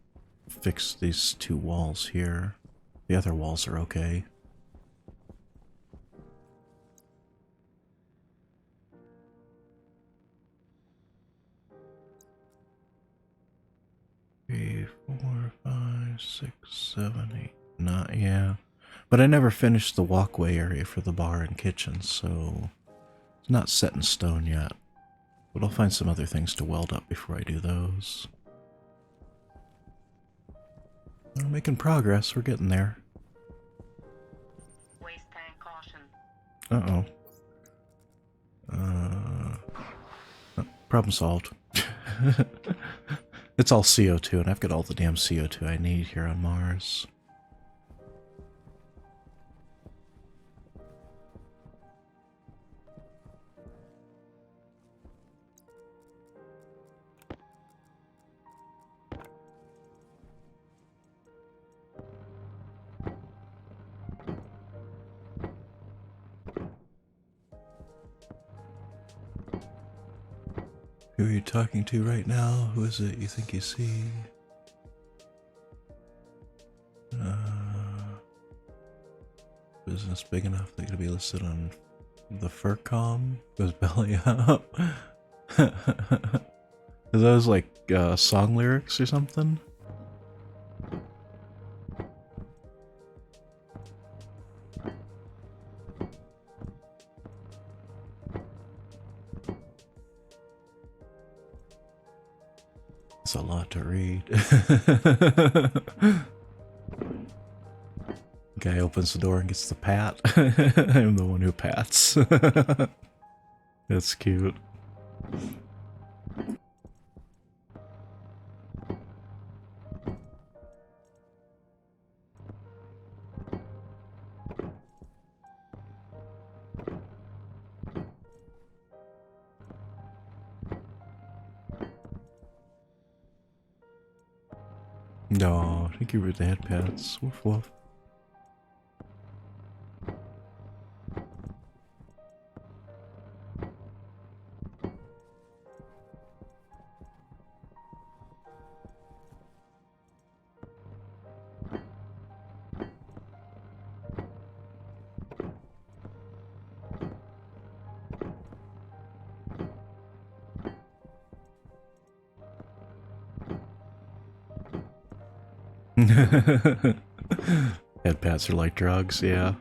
fix these two walls here. The other walls are okay. Three, 4, 5, 6, 7, 8, 9, yeah. But I never finished the walkway area for the bar and kitchen, so it's not set in stone yet. But I'll find some other things to weld up before I do those. We're making progress, we're getting there. Waste tank caution. Uh-oh. Problem solved. It's all CO2, and I've got all the damn CO2 I need here on Mars. Who are you talking to right now? Who is it you think you see? Business big enough that could be listed on the FurCom? Goes belly up. Are those like song lyrics or something? to read. Guy opens the door and gets the pat. I'm the one who pats. That's cute. No, thank you for the head pats. Woof woof. Head pats are like drugs, yeah.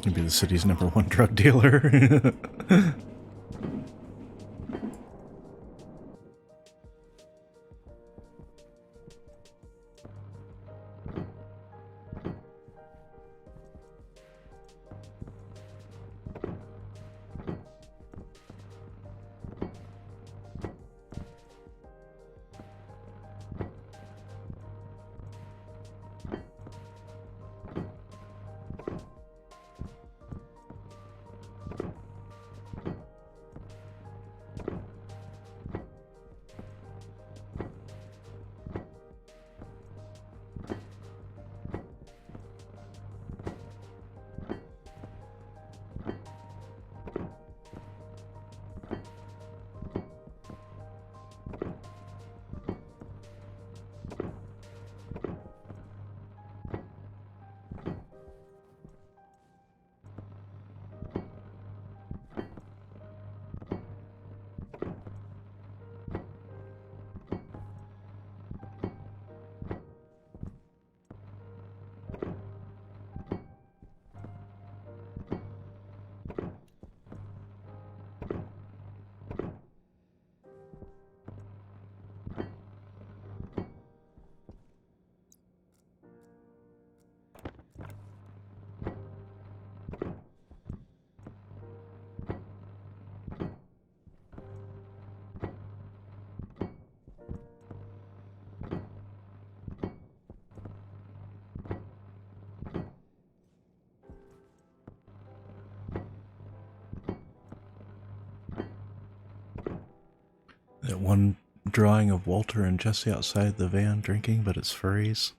You'd be the city's #1 drug dealer. That one drawing of Walter and Jesse outside the van drinking, but it's furries.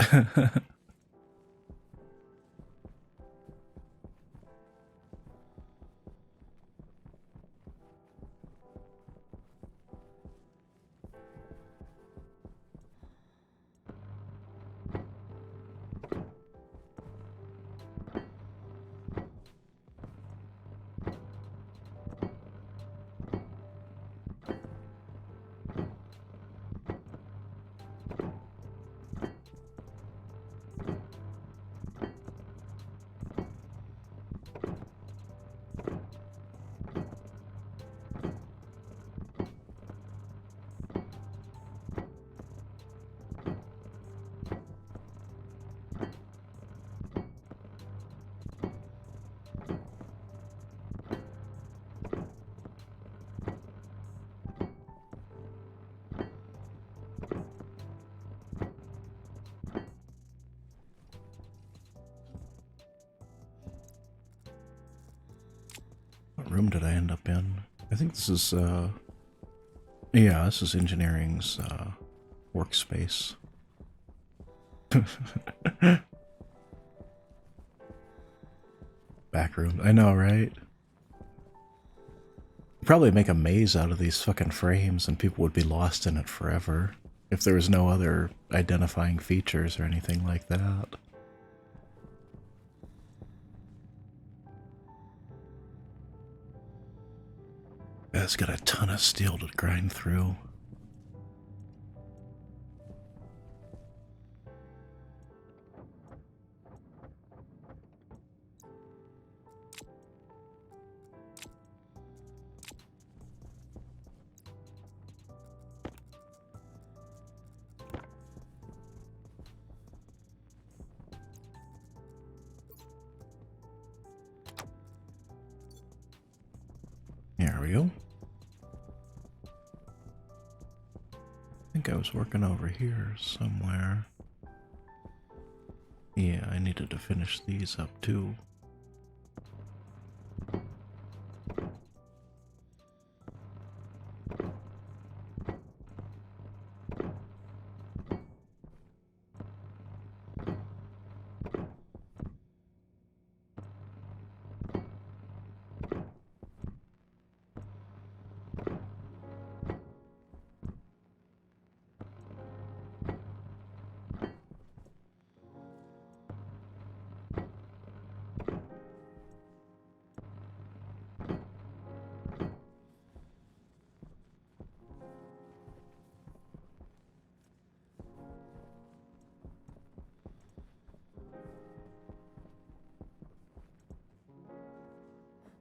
What room did I end up in? I think this is, yeah, this is engineering's, workspace. Back room. I know, right? Probably make a maze out of these fucking frames and people would be lost in it forever if there was no other identifying features or anything like that. guy's got a ton of steel to grind through. There we go. I think I was working over here somewhere. Yeah, I needed to finish these up too.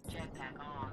Jetpack on.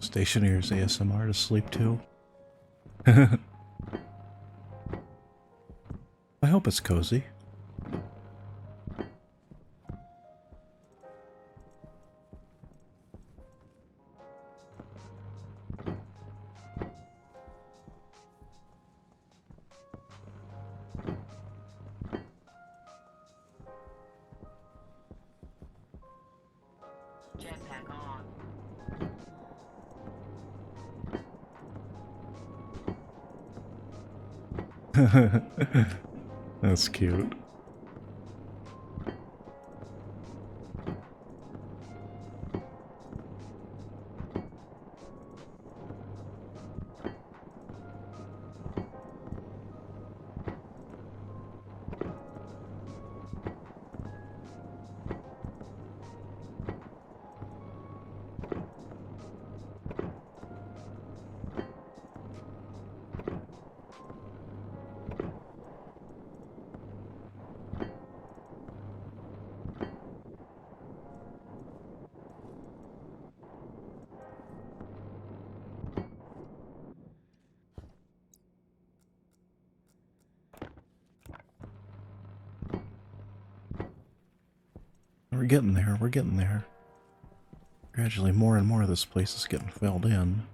Stationeers ASMR to sleep too. I hope it's cozy. Jetpack on. That's cute. We're getting there, we're getting there. Gradually more and more of this place is getting filled in.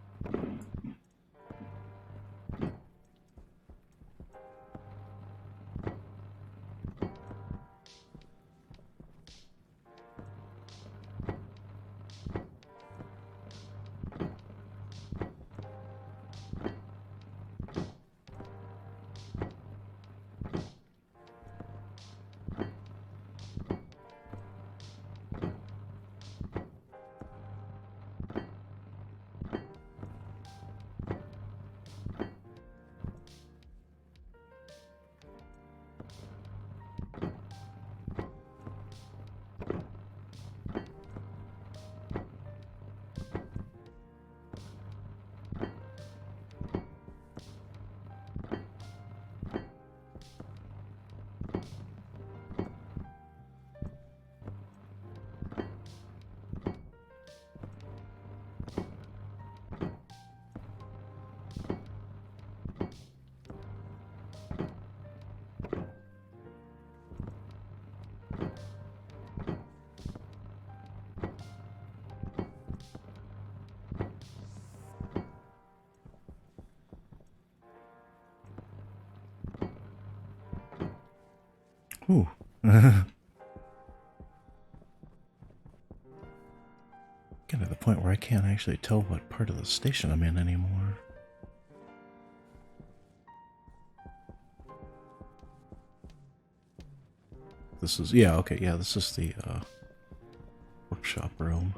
Getting to the point where I can't actually tell what part of the station I'm in anymore. This is, yeah, okay, yeah, this is the workshop room.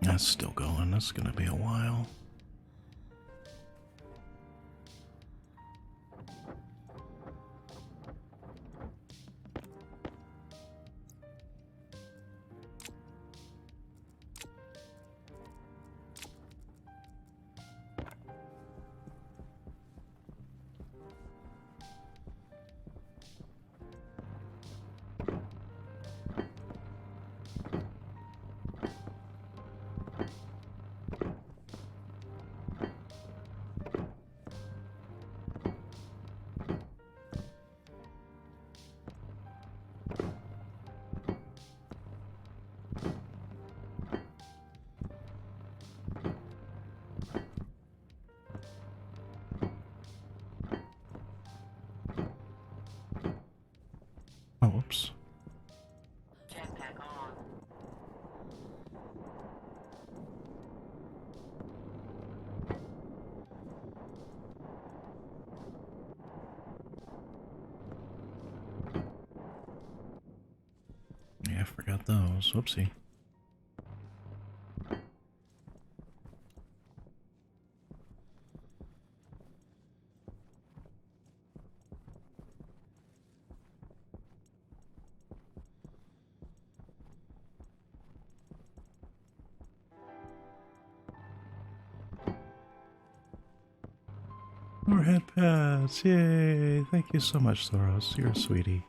That's still going. That's gonna be a while. Oh, whoops. Jetpack on. Yeah, I forgot those. Whoopsie. More head pads. Yay. Thank you so much, Thoros. You're a sweetie.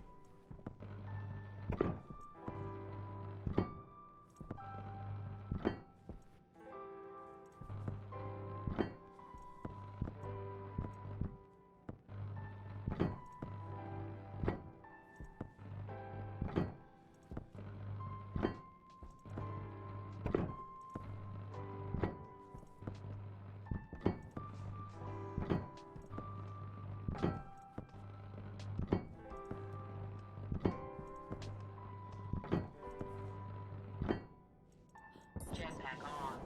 Jetpack on.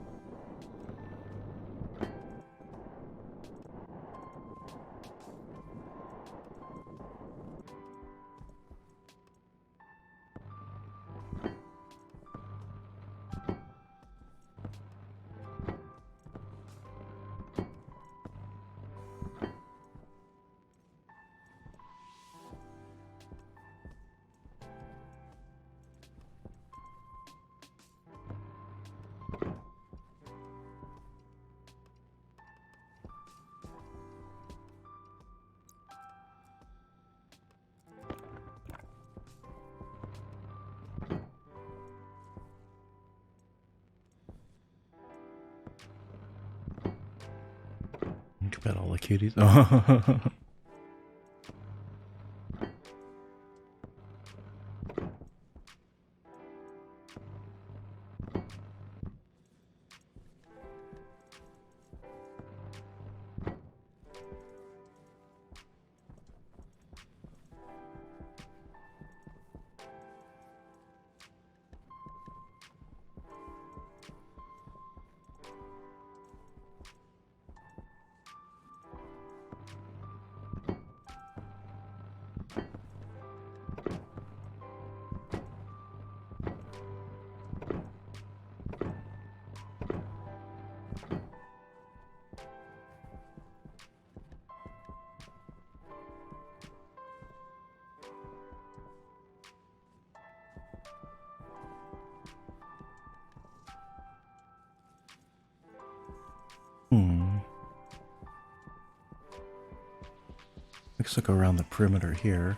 Think about all the cuties. Hmm. Looks like around the perimeter here.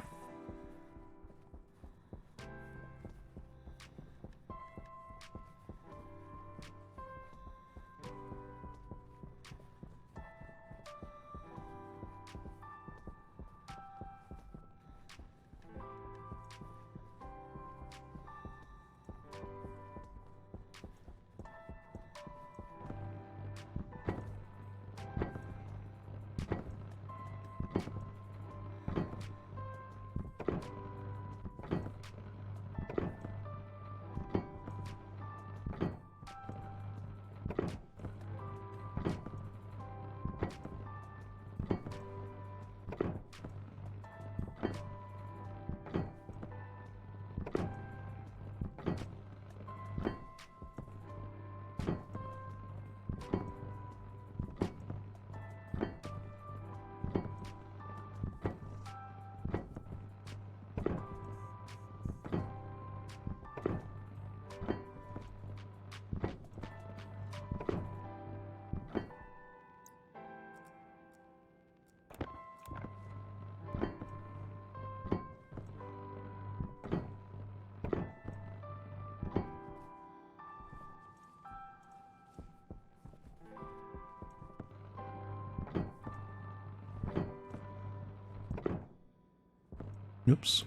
Oops.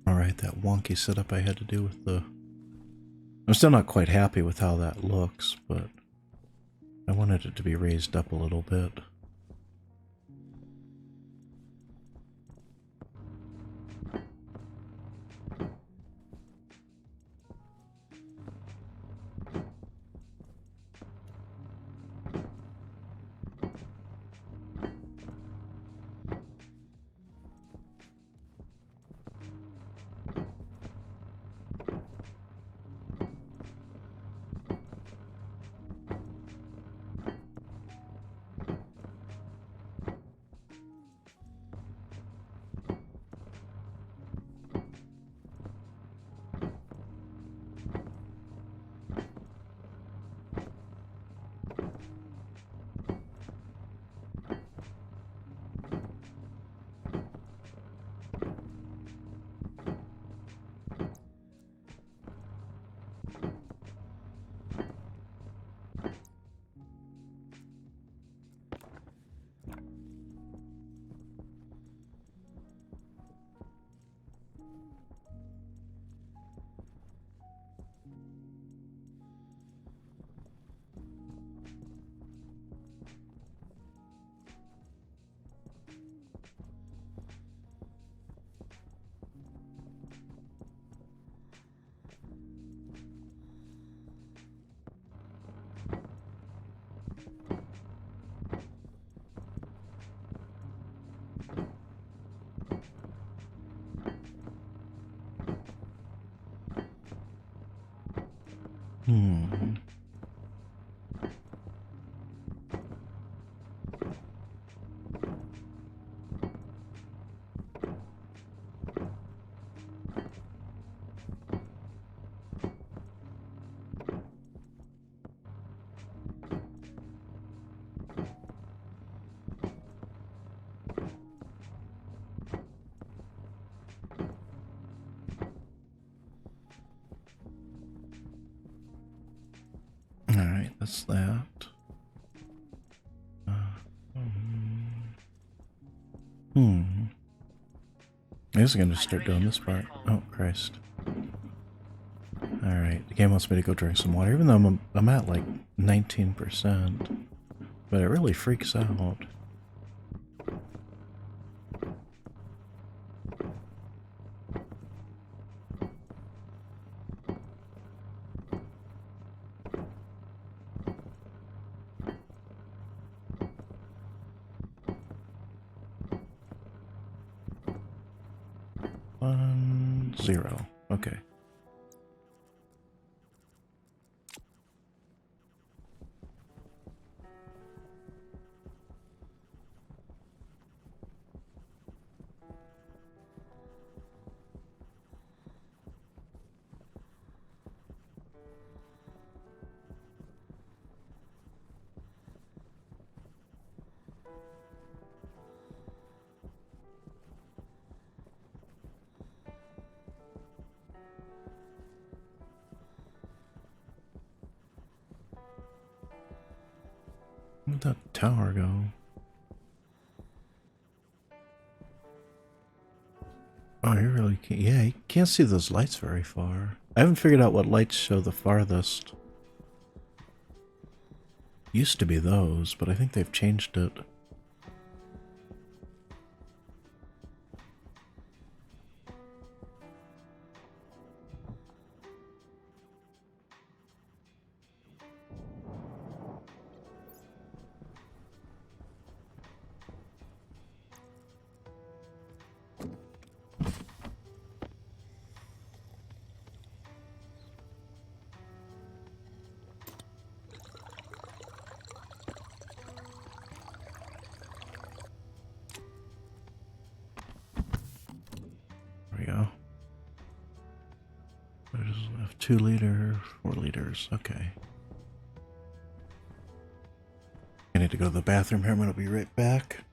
Alright, that wonky setup I had to do with the... I'm still not quite happy with how that looks, but I wanted it to be raised up a little bit. Hmm. Alright, that's that. I guess I'm gonna start doing this part. Oh, Christ. Alright, the game wants me to go drink some water, even though I'm at like 19%. But it really freaks out. Zero. Okay. Where'd that tower go? Oh, you really can't. Yeah, you can't see those lights very far. I haven't figured out what lights show the farthest. Used to be those, but I think they've changed it. There we go. I just left 2 liter, 4 liters. Okay. I need to go to the bathroom here. I'm gonna be right back.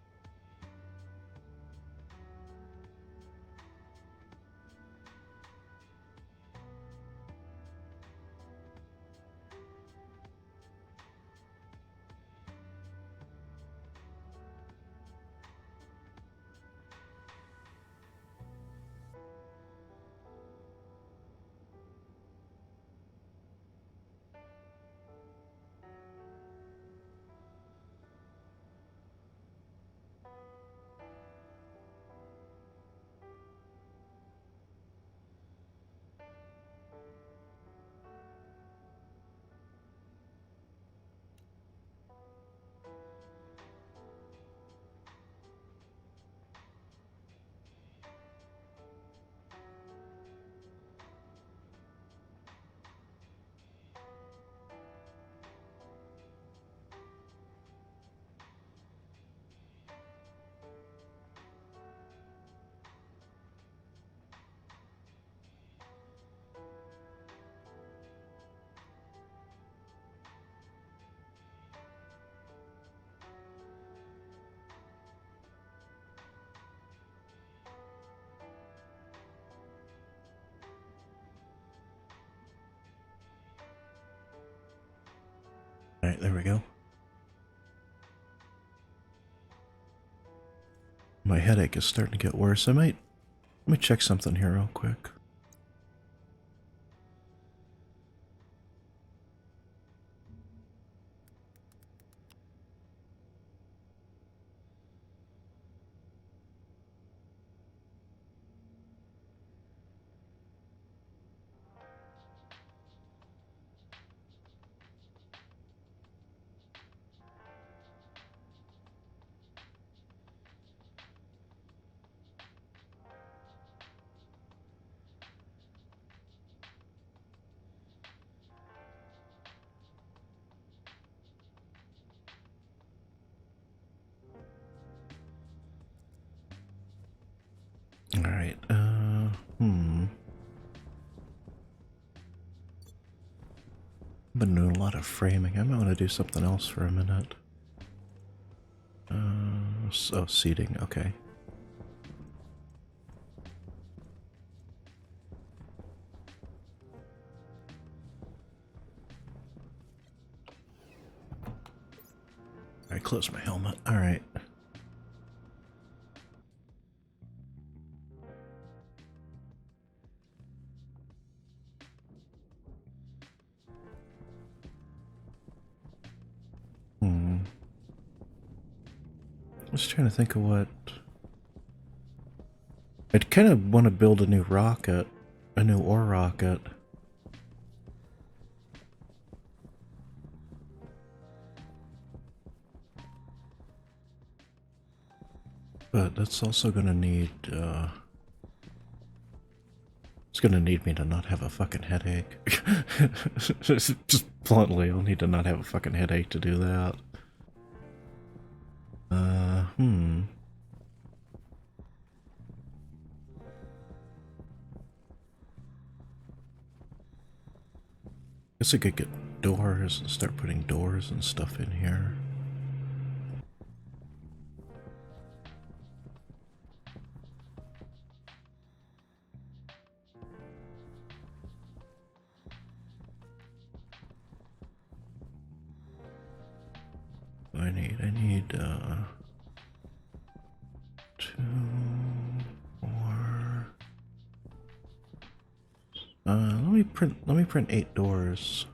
there we go. My headache is starting to get worse. Let me check something here real quick. Alright, I've been doing a lot of framing. I might want to do something else for a minute. Oh, seating, okay. Alright, close my helmet. Alright. I was trying to think of what... I'd kind of want to build a new rocket. A new ore rocket. But that's also gonna need, it's gonna need me to not have a fucking headache. Just bluntly, I'll need to not have a fucking headache to do that. Guess I could get doors and start putting doors and stuff in here. I need, 2 more. Let me print 8 doors.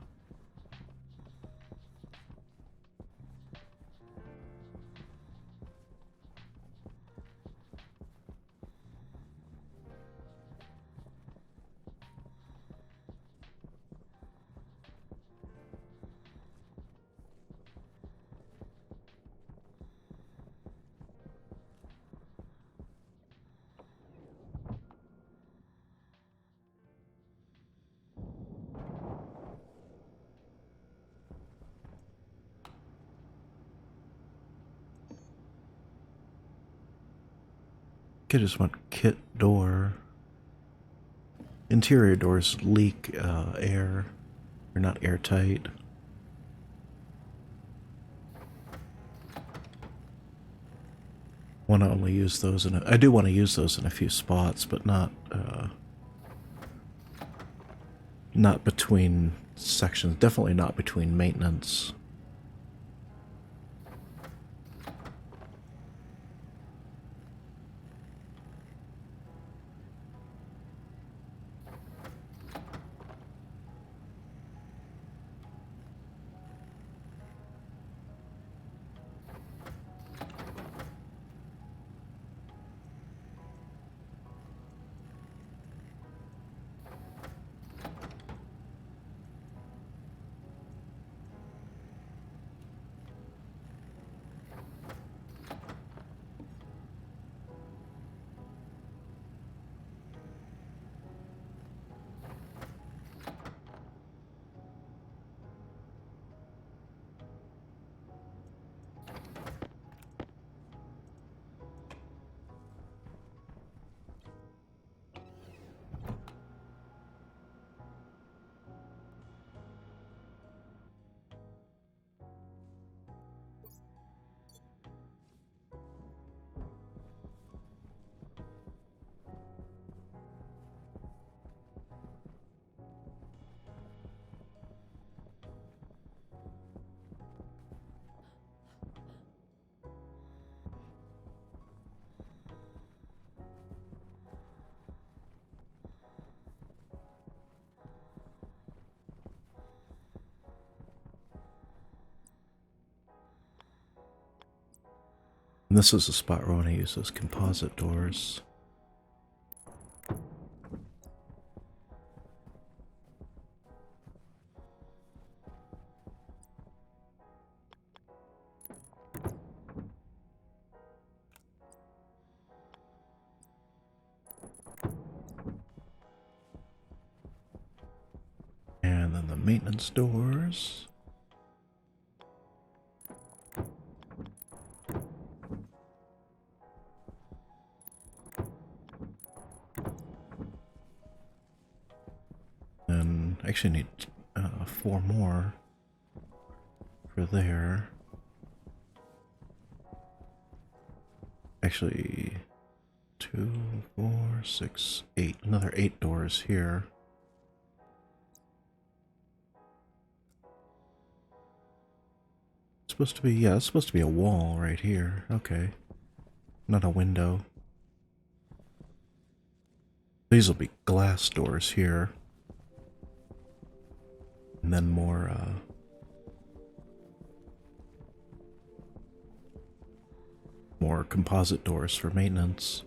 I just want kit door. Interior doors leak air. They're not airtight. Want to only use those in I do want to use those in a few spots, but not not between sections. Definitely not between maintenance. And this is a spot where I want to use those composite doors. And then the maintenance doors. And I actually need 4 more for there. Actually, 2, 4, 6, 8. Another 8 doors here. It's supposed to be, yeah, it's supposed to be a wall right here. Okay. Not a window. These will be glass doors here. And then more composite doors for maintenance.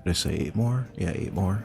Did I say 8 more? Yeah, 8 more.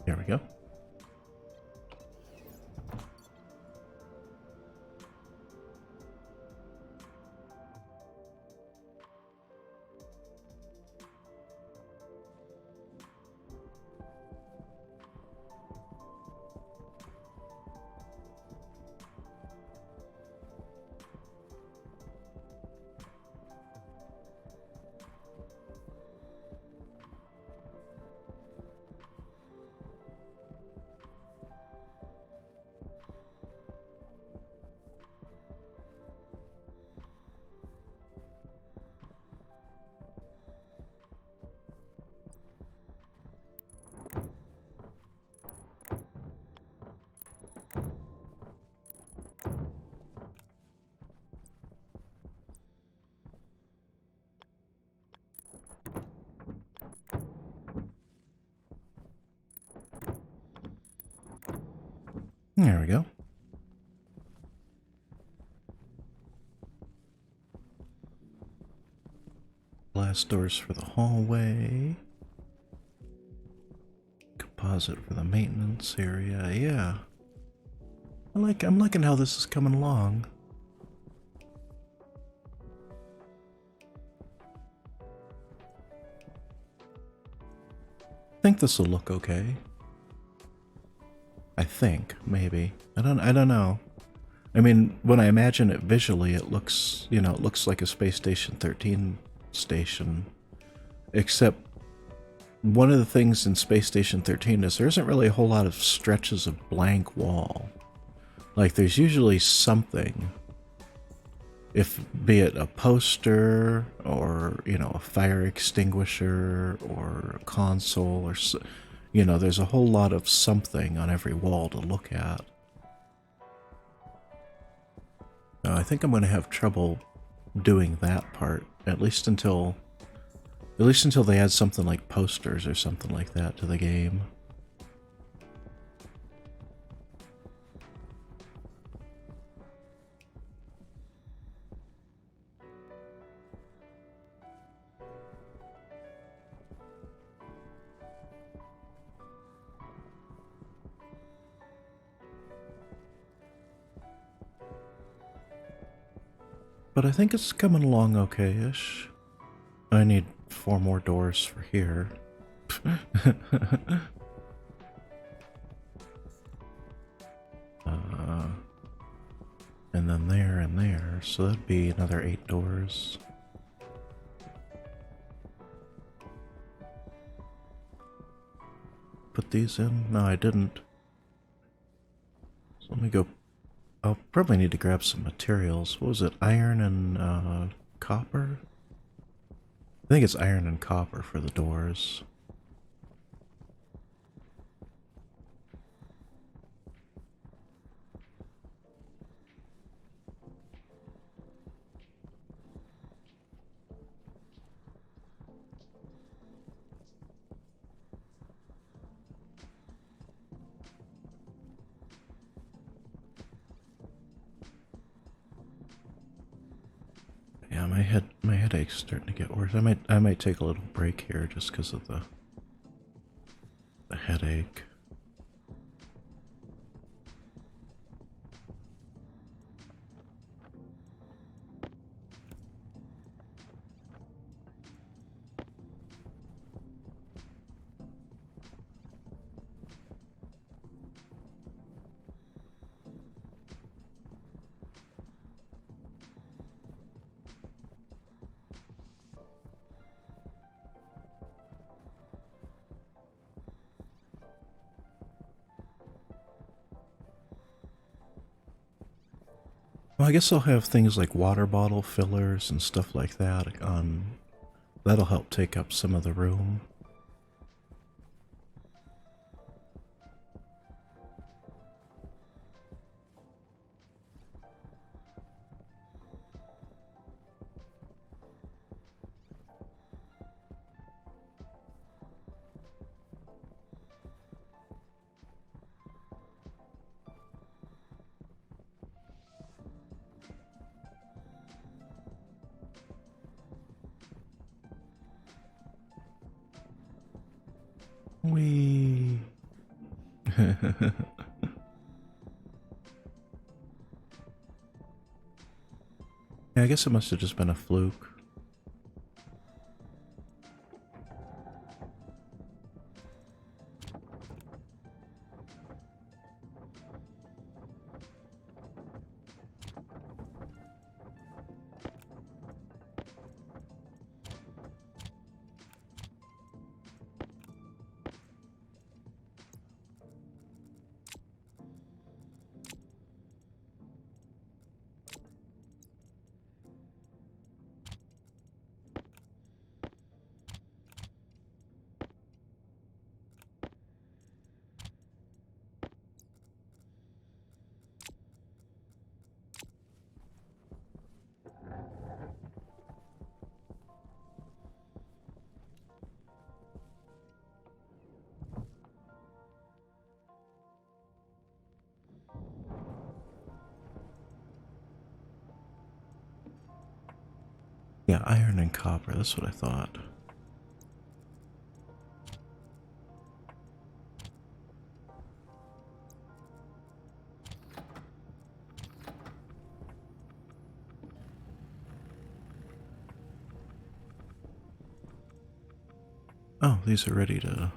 There we go. There we go. Glass doors for the hallway. Composite for the maintenance area. Yeah. I'm liking how this is coming along. I think this will look okay. I think, maybe. I don't know. I mean, when I imagine it visually, it looks, you know, it looks like a Space Station 13 station. Except one of the things in Space Station 13 is there isn't really a whole lot of stretches of blank wall. Like, there's usually something. If, be it a poster, or, you know, a fire extinguisher, or a console, or You know, there's a whole lot of something on every wall to look at. I think I'm going to have trouble doing that part, at least until they add something like posters or something like that to the game. But I think it's coming along okay-ish. I need 4 more doors for here. And then there and there, so that'd be another 8 doors. Put these in? No, I didn't. So let me go. I'll probably need to grab some materials. What was it? Iron and copper? I think it's iron and copper for the doors. Yeah, my headache's starting to get worse. I might take a little break here just because of the headache. Well, I guess I'll have things like water bottle fillers and stuff like that on. That'll help take up some of the room. Wee. Yeah, I guess it must have just been a fluke. Yeah, iron and copper, that's what I thought. Oh, these are ready to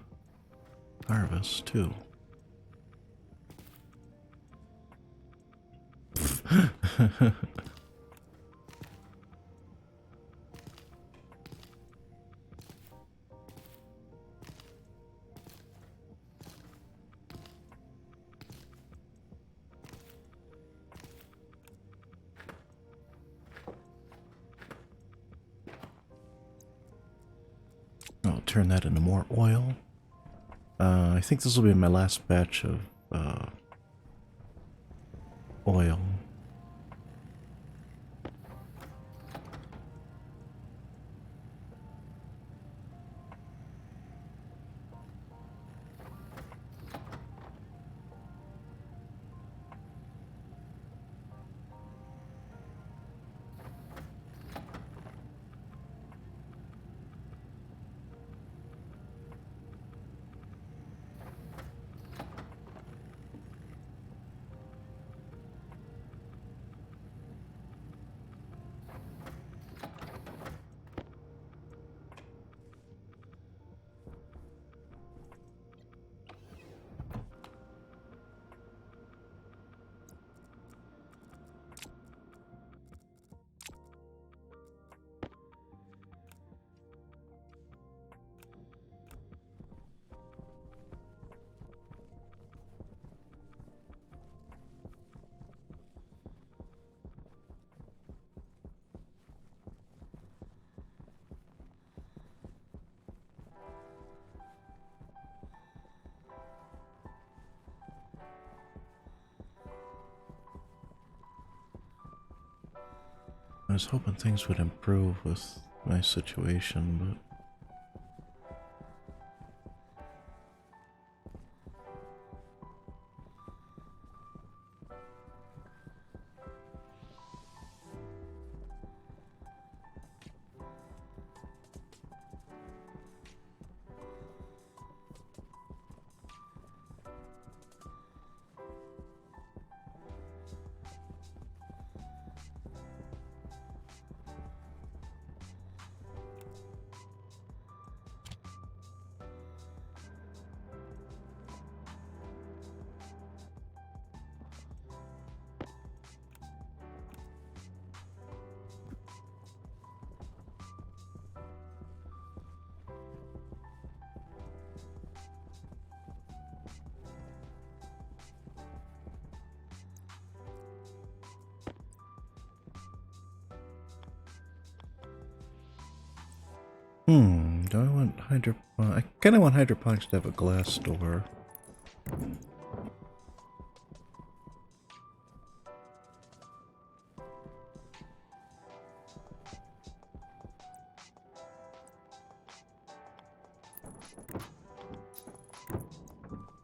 harvest too. I'll turn that into more oil. I think this will be my last batch of oil. I was hoping things would improve with my situation, but do I want I kind of want hydroponics to have a glass door.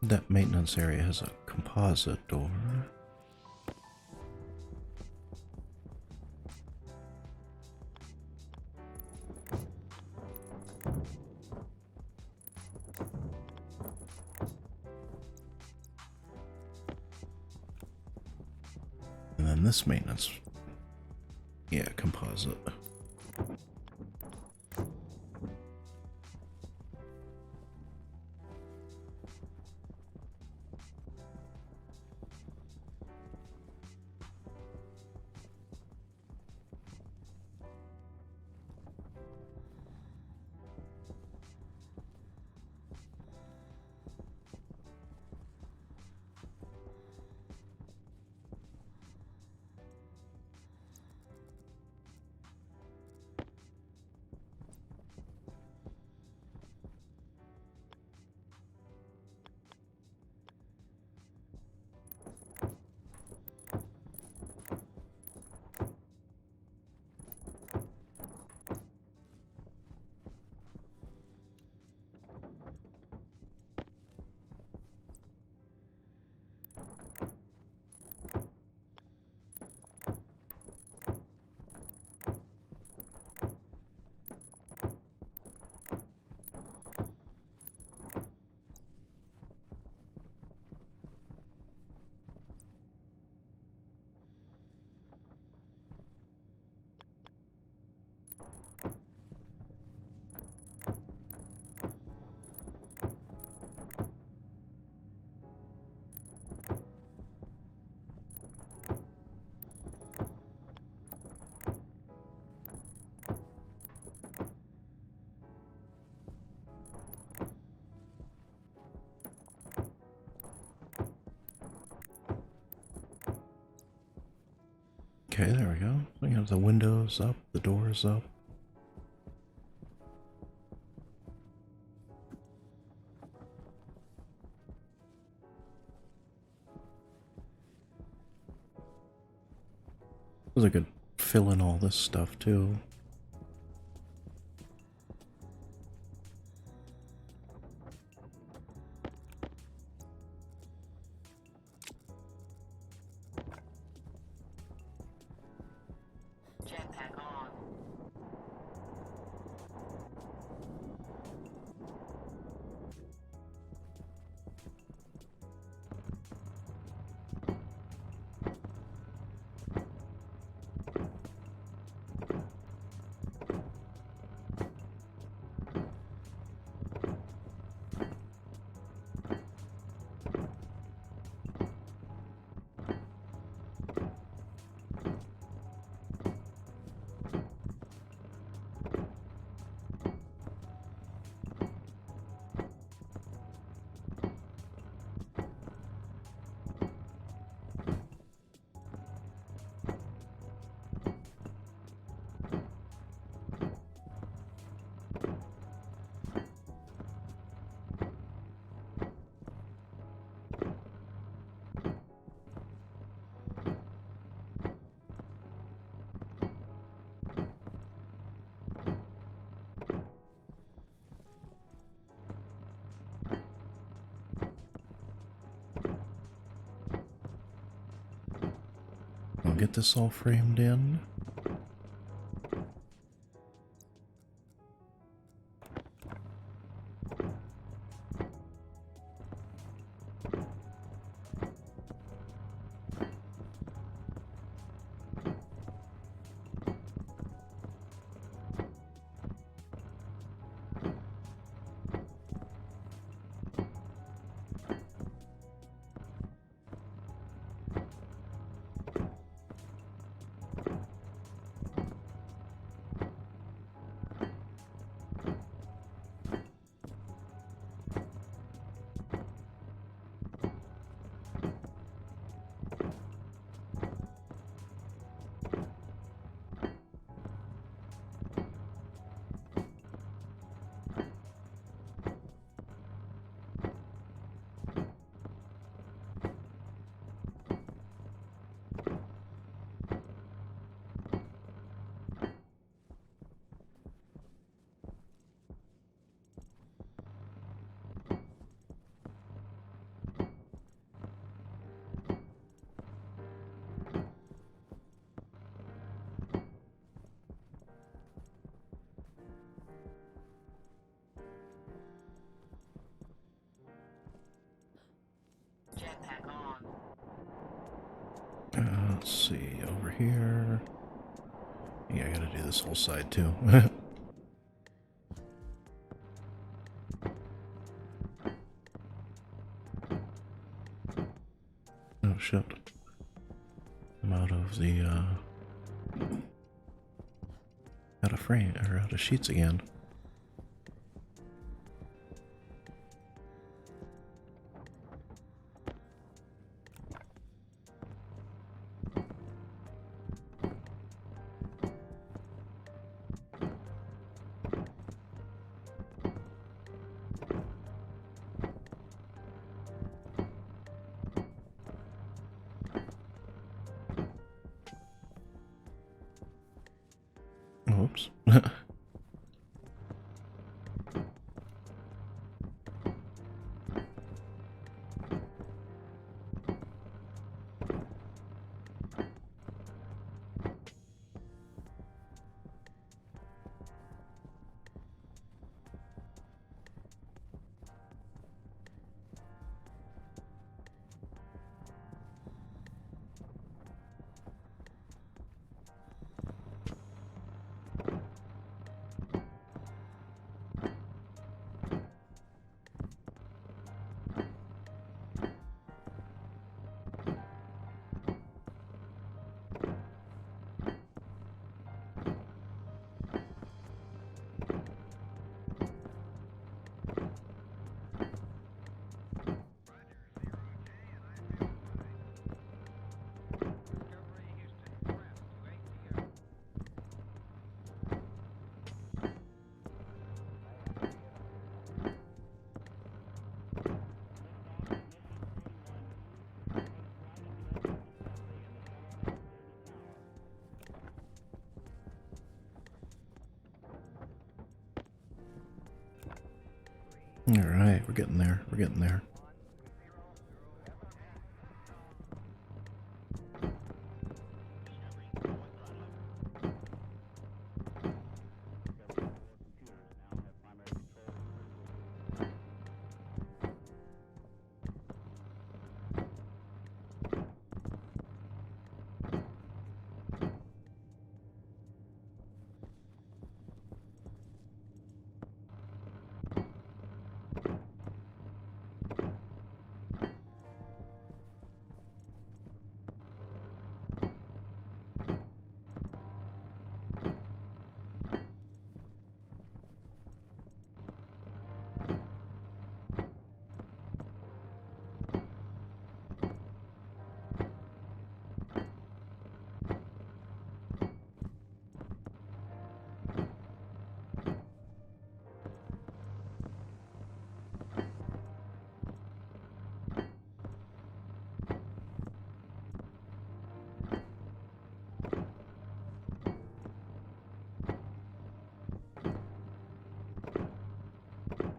That maintenance area has a composite door. And then this maintenance, yeah, composite. Okay, there we go. We have the windows up, the doors up. I could fill in all this stuff too. Jetpack on. I'll get this all framed in. Jetpack on. Let's see, over here. Yeah, I gotta do this whole side too. Oh shit. I'm out of the, out of frame, or out of sheets again. Whoops. We're getting there. We're getting there.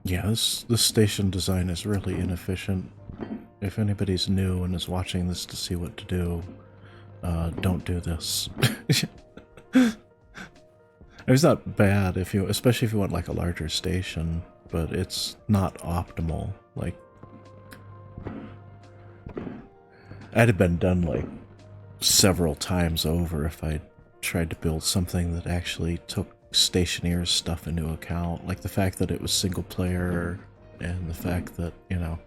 Yeah, this station design is really inefficient. If anybody's new and is watching this to see what to do, don't do this. It's not bad if you, especially if you want like a larger station, but it's not optimal. Like, I'd have been done like several times over if I tried to build something that actually took Stationeers stuff into account, like the fact that it was single player and the fact that, you know,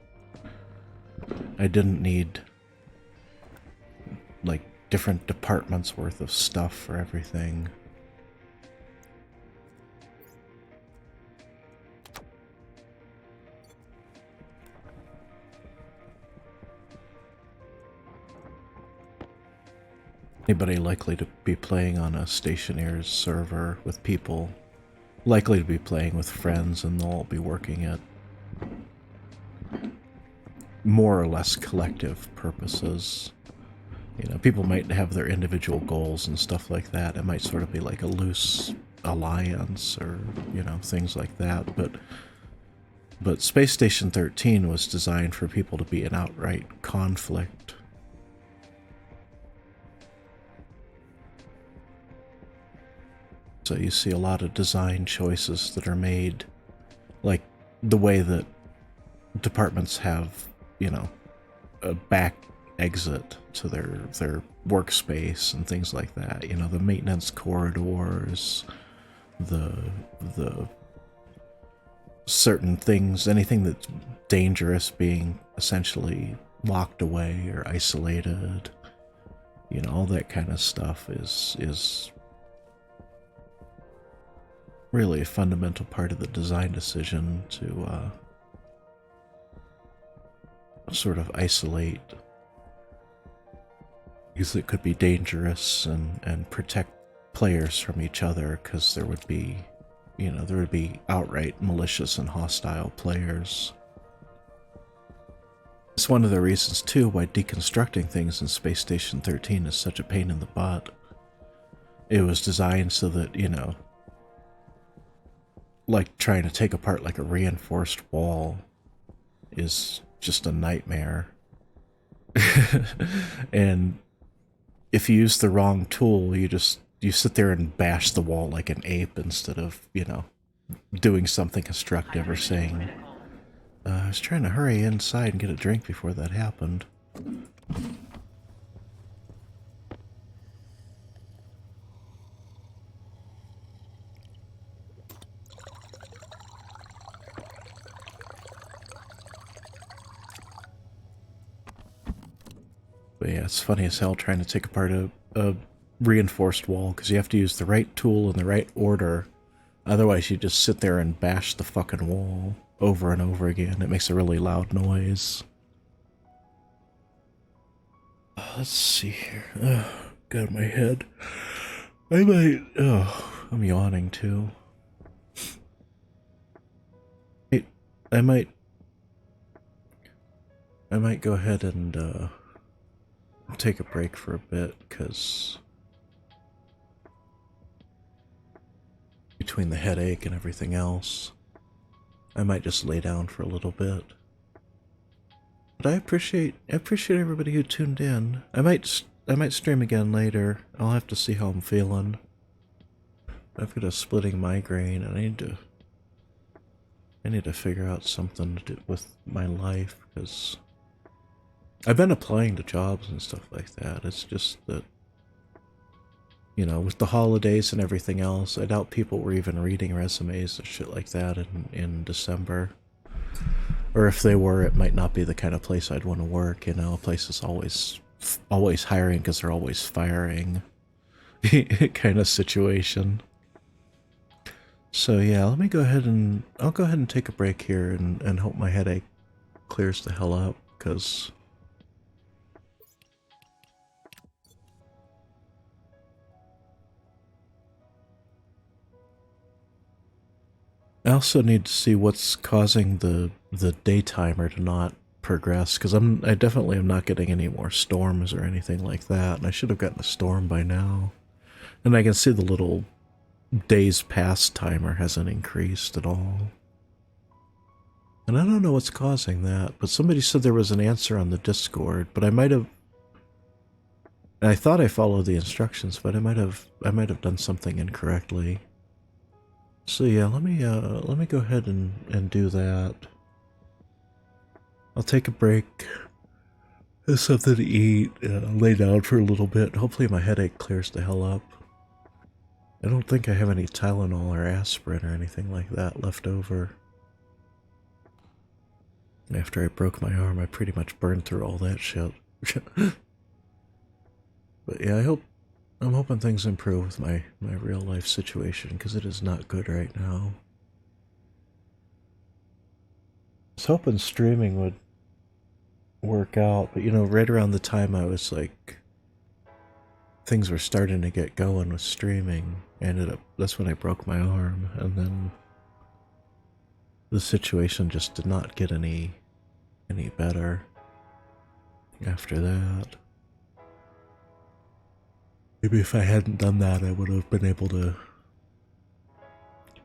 I didn't need like different departments worth of stuff for everything. Anybody likely to be playing on a Stationeers server with people, likely to be playing with friends, and they'll all be working at more or less collective purposes. You know, people might have their individual goals and stuff like that. It might sort of be like a loose alliance or, you know, things like that. But Space Station 13 was designed for people to be in outright conflict. So you see a lot of design choices that are made, like the way that departments have, you know, a back exit to their workspace and things like that. You know, the maintenance corridors, the certain things, anything that's dangerous being essentially locked away or isolated. You know, all that kind of stuff is really a fundamental part of the design decision to sort of isolate, because it could be dangerous, and protect players from each other, because there would be, you know, there would be outright malicious and hostile players. It's one of the reasons too why deconstructing things in Space Station 13 is such a pain in the butt. It was designed so that, you know, like trying to take apart like a reinforced wall is just a nightmare. And if you use the wrong tool, you sit there and bash the wall like an ape instead of, you know, doing something constructive or saying, I was trying to hurry inside and get a drink before that happened. But yeah, it's funny as hell trying to take apart a reinforced wall, because you have to use the right tool in the right order. Otherwise, you just sit there and bash the fucking wall over and over again. It makes a really loud noise. Let's see here. Got my head. I might... I'm yawning too. I might go ahead and take a break for a bit, because between the headache and everything else, I might just lay down for a little bit. But I appreciate everybody who tuned in. I might stream again later. I'll have to see how I'm feeling. I've got a splitting migraine, and I need to figure out something to do with my life, because I've been applying to jobs and stuff like that. It's just that, you know, with the holidays and everything else, I doubt people were even reading resumes and shit like that in December. Or if they were, it might not be the kind of place I'd want to work, you know. A place is always hiring because they're always firing kind of situation. So yeah, let me go ahead and I'll go ahead and take a break here and hope my headache clears the hell up, because I also need to see what's causing the day timer to not progress, because I definitely am not getting any more storms or anything like that, and I should have gotten a storm by now. And I can see the little days past timer hasn't increased at all. And I don't know what's causing that, but somebody said there was an answer on the Discord, but I thought I followed the instructions, but I might have done something incorrectly. So yeah, let me go ahead and do that. I'll take a break, have something to eat, lay down for a little bit. Hopefully my headache clears the hell up. I don't think I have any Tylenol or aspirin or anything like that left over. After I broke my arm, I pretty much burned through all that shit. But yeah, I'm hoping things improve with my real life situation, because it is not good right now. I was hoping streaming would work out, but you know, right around the time I was like, things were starting to get going with streaming, that's when I broke my arm, and then the situation just did not get any better after that. Maybe if I hadn't done that, I would have been able to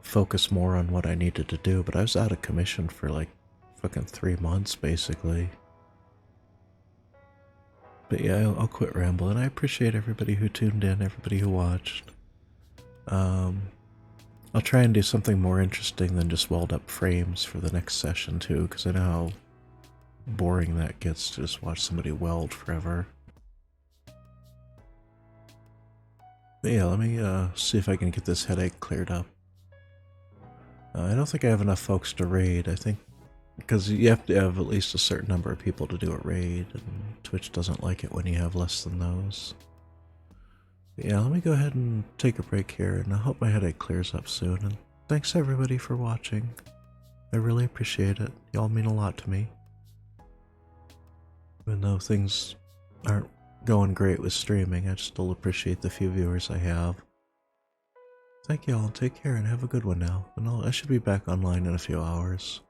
focus more on what I needed to do, but I was out of commission for like fucking 3 months, basically. But yeah, I'll quit rambling. I appreciate everybody who tuned in, everybody who watched. I'll try and do something more interesting than just weld up frames for the next session too, because I know how boring that gets to just watch somebody weld forever. But yeah, let me see if I can get this headache cleared up. I don't think I have enough folks to raid. I think because you have to have at least a certain number of people to do a raid, and Twitch doesn't like it when you have less than those. But yeah, let me go ahead and take a break here, and I hope my headache clears up soon. And thanks everybody for watching. I really appreciate it. Y'all mean a lot to me. Even though things aren't going great with streaming, I still appreciate the few viewers I have. Thank y'all, take care, and have a good one now. And I should be back online in a few hours.